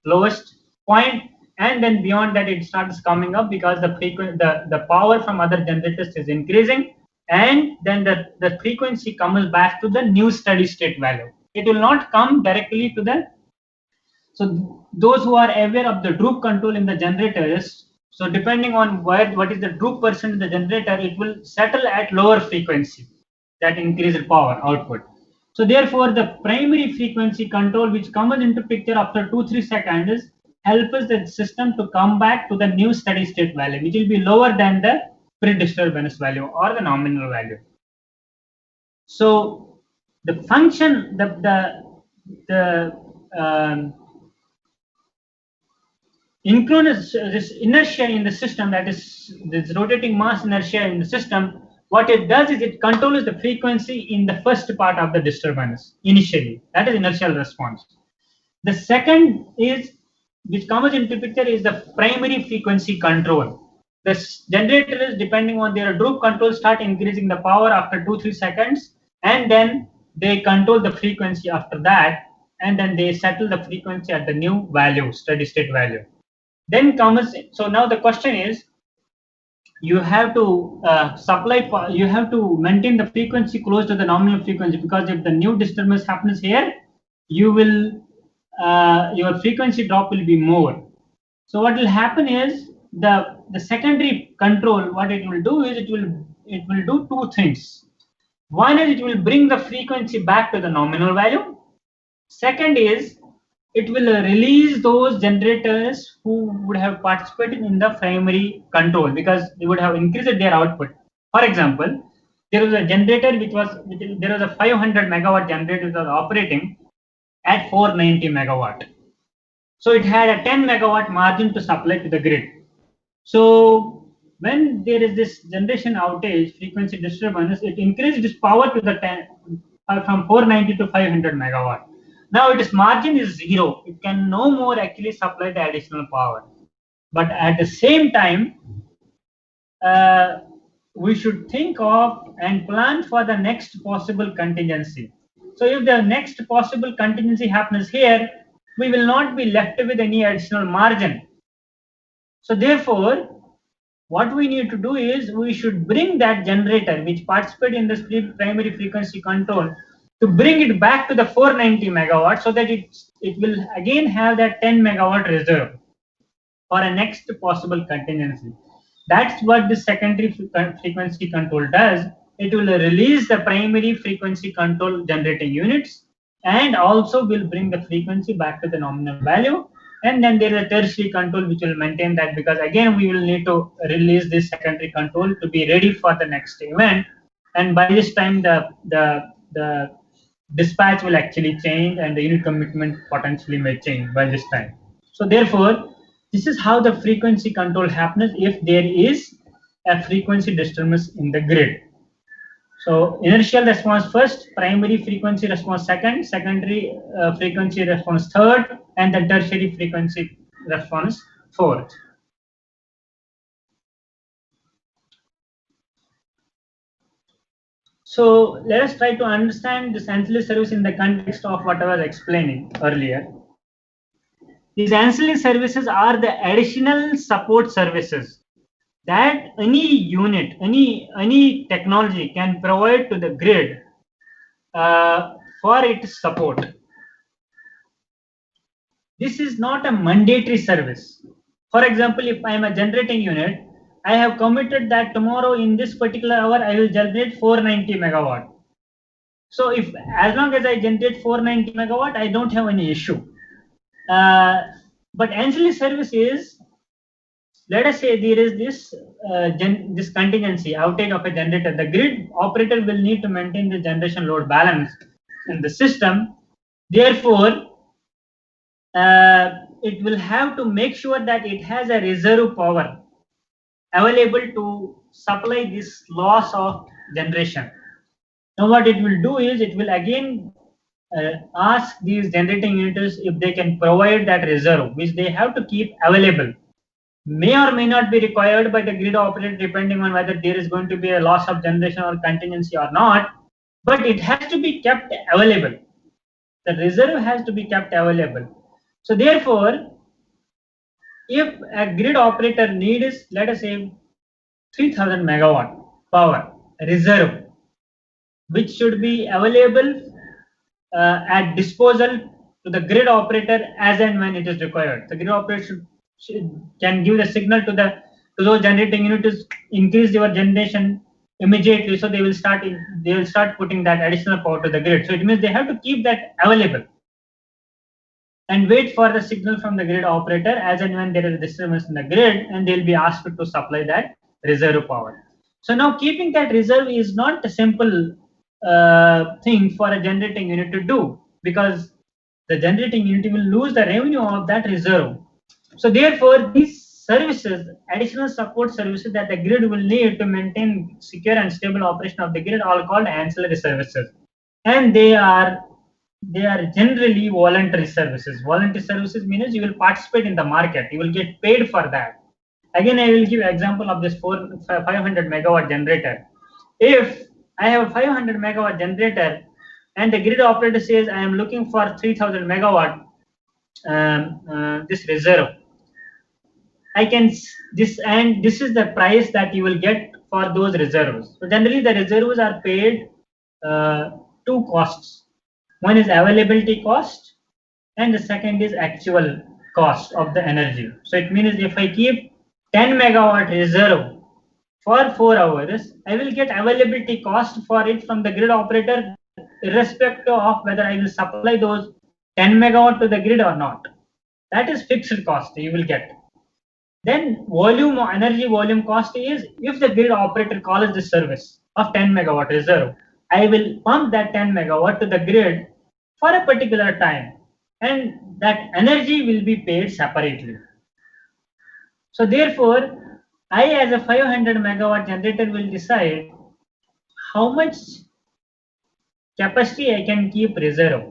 lowest point, and then beyond that it starts coming up because the power from other generators is increasing, and then the frequency comes back to the new steady state value. It will not come directly to the. So those who are aware of the droop control in the generators, so depending on what is the droop percent in the generator, it will settle at lower frequency, that increased power output. So therefore, the primary frequency control, which comes into picture after 2-3 seconds, helps the system to come back to the new steady state value, which will be lower than the pre-disturbance value or the nominal value. So the function, this inertia in the system, that is this rotating mass inertia in the system, what it does is it controls the frequency in the first part of the disturbance initially. That is inertial response. The second is, which comes into picture, is the primary frequency control. The generators, depending on their droop control, start increasing the power after 2-3 seconds, and then they control the frequency after that, and then they settle the frequency at the new value, steady state value. Then comes, so now the question is, you have to you have to maintain the frequency close to the nominal frequency, because if the new disturbance happens here, you will your frequency drop will be more. So what will happen is, the secondary control, what it will do is it will do two things. One is it will bring the frequency back to the nominal value. Second is it will release those generators who would have participated in the primary control, because they would have increased their output. For example, there was a generator there was a 500 megawatt generator that was operating at 490 megawatt. So it had a 10 megawatt margin to supply to the grid. So when there is this generation outage, frequency disturbance, it increased its power to the from 490 to 500 megawatt. Now its margin is 0. It can no more actually supply the additional power. But at the same time, we should think of and plan for the next possible contingency. So if the next possible contingency happens here, we will not be left with any additional margin. So therefore, what we need to do is, we should bring that generator which participated in this primary frequency control, to bring it back to the 490 megawatt, so that it will again have that 10 megawatt reserve for a next possible contingency. That's what the secondary frequency control does. It will release the primary frequency control generating units, and also will bring the frequency back to the nominal value. And then there is a tertiary control which will maintain that, because again we will need to release this secondary control to be ready for the next event. And by this time the dispatch will actually change and the unit commitment potentially may change by this time. So therefore, this is how the frequency control happens if there is a frequency disturbance in the grid. So inertial response first, primary frequency response second, secondary frequency response third, and the tertiary frequency response fourth. So let us try to understand this ancillary service in the context of what I was explaining earlier. These ancillary services are the additional support services that any unit, any technology can provide to the grid for its support. This is not a mandatory service. For example, if I am a generating unit, I have committed that tomorrow in this particular hour I will generate 490 megawatt. So if as long as I generate 490 megawatt, I don't have any issue. But ancillary service is, let us say there is this this contingency outage of a generator. The grid operator will need to maintain the generation load balance in the system. Therefore, it will have to make sure that it has a reserve power available to supply this loss of generation. Now what it will do is, it will again ask these generating units if they can provide that reserve, which they have to keep available. May or may not be required by the grid operator depending on whether there is going to be a loss of generation or contingency or not, but it has to be kept available. The reserve has to be kept available. So therefore, if a grid operator needs, let us say, 3000 megawatt power reserve, which should be available at disposal to the grid operator as and when it is required. The grid operator can give the signal to those generating units, increase your generation immediately, so they will start putting that additional power to the grid. So it means they have to keep that available and wait for the signal from the grid operator as and when there is a disturbance in the grid, and they'll be asked to supply that reserve power. So now keeping that reserve is not a simple thing for a generating unit to do, because the generating unit will lose the revenue of that reserve. So therefore, these services, additional support services that the grid will need to maintain secure and stable operation of the grid, are called ancillary services, and they are generally voluntary services. Voluntary services means you will participate in the market, you will get paid for that. Again, I will give example of this 500 megawatt generator. If I have a 500 megawatt generator and the grid operator says I am looking for 3000 megawatt this reserve, I can this is the price that you will get for those reserves. So generally the reserves are paid two costs. One is availability cost and the second is actual cost of the energy. So it means if I keep 10 megawatt reserve for 4 hours, I will get availability cost for it from the grid operator, irrespective of whether I will supply those 10 megawatt to the grid or not. That is fixed cost you will get. Then volume or energy volume cost is, if the grid operator calls the service of 10 megawatt reserve, I will pump that 10 megawatt to the grid for a particular time, and that energy will be paid separately. So therefore, I as a 500 megawatt generator will decide how much capacity I can keep reserve.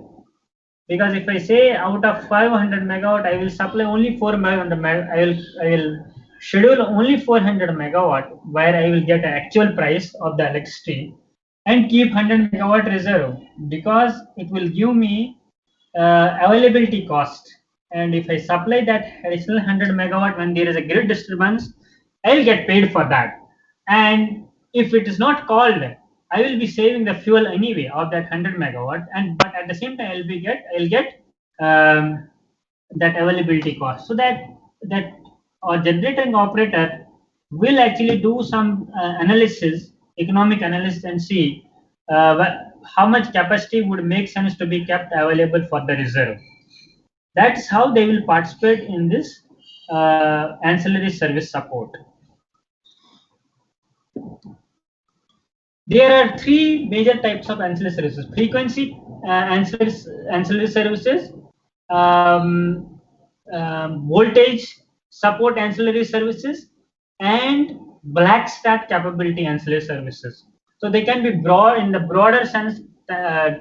Because if I say out of 500 megawatt, I will supply only 400 megawatt, I will schedule only 400 megawatt, where I will get an actual price of the electricity, and keep 100 megawatt reserve, because it will give me availability cost. And if I supply that additional 100 megawatt when there is a grid disturbance, I will get paid for that. And if it is not called, I will be saving the fuel anyway of that 100 megawatt, and but at the same time I'll get that availability cost. So that our generating operator will actually do some analysis, economic analysis, and see how much capacity would make sense to be kept available for the reserve. That's how they will participate in this ancillary service support. There are three major types of ancillary services: frequency ancillary services, voltage support ancillary services, and black start capability ancillary services. So they can be broad in the broader sense,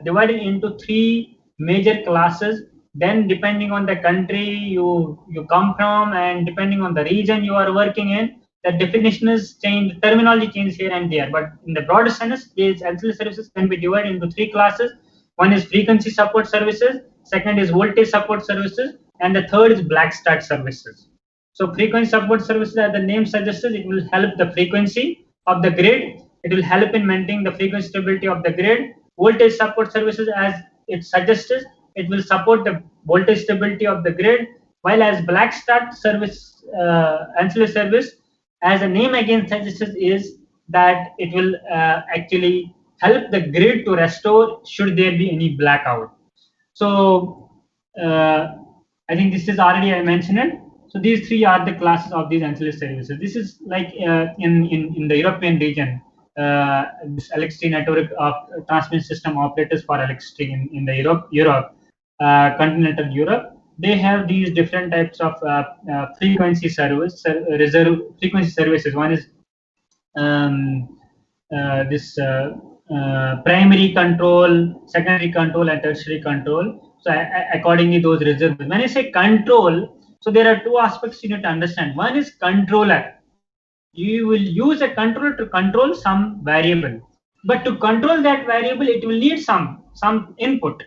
divided into three major classes. Then depending on the country you come from and depending on the region you are working in, the definition is changed, terminology changes here and there. But in the broader sense, these ancillary services can be divided into three classes. One is frequency support services, second is voltage support services, and the third is black start services. So frequency support services, as the name suggests, it will help the frequency of the grid. It will help in maintaining the frequency stability of the grid. Voltage support services, as it suggests, it will support the voltage stability of the grid. While as black start service, ancillary service, as the name again suggests, is that it will actually help the grid to restore should there be any blackout. So I think this is already I mentioned it. So these three are the classes of these ancillary services. This is like in the European region, this electricity network of transmission system operators for electricity in the Europe, continental Europe. They have these different types of frequency reserve frequency services. One is this primary control, secondary control, and tertiary control. So accordingly, those reserves. When I say control, so there are two aspects you need to understand. One is controller. You will use a controller to control some variable, but to control that variable, it will need some input.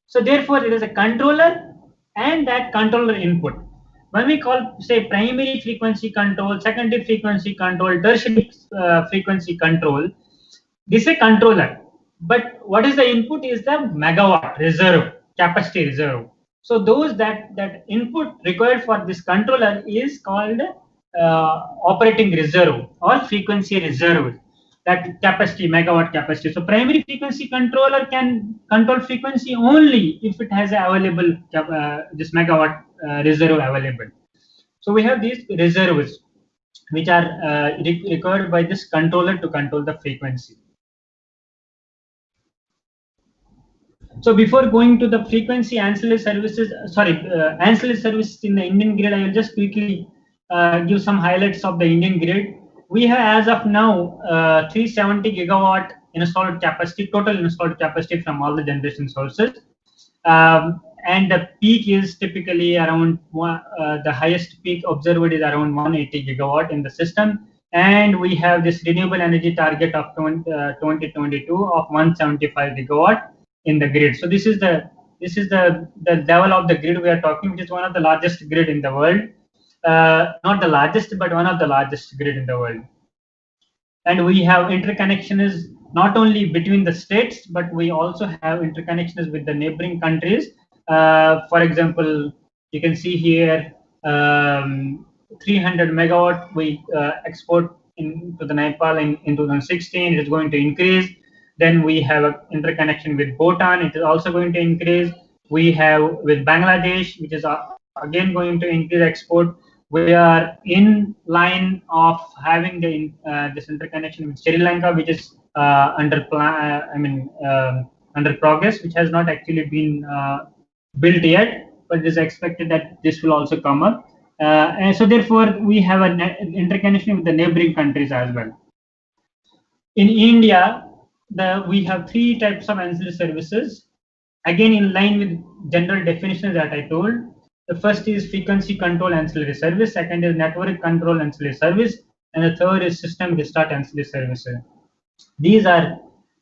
So therefore, there is a controller and that controller input. When we call, say, primary frequency control, secondary frequency control, tertiary frequency control, this is a controller. But what is the input is the megawatt reserve, capacity reserve. So those that input required for this controller is called operating reserve or frequency reserve. That capacity, megawatt capacity. So primary frequency controller can control frequency only if it has available this megawatt reserve available. So we have these reserves which are required by this controller to control the frequency. So before going to the frequency ancillary services, ancillary services in the Indian grid, I will just quickly give some highlights of the Indian grid. We have as of now 370 gigawatt installed capacity, total installed capacity from all the generation sources. And the peak is typically around the highest peak observed is around 180 gigawatt in the system. And we have this renewable energy target of 2022 of 175 gigawatt in the grid. So this is the level of the grid we are talking, which is one of the largest grid in the world. Not the largest, but one of the largest grid in the world. And we have interconnections not only between the states, but we also have interconnections with the neighboring countries. For example, you can see here 300 megawatt we export into the Nepal in 2016. It is going to increase. Then we have an interconnection with Bhutan. It is also going to increase. We have with Bangladesh, which is again going to increase export. We are in line of having the this interconnection with Sri Lanka, which is under progress, which has not actually been built yet, but it is expected that this will also come up. And so therefore, we have an interconnection with the neighboring countries as well. In India, we have three types of ancillary services, again in line with general definitions that I told. The first is frequency control ancillary service, second is network control ancillary service, and the third is system restart ancillary services. These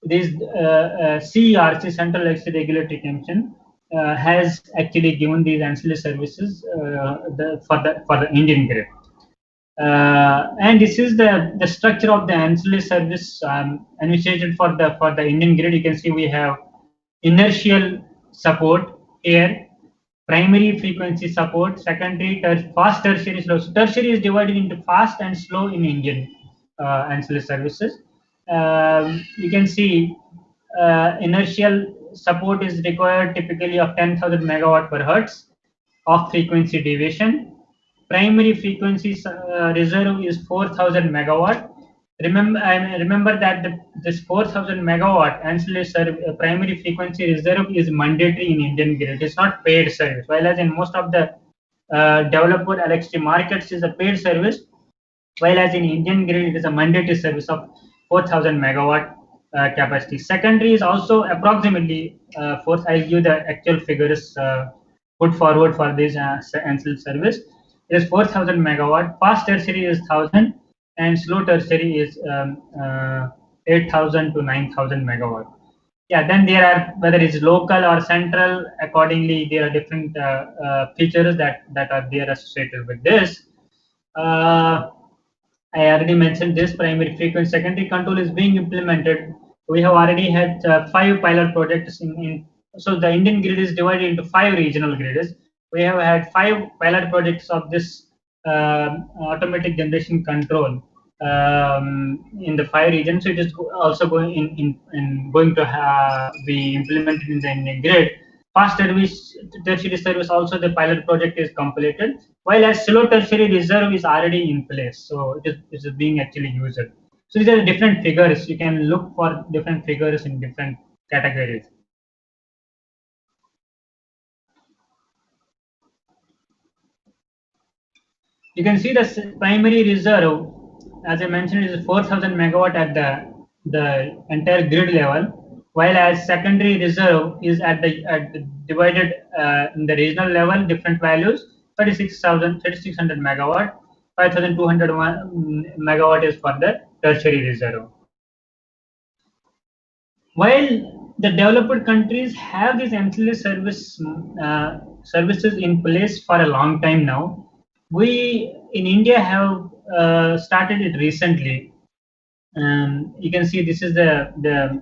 CERC, Central Electricity Regulatory Commission, has actually given these ancillary services for the Indian grid. And this is the structure of the ancillary service initiated for the Indian grid. You can see we have inertial support here, primary frequency support, secondary, fast, tertiary, slow. So tertiary is divided into fast and slow in Indian ancillary services. You can see inertial support is required typically of 10,000 megawatt per hertz of frequency deviation. Primary frequency reserve is 4,000 megawatt. Remember that this 4,000 megawatt ancillary primary frequency reserve is mandatory in Indian grid. It is not paid service. While as in most of the developed electricity markets is a paid service, while as in Indian grid it is a mandatory service of 4,000 megawatt capacity. Secondary is also approximately I'll give the actual figures put forward for this ancillary service. It is 4,000 megawatt. Fast tertiary is 1,000, and slow tertiary is 8,000 to 9,000 megawatt. Yeah, then there are, whether it's local or central, accordingly there are different features that are there associated with this. I already mentioned this primary frequency secondary control is being implemented. We have already had 5 pilot projects so the Indian grid is divided into 5 regional grids. We have had 5 pilot projects of this automatic generation control in the 5 regions. So it is also going going to be implemented in the Indian grid. Fast tertiary service also the pilot project is completed, while as slow tertiary reserve is already in place. So it is being actually used. So these are different figures. You can look for different figures in different categories. You can see the primary reserve, as I mentioned, is 4,000 megawatt at the entire grid level, while as secondary reserve is at the divided in the regional level, different values. 3600 megawatt, 5,200 megawatt is for the tertiary reserve. While the developed countries have these ancillary services in place for a long time now, we in India have started it recently. You can see this is the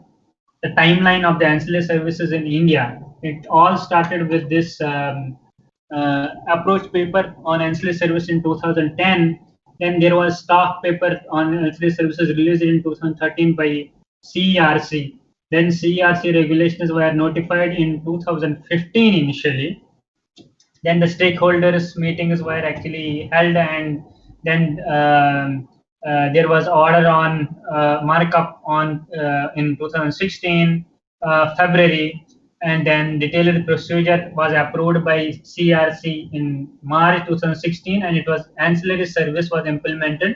timeline of the ancillary services in India. It all started with this approach paper on ancillary service in 2010. Then there was staff paper on ancillary services released in 2013 by CERC. Then CERC regulations were notified in 2015 initially. Then the stakeholders meetings were actually held, and then there was order on markup on in 2016 February, and then detailed procedure was approved by CRC in March 2016, and it was ancillary service was implemented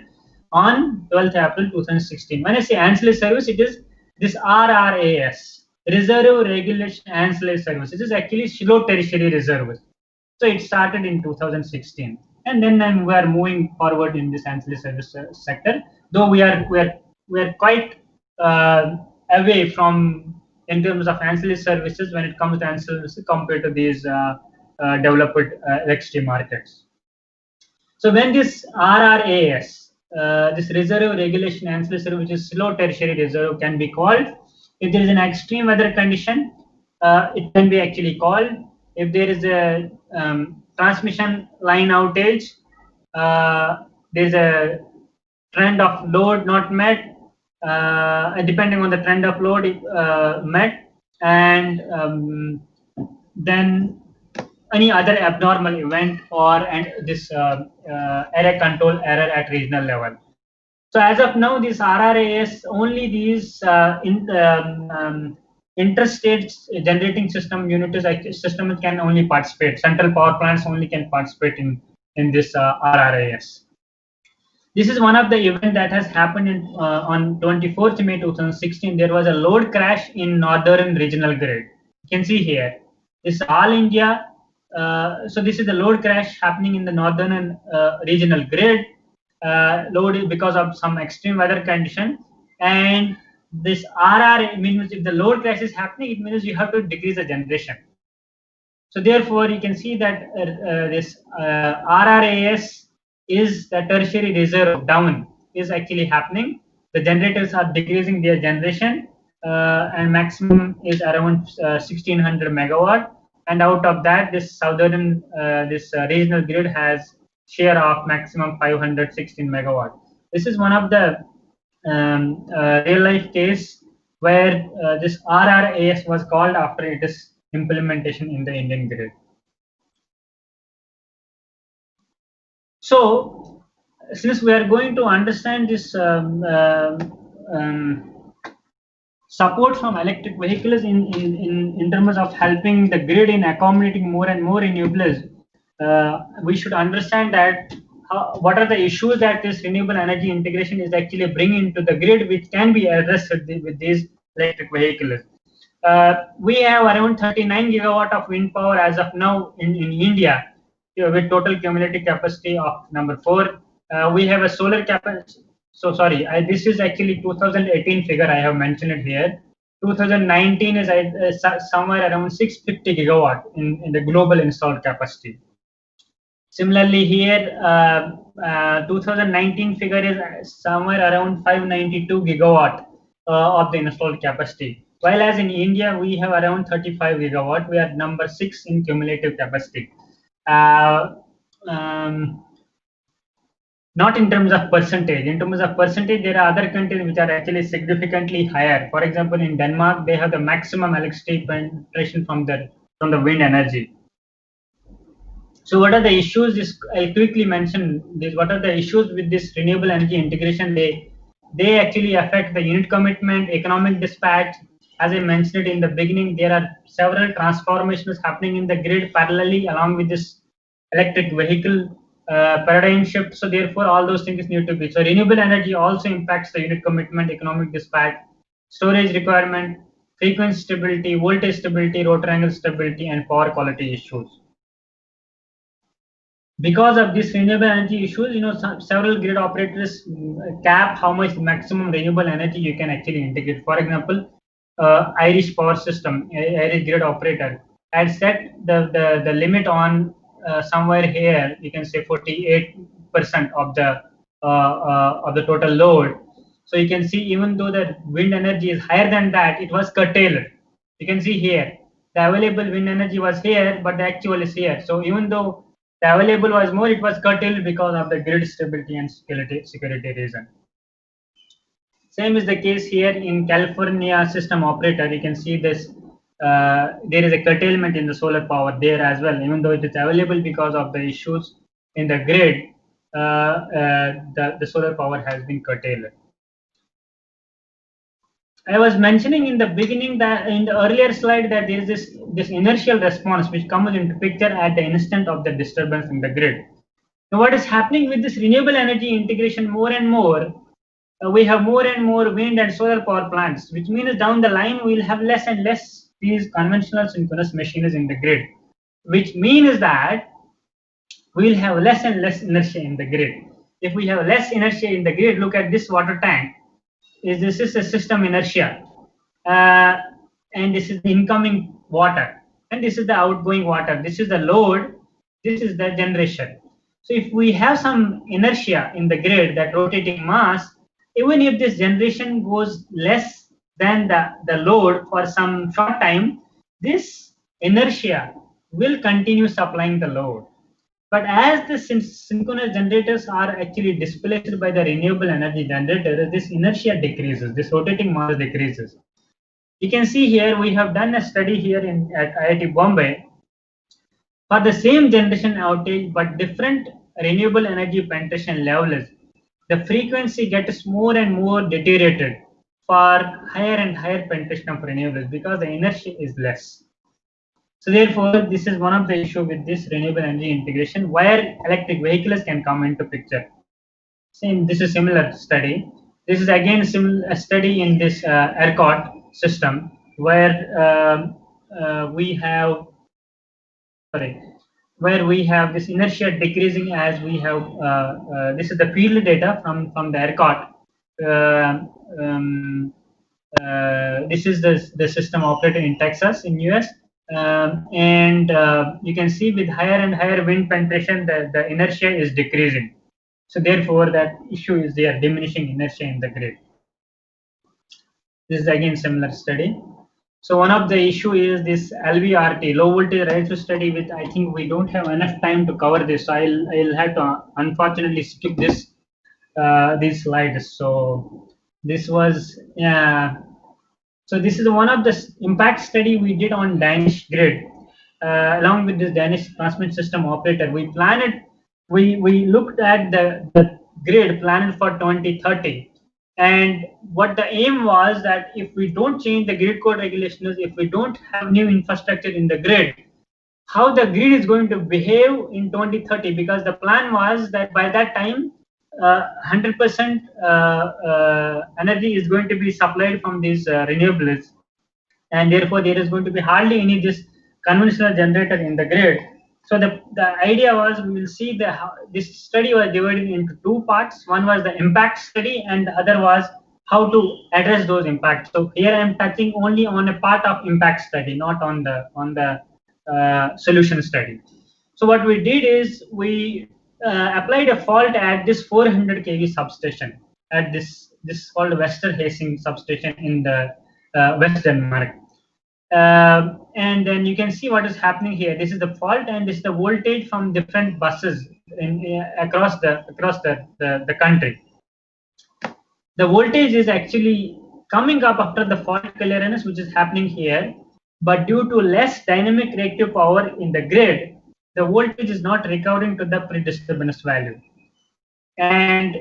on 12th April 2016. When I say ancillary service, it is this RRAS, Reserve Regulation Ancillary Service. This is actually slow tertiary reserve. So it started in 2016, and then we are moving forward in this ancillary service sector. Though we are quite away from in terms of ancillary services when it comes to ancillary services compared to these developed electricity markets. So when this RRAS, this Reserve Regulation Ancillary Service, which is slow tertiary reserve, can be called if there is an extreme weather condition. It can be actually called if there is a transmission line outage, there's a trend of load not met, depending on the trend of load met, and then any other abnormal event or this error control error at regional level. So as of now, this RRAS, only these interstate generating system units systems can only participate. Central power plants only can participate in this RRAS. This is one of the events that has happened on 24th May 2016. There was a load crash in northern regional grid. You can see here. This is all India. So this is the load crash happening in the northern regional grid. Load because of some extreme weather condition, and this RR means if the load crash is happening, it means you have to decrease the generation. So therefore, you can see that this RRAS is the tertiary reserve down is actually happening. The generators are decreasing their generation, and maximum is around 1600 megawatt. And out of that, this southern regional grid has share of maximum 516 megawatt. This is one of the real life case where this RRAS was called after its implementation in the Indian grid. So, since we are going to understand this support from electric vehicles in terms of helping the grid in accommodating more and more renewables, we should understand that what are the issues that this renewable energy integration is actually bringing to the grid, which can be addressed with these electric vehicles. We have around 39 gigawatt of wind power as of now in India, with total cumulative capacity of number 4. We have a solar capacity. So sorry, this is actually 2018 figure I have mentioned it here. 2019 is somewhere around 650 gigawatt in the global installed capacity. Similarly, here 2019 figure is somewhere around 592 gigawatt of the installed capacity. While as in India, we have around 35 gigawatt. We are number 6 in cumulative capacity. Not in terms of percentage. In terms of percentage, there are other countries which are actually significantly higher. For example, in Denmark, they have the maximum electricity penetration from the wind energy. So what are the issues? I'll quickly mention this. What are the issues with this renewable energy integration? They actually affect the unit commitment, economic dispatch. As I mentioned it in the beginning, there are several transformations happening in the grid parallelly along with this electric vehicle paradigm shift. So therefore, all those things need to be. So renewable energy also impacts the unit commitment, economic dispatch, storage requirement, frequency stability, voltage stability, rotor angle stability, and power quality issues. Because of these renewable energy issues, several grid operators cap how much maximum renewable energy you can actually integrate. For example, Irish power system, Irish grid operator, had set the limit on somewhere here. You can say 48% of the total load. So you can see, even though the wind energy is higher than that, it was curtailed. You can see here the available wind energy was here, but the actual is here. So even though the available was more, it was curtailed because of the grid stability and security reason. Same is the case here in California system operator. You can see this. There is a curtailment in the solar power there as well, even though it is available because of the issues in the grid. The solar power has been curtailed. I was mentioning in the beginning that in the earlier slide that there is this inertial response which comes into picture at the instant of the disturbance in the grid. Now, what is happening with this renewable energy integration more and more? We have more and more wind and solar power plants, which means down the line we will have less and less these conventional synchronous machines in the grid, which means that we will have less and less inertia in the grid. If we have less inertia in the grid, look at this water tank. This is a system inertia, and this is the incoming water, and this is the outgoing water. This is the load, this is the generation. So if we have some inertia in the grid, that rotating mass, even if this generation goes less than the load for some short time, this inertia will continue supplying the load. But as the synchronous generators are actually displaced by the renewable energy generator, this inertia decreases, this rotating mass decreases. You can see here we have done a study here at IIT Bombay for the same generation outage but different renewable energy penetration levels. The frequency gets more and more deteriorated for higher and higher penetration of renewables because the inertia is less. So therefore, this is one of the issue with this renewable energy integration where electric vehicles can come into picture. Same, this is similar study. This is again a study in this AICTE system where we have this inertia decreasing as we have. This is the field data from the AICTE. This is the system operated in Texas in US. And you can see with higher and higher wind penetration, the inertia is decreasing. So therefore, that issue is there, diminishing inertia in the grid. This is again similar study. So one of the issue is this LVRT, low voltage resistor study. With I think we don't have enough time to cover this. So I'll have to unfortunately skip this these slides. So this was So this is one of the impact study we did on Danish grid. Along with this Danish transmission system operator, we planned, we looked at the grid planned for 2030. And what the aim was that if we don't change the grid code regulations, if we don't have new infrastructure in the grid, how the grid is going to behave in 2030, because the plan was that by that time 100% energy is going to be supplied from these renewables, and therefore there is going to be hardly any this conventional generator in the grid. So the idea was, we will see this study was divided into two parts. One was the impact study and the other was how to address those impacts. So here I am touching only on a part of impact study, not on the solution study. So what we did is we applied a fault at this 400 kV substation at this called Westerhasing substation in the West Denmark. And then you can see what is happening here. This is the fault, and this is the voltage from different buses across the country. The voltage is actually coming up after the fault clearance, which is happening here, but due to less dynamic reactive power in the grid, the voltage is not recovering to the pre-disturbance value. And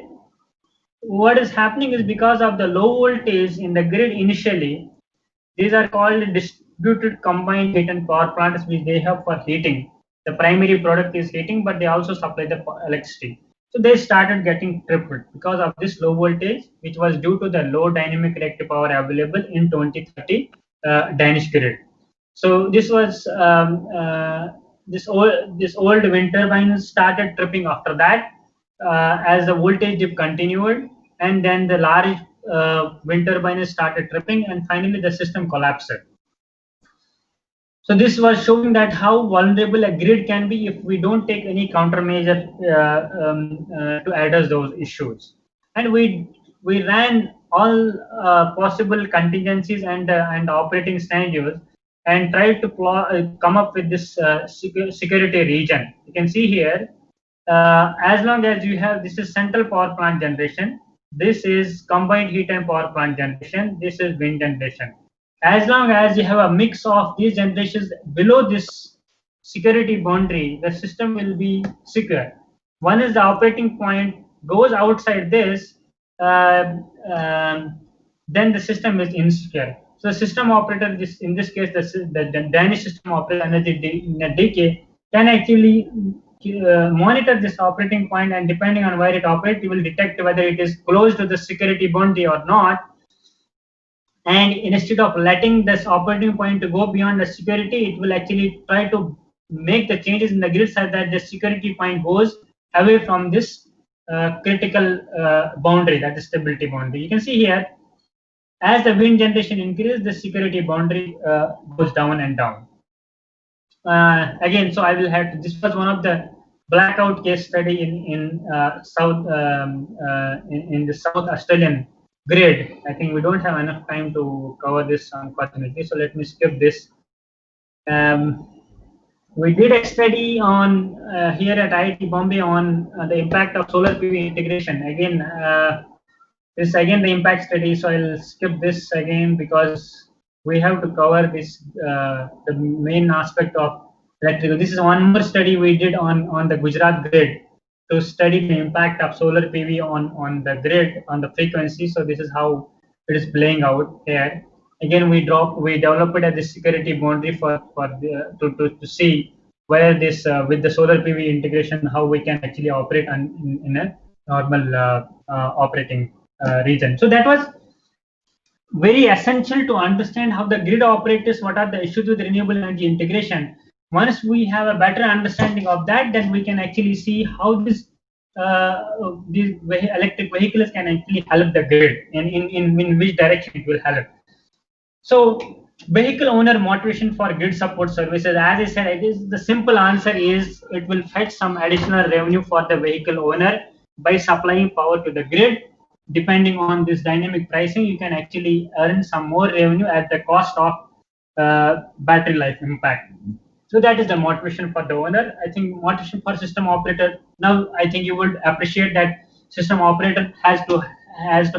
what is happening is, because of the low voltage in the grid initially, these are called distributed combined heat and power plants, which they have for heating. The primary product is heating, but they also supply the electricity. So they started getting tripped because of this low voltage, which was due to the low dynamic reactive power available in 2030 Danish grid. So this was this old wind turbines started tripping after that as the voltage dip continued, and then the large wind turbines started tripping, and finally the system collapsed. So this was showing that how vulnerable a grid can be if we don't take any countermeasure to address those issues. And we ran all possible contingencies and operating scenarios and tried to come up with this security region. You can see here, as long as you have, this is central power plant generation, this is combined heat and power plant generation, this is wind generation. As long as you have a mix of these generations below this security boundary, the system will be secure. One is the operating point goes outside this, then the system is insecure. So the system operator, in this case, the Danish system operator energy in a decay can actually monitor this operating point, and depending on where it operates, it will detect whether it is close to the security boundary or not. And instead of letting this operating point to go beyond the security, it will actually try to make the changes in the grid such that the security point goes away from this critical boundary, that is stability boundary. You can see here, as the wind generation increases, the security boundary goes down and down. Again, so I will have to, this was one of the blackout case study in the South Australian grid. I think we don't have enough time to cover this, unfortunately, so let me skip this. We did a study on here at IIT Bombay on the impact of solar PV integration. Again, this again the impact study, so I'll skip this again because we have to cover this the main aspect of electrical. This is one more study we did on the Gujarat grid to study the impact of solar PV on the grid, on the frequency. So this is how it is playing out here. Again, we developed it at the security boundary to see where this with the solar PV integration, how we can actually operate in a normal operating region. So that was very essential to understand how the grid operates, what are the issues with renewable energy integration. Once we have a better understanding of that, then we can actually see how these electric vehicles can actually help the grid, and in which direction it will help. So vehicle owner motivation for grid support services, as I said, it is the simple answer is it will fetch some additional revenue for the vehicle owner by supplying power to the grid. Depending on this dynamic pricing, you can actually earn some more revenue at the cost of battery life impact. So that is the motivation for the owner. I think motivation for system operator, now I think you would appreciate that system operator has to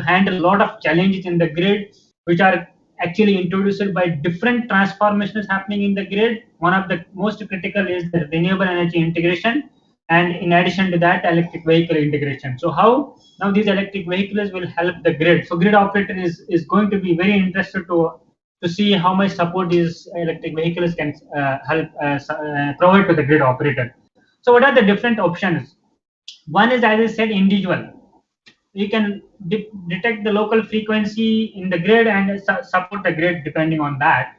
handle a lot of challenges in the grid, which are actually introduced by different transformations happening in the grid. One of the most critical is the renewable energy integration, and in addition to that, electric vehicle integration. So how now these electric vehicles will help the grid? So grid operator is going to be very interested to see how much support these electric vehicles can help provide to the grid operator. So what are the different options? One is, as I said, individual. You can detect the local frequency in the grid and support the grid depending on that.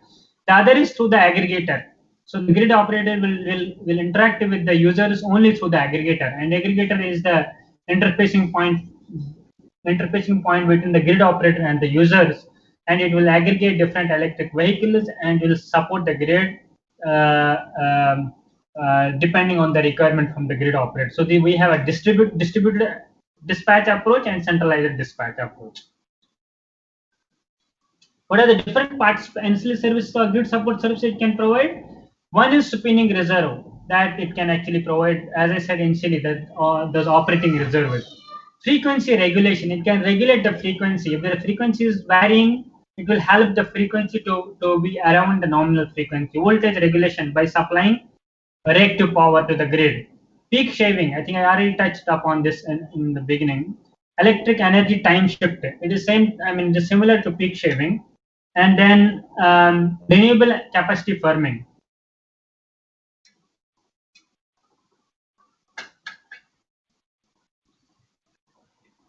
The other is through the aggregator. So the grid operator will interact with the users only through the aggregator, and aggregator is the interfacing point between the grid operator and the users, and it will aggregate different electric vehicles and will support the grid depending on the requirement from the grid operator. So we have a distributed dispatch approach and centralized dispatch approach. What are the different parts ancillary services or grid support services it can provide? One is spinning reserve, that it can actually provide, as I said initially, that those operating reserves. Frequency regulation, it can regulate the frequency. If the frequency is varying, it will help the frequency to be around the nominal frequency. Voltage regulation by supplying reactive power to the grid. Peak shaving, I think I already touched upon this in the beginning. Electric energy time shift, it is it is similar to peak shaving. And then renewable capacity firming.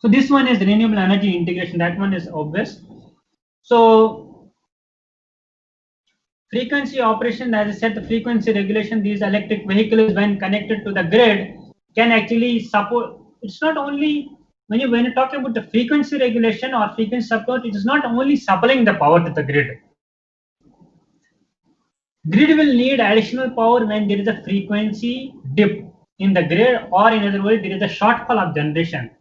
So this one is renewable energy integration, that one is obvious. So frequency operation, as I said, the frequency regulation, these electric vehicles when connected to the grid can actually support. It's not only when you talk about the frequency regulation or frequency support, it is not only supplying the power to the grid. Grid will need additional power when there is a frequency dip in the grid, or in other words, there is a shortfall of generation.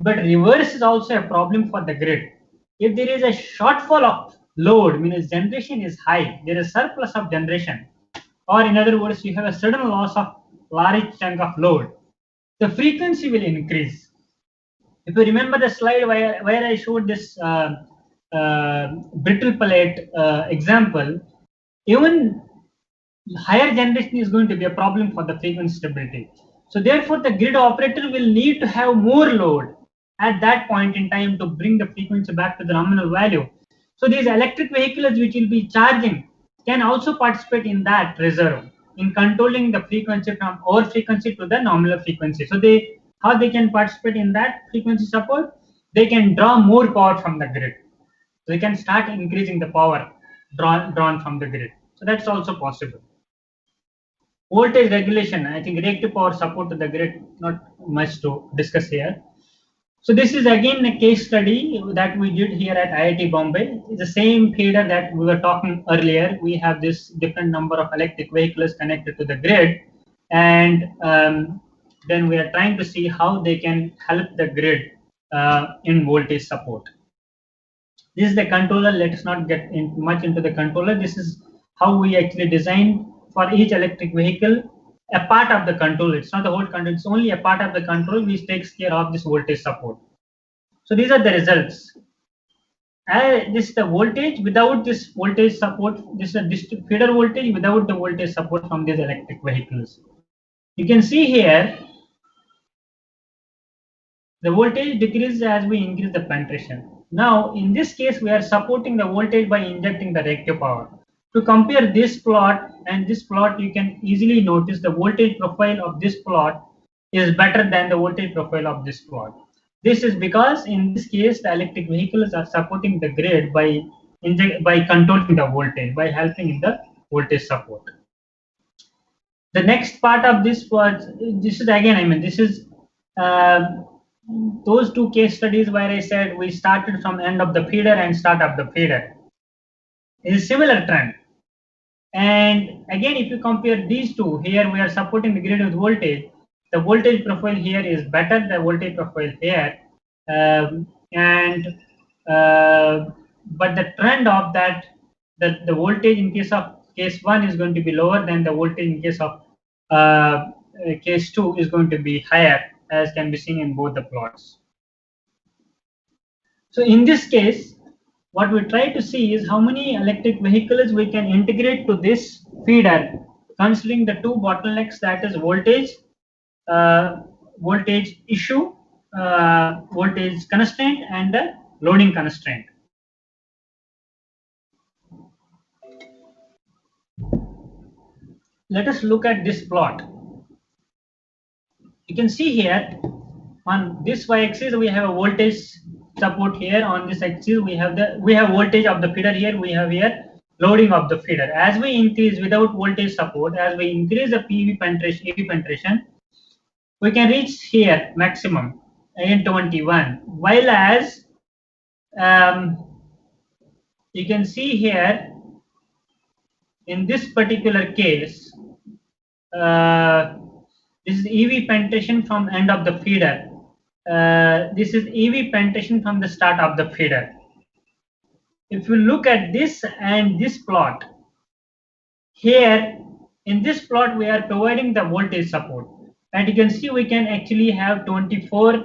But reverse is also a problem for the grid. If there is a shortfall of load, means generation is high, there is surplus of generation, or in other words, you have a sudden loss of large chunk of load, the frequency will increase. If you remember the slide where I showed this brittle plate example, even higher generation is going to be a problem for the frequency stability. So therefore, the grid operator will need to have more load at that point in time to bring the frequency back to the nominal value. So these electric vehicles which will be charging can also participate in that reserve, in controlling the frequency from over frequency to the nominal frequency. So how they can participate in that frequency support? They can draw more power from the grid. So they can start increasing the power drawn from the grid. So that's also possible. Voltage regulation, I think reactive power support to the grid, not much to discuss here. So this is again a case study that we did here at IIT Bombay. It's the same feeder that we were talking earlier. We have this different number of electric vehicles connected to the grid, and then we are trying to see how they can help the grid in voltage support. This is the controller. Let us not get much into the controller. This is how we actually designed for each electric vehicle a part of the control. It's not the whole control, it's only a part of the control which takes care of this voltage support. So these are the results. This is the voltage without this voltage support. This is a feeder voltage without the voltage support from these electric vehicles. You can see here the voltage decreases as we increase the penetration. Now in this case we are supporting the voltage by injecting the reactive power. To compare this plot and this plot, you can easily notice the voltage profile of this plot is better than the voltage profile of this plot. This is because in this case the electric vehicles are supporting the grid by controlling the voltage, by helping in the voltage support. The next part of this was, this is again, this is those two case studies where I said we started from end of the feeder and start of the feeder. It is a similar trend. And again, if you compare these two, here we are supporting the grid with voltage. The voltage profile here is better than the voltage profile here, but the trend of that, the voltage in case 1 is going to be lower than the voltage in case of case 2 is going to be higher, as can be seen in both the plots. So in this case, what we try to see is how many electric vehicles we can integrate to this feeder, considering the two bottlenecks, that is uh, voltage issue, voltage constraint, and the loading constraint. Let us look at this plot. You can see here on this y-axis we have a voltage support here. On this axis we have voltage of the feeder here. We have here loading of the feeder. As we increase without voltage support, as we increase the PV penetration, EV penetration, we can reach here maximum in 21. While as you can see here in this particular case, this is EV penetration from end of the feeder. This is EV penetration from the start of the feeder. If you look at this and this plot, here in this plot we are providing the voltage support, and you can see we can actually have 24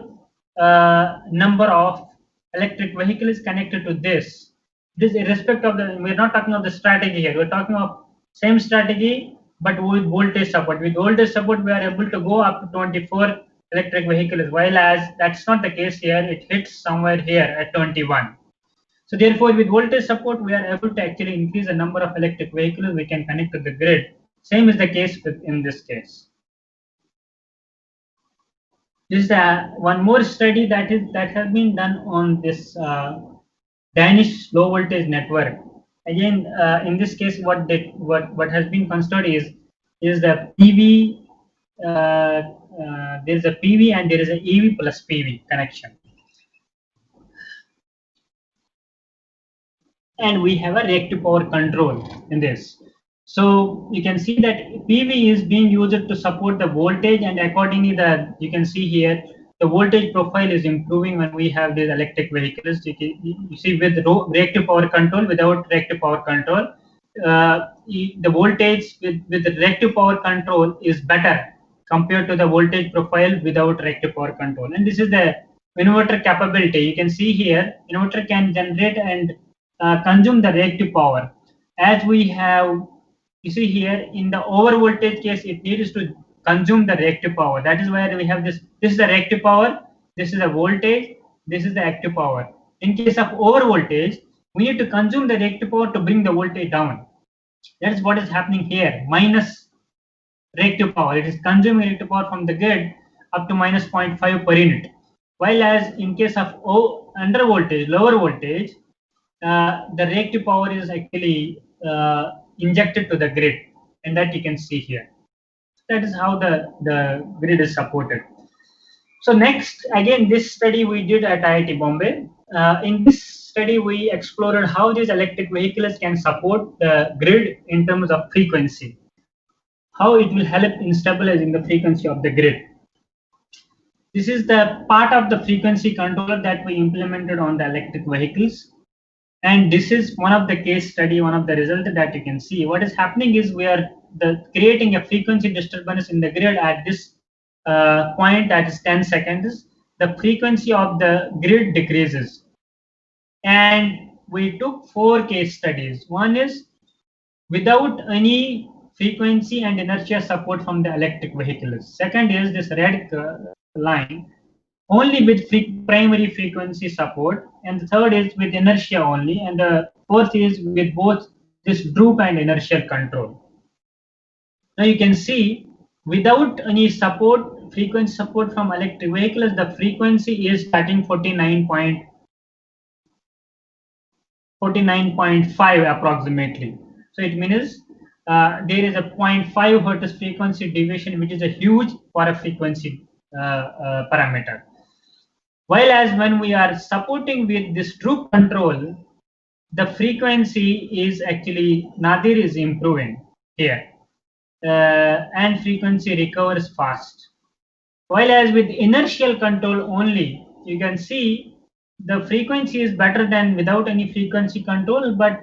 number of electric vehicles connected to this. This irrespective of the, we're not talking of the strategy here, we're talking of same strategy but with voltage support. With voltage support we are able to go up to 24 electric vehicles, while as that's not the case here, it hits somewhere here at 21. So therefore, with voltage support, we are able to actually increase the number of electric vehicles we can connect to the grid. Same is the case in this case. This is one more study that has been done on this Danish low voltage network. Again, in this case, what has been considered is the PV. There is a PV and there is a EV plus PV connection. And we have a reactive power control in this. So you can see that PV is being used to support the voltage, and accordingly you can see here the voltage profile is improving when we have these electric vehicles. You see with reactive power control, without reactive power control, the voltage with the reactive power control is better compared to the voltage profile without reactive power control. And this is the inverter capability. You can see here inverter can generate and consume the reactive power. As we have, you see here in the over voltage case, it needs to consume the reactive power. That is why we have this. This is the reactive power, this is the voltage, this is the active power. In case of over voltage, we need to consume the reactive power to bring the voltage down. That is what is happening here, minus reactive power. It is consuming reactive power from the grid up to minus 0.5 per unit. While as in case of under voltage, lower voltage, the reactive power is actually injected to the grid, and that you can see here. That is how the grid is supported. So next, again, this study we did at IIT Bombay. In this study, we explored how these electric vehicles can support the grid in terms of frequency, how it will help in stabilizing the frequency of the grid. This is the part of the frequency controller that we implemented on the electric vehicles. And this is one of the case study, one of the results that you can see. What is happening is we are creating a frequency disturbance in the grid at this point, that is 10 seconds. The frequency of the grid decreases. And we took 4 case studies. One is without any frequency and inertia support from the electric vehicles. Second is this red line, only with primary frequency support, and the third is with inertia only, and the fourth is with both this droop and inertial control. Now you can see without any support, frequency support from electric vehicles, the frequency is starting 49.5 approximately. So it means there is a 0.5 hertz frequency deviation, which is a huge for a frequency parameter. While as when we are supporting with this droop control, the frequency is actually nadir is improving here, and frequency recovers fast. While as with inertial control only, you can see the frequency is better than without any frequency control, but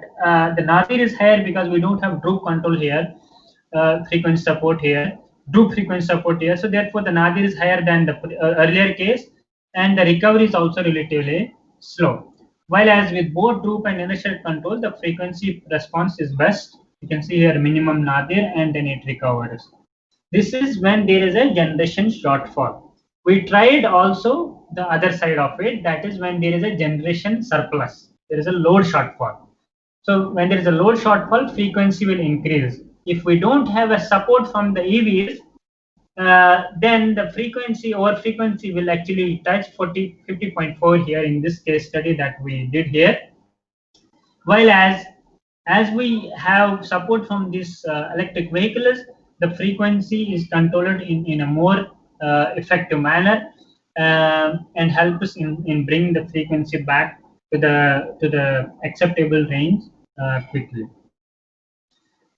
the nadir is higher because we don't have droop control here, frequency support here, droop frequency support here. So therefore the nadir is higher than the earlier case, and the recovery is also relatively slow. While as with both droop and inertial control, the frequency response is best. You can see here minimum nadir and then it recovers. This is when there is a generation shortfall. We tried also the other side of it, that is when there is a generation surplus. There is a load shortfall. So when there is a load shortfall, frequency will increase. If we don't have a support from the EVs, then the frequency over frequency will actually touch 50.4 here in this case study that we did here. While as we have support from these electric vehicles, the frequency is controlled in a more effective manner and helps us in bringing the frequency back to the acceptable range quickly.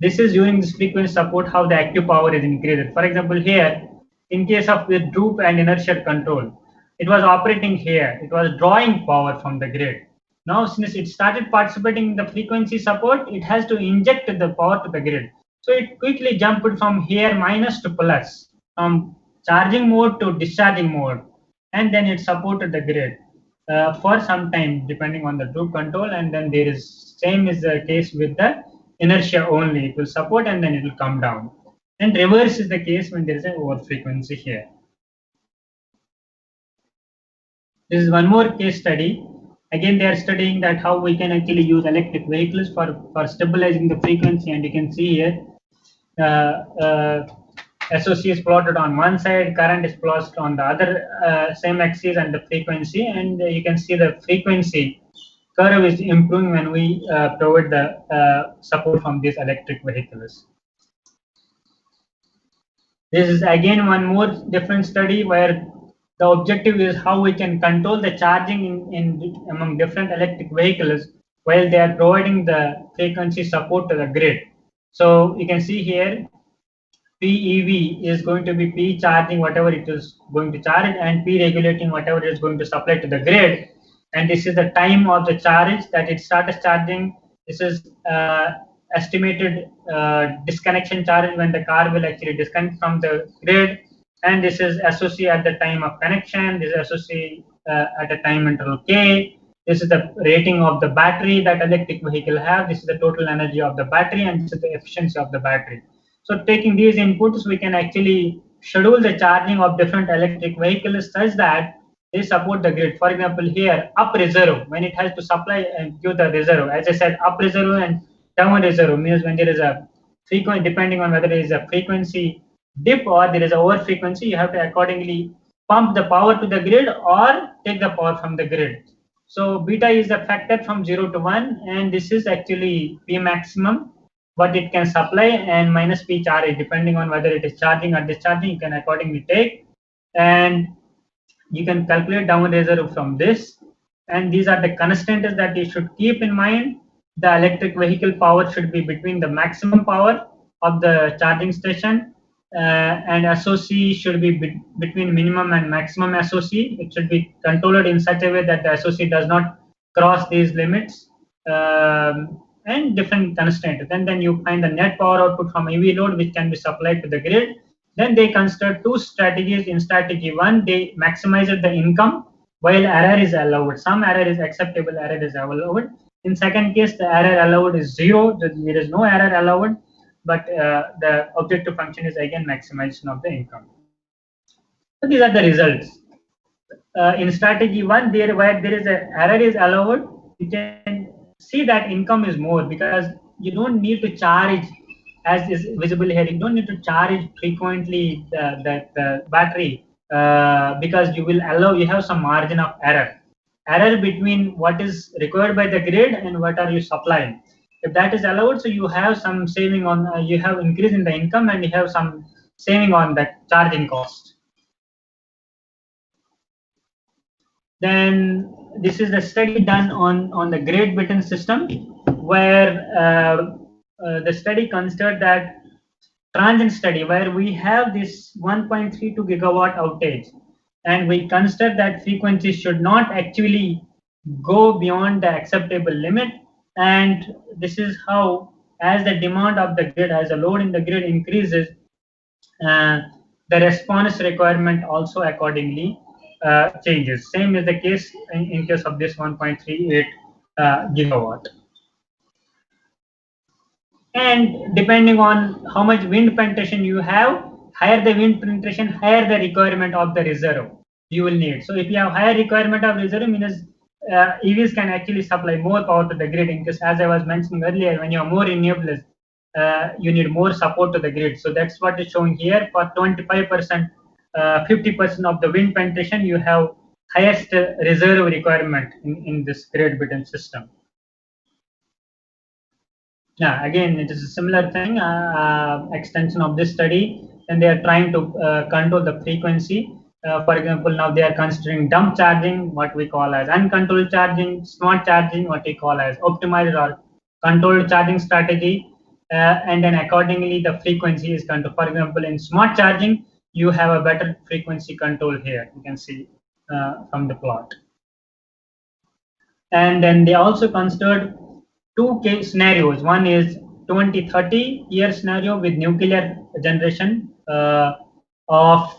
This is during this frequency support how the active power is increased. For example, here, in case of the droop and inertial control, it was operating here. It was drawing power from the grid. Now, since it started participating in the frequency support, it has to inject the power to the grid. So it quickly jumped from here minus to plus, from charging mode to discharging mode, and then it supported the grid for some time, depending on the droop control. And then there is same is the case with the inertia only. It will support and then it will come down. And reverse is the case when there is an over frequency here. This is one more case study. Again, they are studying that how we can actually use electric vehicles for stabilizing the frequency. And you can see here, SOC is plotted on one side, current is plotted on the other same axis, and the frequency. And you can see the frequency curve is improving when we provide the support from these electric vehicles. This is again one more different study where the objective is how we can control the charging in among different electric vehicles while they are providing the frequency support to the grid. So you can see here, PEV is going to be P charging whatever it is going to charge, and P regulating whatever it is going to supply to the grid. And this is the time of the charge that it starts charging. This is estimated disconnection charge when the car will actually disconnect from the grid. And this is SOC at the time of connection. This is SOC at a time interval K. This is the rating of the battery that electric vehicle have. This is the total energy of the battery, and this is the efficiency of the battery. So taking these inputs, we can actually schedule the charging of different electric vehicles such that they support the grid. For example, here up reserve, when it has to supply and give the reserve, as I said, up reserve and down reserve means when there is a frequency, depending on whether there is a frequency dip or there is a over frequency, you have to accordingly pump the power to the grid or take the power from the grid. So beta is the factor from 0 to 1, and this is actually P maximum what it can supply, and minus P charge, depending on whether it is charging or discharging, you can accordingly take. And you can calculate down reserve from this. And these are the constants that you should keep in mind. The electric vehicle power should be between the maximum power of the charging station, and SOC should be between minimum and maximum SOC. It should be controlled in such a way that the SOC does not cross these limits, and different constraints. Then you find the net power output from EV load which can be supplied to the grid. Then they consider two strategies. In strategy one, they maximize the income while error is allowed. Some error is acceptable, error is allowed. In second case, the error allowed is 0. There is no error allowed, but the objective function is again maximization of the income. So these are the results. In strategy one, where there is a error is allowed, you can see that income is more because you don't need to charge, as is visible here, you don't need to charge frequently the battery because you have some margin of error between what is required by the grid and what are you supplying. If that is allowed, so you have some saving on, you have increase in the income and you have some saving on the charging cost. Then this is the study done on the grid bitten system, where the study considered that transient study where we have this 1.32 gigawatt outage, and we consider that frequency should not actually go beyond the acceptable limit. And this is how, as the demand of the grid, as the load in the grid increases, the response requirement also accordingly changes. Same is the case in case of this 1.38 gigawatt. And depending on how much wind penetration you have, higher the wind penetration, higher the requirement of the reserve you will need. So if you have higher requirement of reserve, means EVs can actually supply more power to the grid. Because as I was mentioning earlier, when you have more renewables, you need more support to the grid. So that's what is showing here. For 25%, 50% of the wind penetration, you have highest reserve requirement in this grid between system. Yeah, again, it is a similar thing, extension of this study, and they are trying to control the frequency. For example, now they are considering dump charging, what we call as uncontrolled charging, smart charging, what we call as optimized or controlled charging strategy, and then accordingly the frequency is controlled. For example, in smart charging, you have a better frequency control here. You can see from the plot. And then they also considered two case scenarios. One is 2030 year scenario with nuclear generation of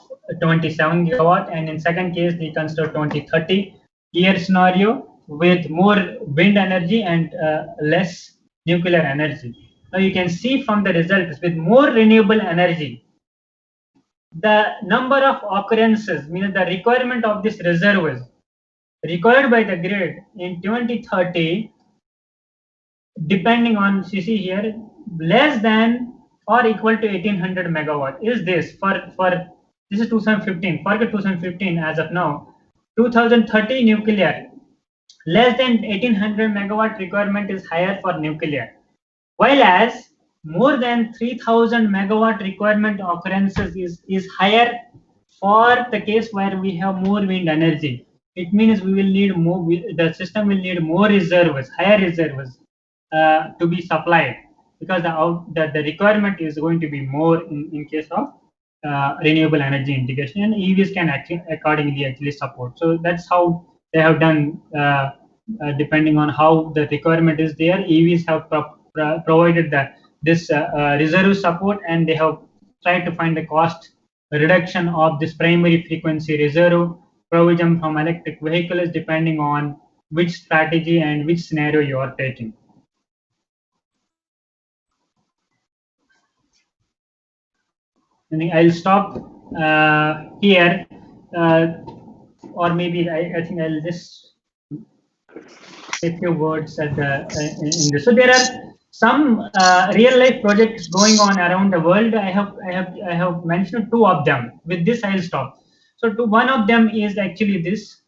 27 gigawatt, and in second case they consider 2030 year scenario with more wind energy and less nuclear energy. Now you can see from the results, with more renewable energy, the number of occurrences, meaning the requirement of this reservoirs required by the grid in 2030, depending on, you see here, less than or equal to 1800 megawatt is this for this is 2015, forget 2015 as of now. 2030 nuclear, less than 1800 megawatt requirement is higher for nuclear, while as more than 3000 megawatt requirement occurrences is higher for the case where we have more wind energy. It means we will need more, the system will need more reserves, higher reserves to be supplied, because the requirement is going to be more in case of renewable energy integration, and EVs can accordingly support. So that's how they have done. Depending on how the requirement is there, EVs have provided this reserve support, and they have tried to find the cost reduction of this primary frequency reserve provision from electric vehicles, depending on which strategy and which scenario you are taking. I think I'll stop here, or maybe I think I'll just say a few words at in this. So there are some real life projects going on around the world. I have mentioned two of them. With this, I'll stop. So one of them is actually this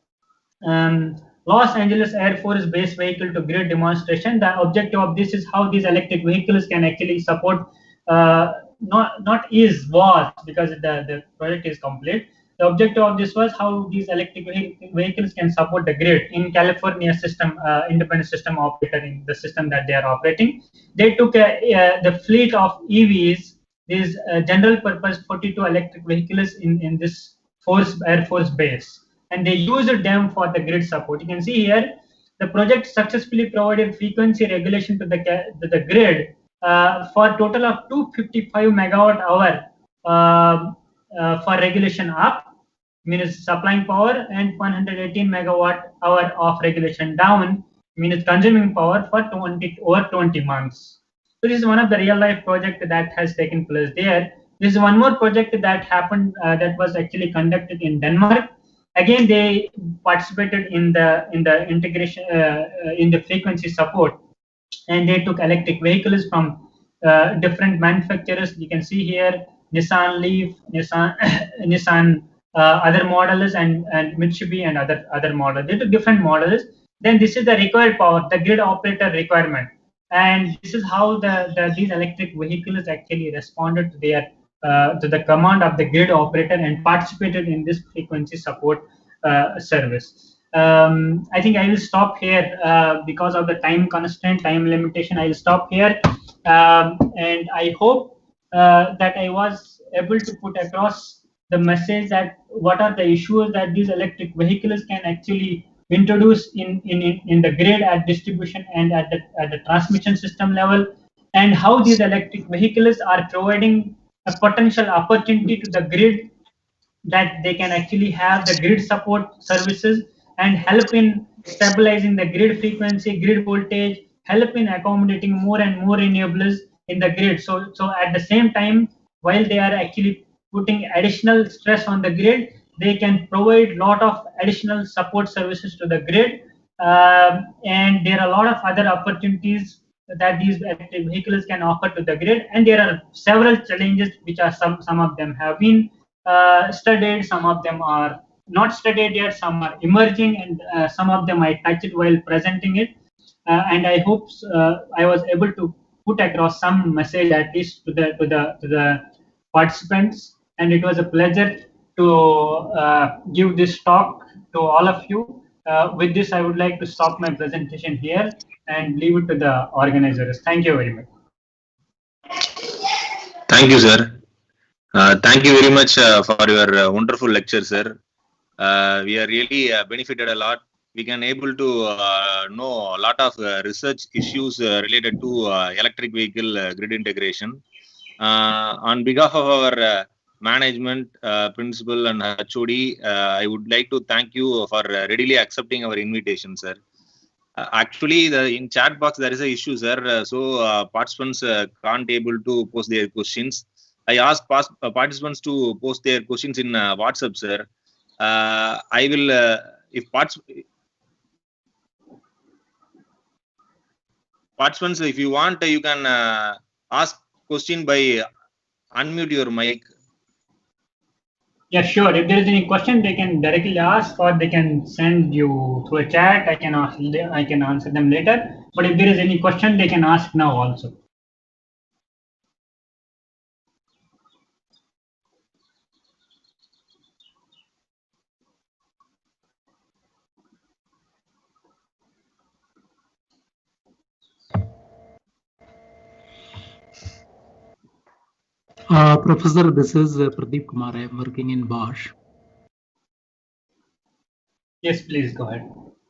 Los Angeles Air Force Base vehicle to grid demonstration. The objective of this is how these electric vehicles can actually support. Was because the project is complete. The objective of this was how these electric vehicles can support the grid in California system, independent system operator in the system that they are operating. They took the fleet of EVs, these general purpose 42 electric vehicles in this Air Force base, and they used them for the grid support. You can see here the project successfully provided frequency regulation to the grid for a total of 255 megawatt hour for regulation up, means supplying power, and 118 megawatt hour of regulation down, means consuming power for over 20 months. So this is one of the real life project that has taken place there. This is one more project that happened that was actually conducted in Denmark. Again, they participated in the integration in the frequency support, and they took electric vehicles from different manufacturers. You can see here Nissan Leaf, Nissan other models, and Mitsubishi and other models. They took different models. Then this is the required power, the grid operator requirement, and this is how these electric vehicles actually responded to their to the command of the grid operator and participated in this frequency support service. I think I will stop here because of the time constraint, time limitation. I will stop here, and I hope that I was able to put across the message that what are the issues that these electric vehicles can actually introduce in the grid at distribution and at the transmission system level, and how these electric vehicles are providing a potential opportunity to the grid, that they can actually have the grid support services and help in stabilizing the grid frequency, grid voltage, help in accommodating more and more renewables in the grid. So at the same time, while they are actually putting additional stress on the grid, they can provide lot of additional support services to the grid. And there are a lot of other opportunities that these electric vehicles can offer to the grid. And there are several challenges, which are some of them have been studied, some of them are not studied yet, some are emerging, and some of them I touched while presenting it. And I hope I was able to put across some message at least to the participants. And it was a pleasure to give this talk to all of you. With this, I would like to stop my presentation here and leave it to the organizers. Thank you very much. Thank you, sir. Thank you very much for your wonderful lecture, sir. We are really benefited a lot. We can able to know a lot of research issues related to electric vehicle grid integration. On behalf of our management, principal and HOD, I would like to thank you for readily accepting our invitation, sir. Actually, in chat box there is a issue, sir. So participants can't able to post their questions. I asked participants to post their questions in WhatsApp, sir. I will, if participants, if you want, you can ask question by unmute your mic. Yeah, sure. If there is any question, they can directly ask, or they can send you through a chat. I can answer them later. But if there is any question, they can ask now also. Professor, this is Pradeep Kumar. I am working in Bosch. Yes, please go ahead.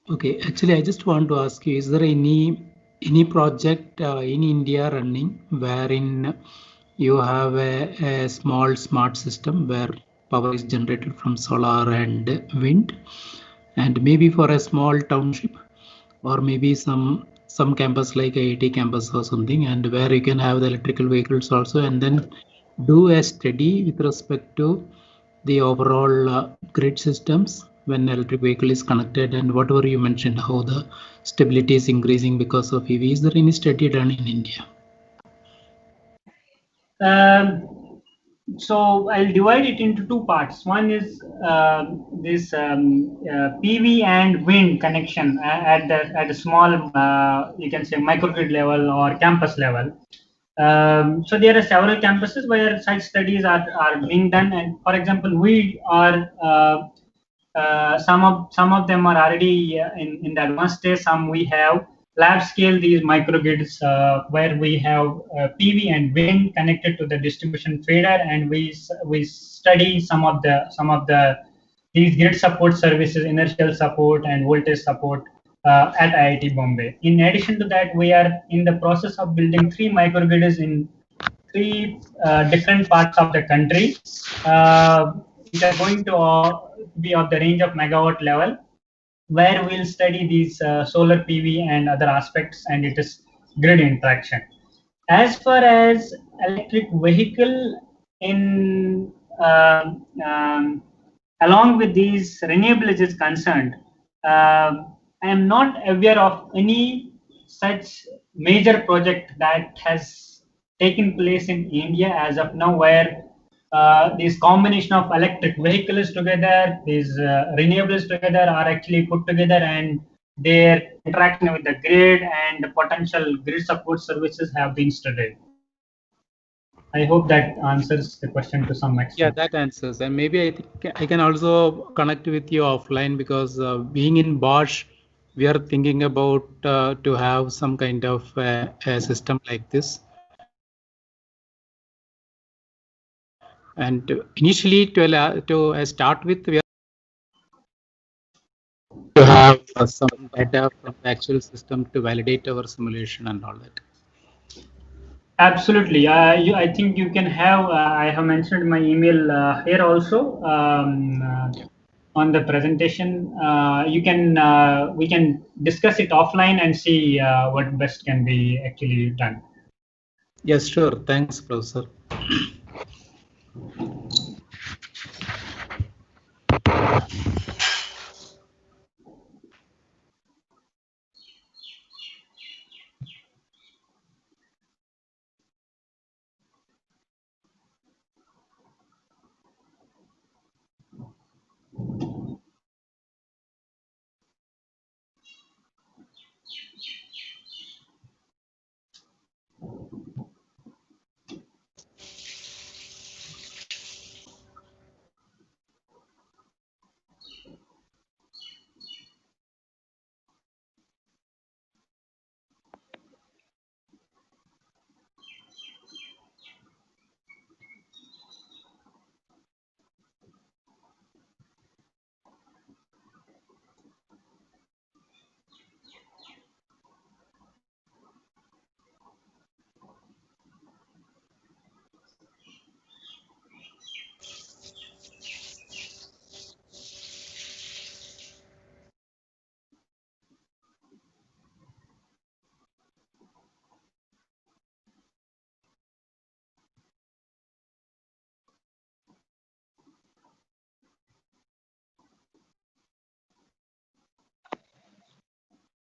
Okay, actually, I just want to ask you: is there any project in India running wherein you have a small smart system where power is generated from solar and wind, and maybe for a small township, or maybe some campus like IIT campus or something, and where you can have the electrical vehicles also, and then do a study with respect to the overall grid systems when electric vehicle is connected, and whatever you mentioned, how the stability is increasing because of EV. Is there any study done in India? So I'll divide it into two parts. One is this PV and wind connection at the small, you can say, microgrid level or campus level. So there are several campuses where such studies are being done, and for example, we are some of them are already in the advanced stage. Some we have lab scale these microgrids where we have PV and wind connected to the distribution feeder, and we study some of the these grid support services, inertial support and voltage support at IIT Bombay. In addition to that, we are in the process of building 3 microgrids in 3 different parts of the country, which are going to be of the range of megawatt level, where we'll study these solar PV and other aspects, and it is grid interaction. As far as electric vehicle in along with these renewables is concerned, I am not aware of any such major project that has taken place in India as of now, where this combination of electric vehicles together, these renewables together are actually put together, and their interaction with the grid and potential grid support services have been studied. I hope that answers the question to some extent. Yeah, that answers. And maybe I think I can also connect with you offline, because being in Bosch, we are thinking about to have some kind of a system like this. And initially, to start with, we are to have some data from the actual system to validate our simulation and all that. Absolutely. I think you can have, I have mentioned my email here also. on the presentation. We can discuss it offline and see what best can be actually done. Yes, sure. Thanks, Professor.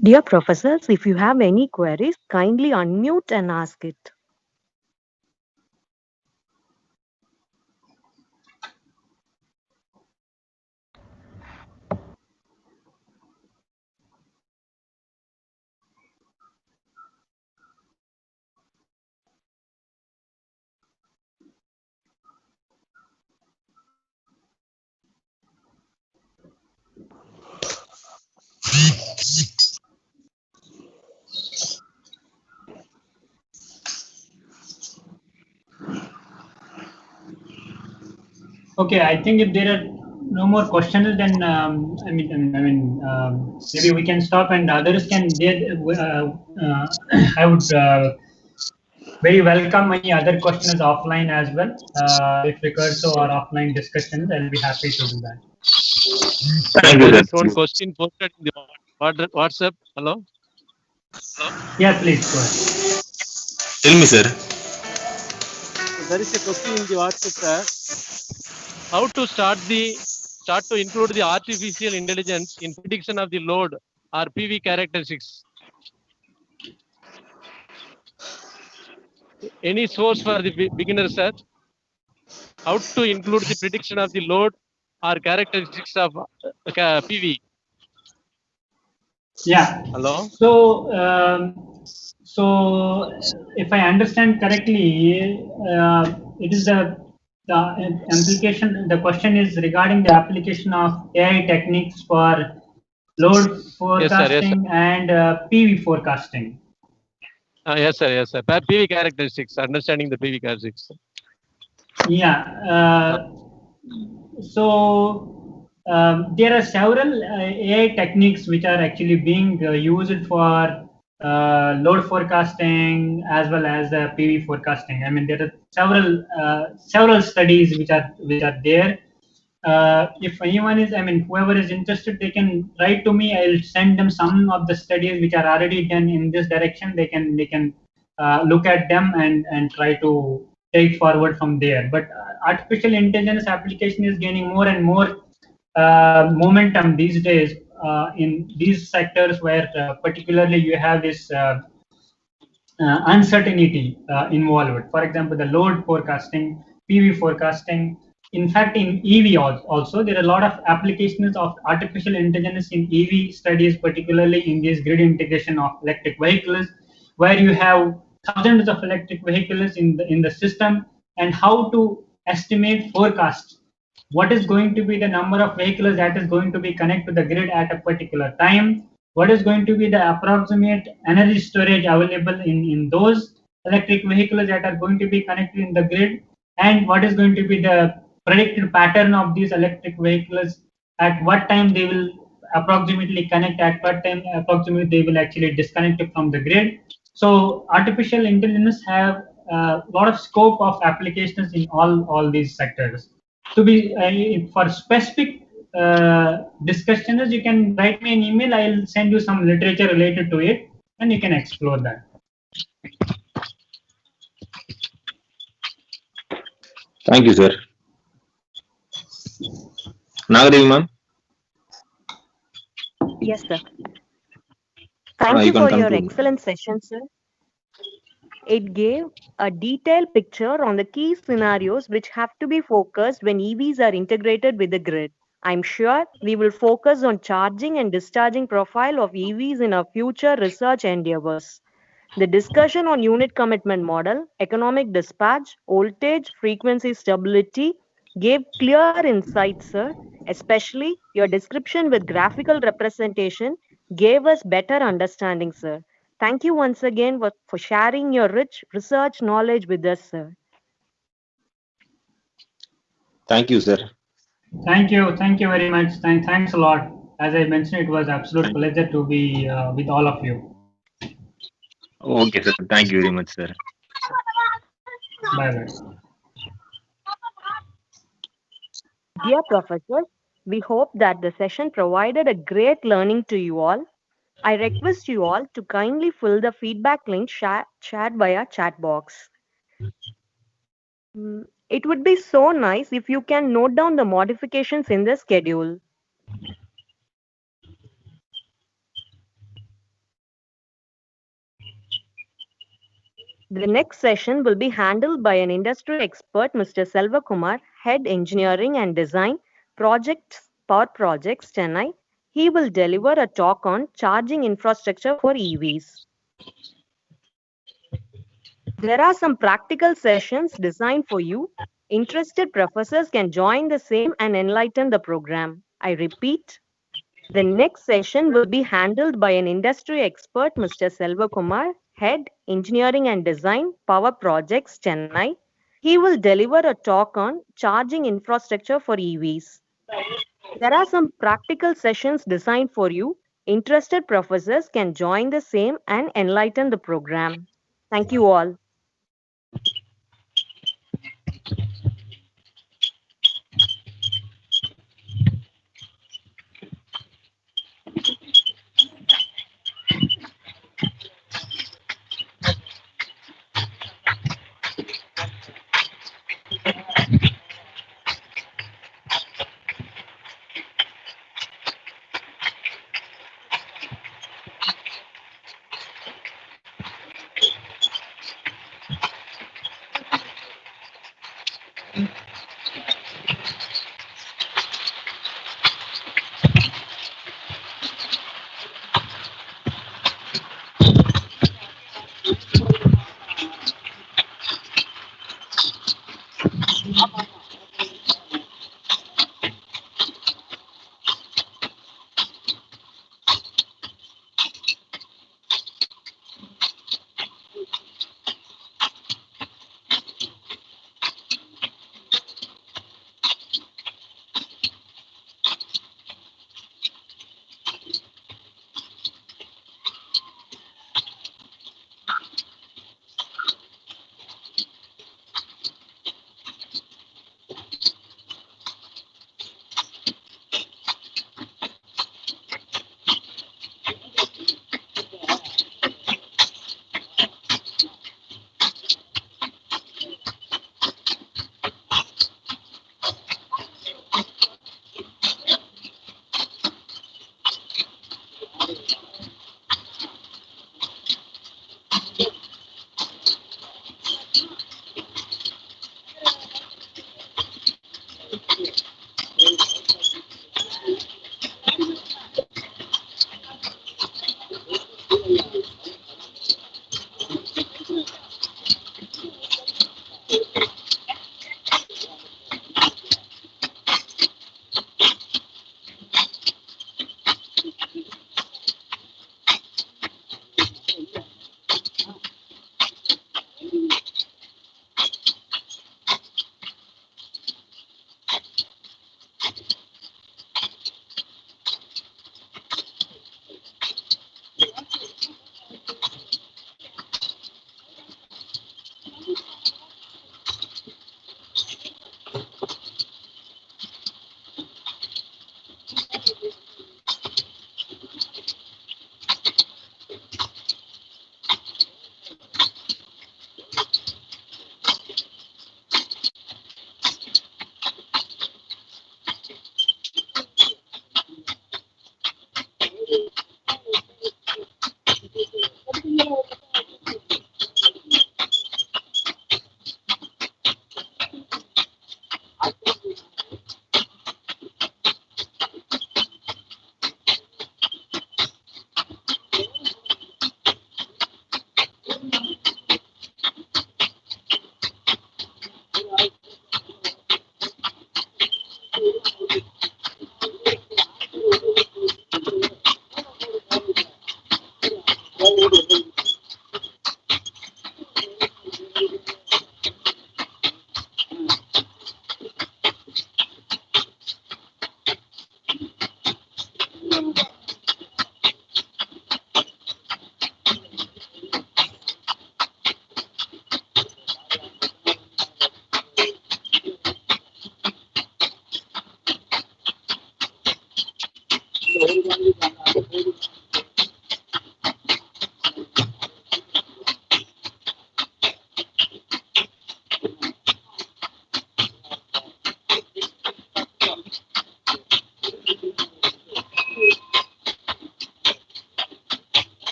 Dear professors, if you have any queries, kindly unmute and ask it. Okay, I think if there are no more questions, then maybe we can stop and others can. I would very welcome any other questions offline as well. If required, so or offline discussions, I'll be happy to do that. Thank you, There is sir. one question posted in the WhatsApp. Hello. Yeah, please go ahead. Tell me, sir. There is a question in the WhatsApp, sir. How to start to include the artificial intelligence in prediction of the load or PV characteristics? Any source for the beginner, sir? How to include the prediction of the load or characteristics of PV? Yeah. Hello. So if I understand correctly, it is the implication. The question is regarding the application of AI techniques for load forecasting and PV forecasting. Yes, sir. Yes, sir. PV characteristics. Understanding the PV characteristics. Yeah. So there are several AI techniques which are actually being used for load forecasting as well as PV forecasting. I mean, there are several studies which are there. If anyone is, I mean, whoever is interested, they can write to me. I'll send them some of the studies which are already done in this direction. They can look at them and try to take forward from there. But artificial intelligence application is gaining more and more momentum these days in these sectors where particularly you have this uncertainty involved. For example, the load forecasting, PV forecasting. In fact, in EV also, there are a lot of applications of artificial intelligence in EV studies, particularly in this grid integration of electric vehicles, where you have thousands of electric vehicles in the system, and how to estimate forecast what is going to be the number of vehicles that is going to be connected to the grid at a particular time, what is going to be the approximate energy storage available in those electric vehicles that are going to be connected in the grid, and what is going to be the predicted pattern of these electric vehicles, at what time they will approximately connect, at what time approximately they will actually disconnect from the grid. So artificial intelligence have a lot of scope of applications in all these sectors. To be for specific discussion is, you can write me an email. I'll send you some literature related to it, and you can explore that. Thank you, sir. Nagadevi ma'am? Yes, sir. Thank you can for your conclude. excellent session, sir. It gave a detailed picture on the key scenarios which have to be focused when EVs are integrated with the grid. I'm sure we will focus on charging and discharging profile of EVs in our future research endeavors. The discussion on unit commitment model, economic dispatch, voltage, frequency stability gave clear insights, sir. Especially your description with graphical representation gave us better understanding, sir. Thank you once again for sharing your rich research knowledge with us, sir. Thank you, sir. Thank you very much. Thanks a lot. As I mentioned, it was absolute pleasure to be with all of you. Okay, sir. Thank you very much, sir. Bye bye. Dear professors, we hope that the session provided a great learning to you all. I request you all to kindly fill the feedback link shared via chat box. It would be so nice if you can note down the modifications in the schedule. The next session will be handled by an industry expert, Mr. Selva Kumar, Head Engineering and Design, Power Projects, Chennai. He will deliver a talk on charging infrastructure for EVs. There are some practical sessions designed for you. Interested professors can join the same and enlighten the program. I repeat, the next session will be handled by an industry expert, Mr. Selva Kumar, Head Engineering and Design, Power Projects, Chennai. He will deliver a talk on charging infrastructure for EVs. There are some practical sessions designed for you. Interested professors can join the same and enlighten the program. Thank you all.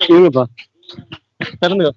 இருங்கப்பா திறந்துக்கோ.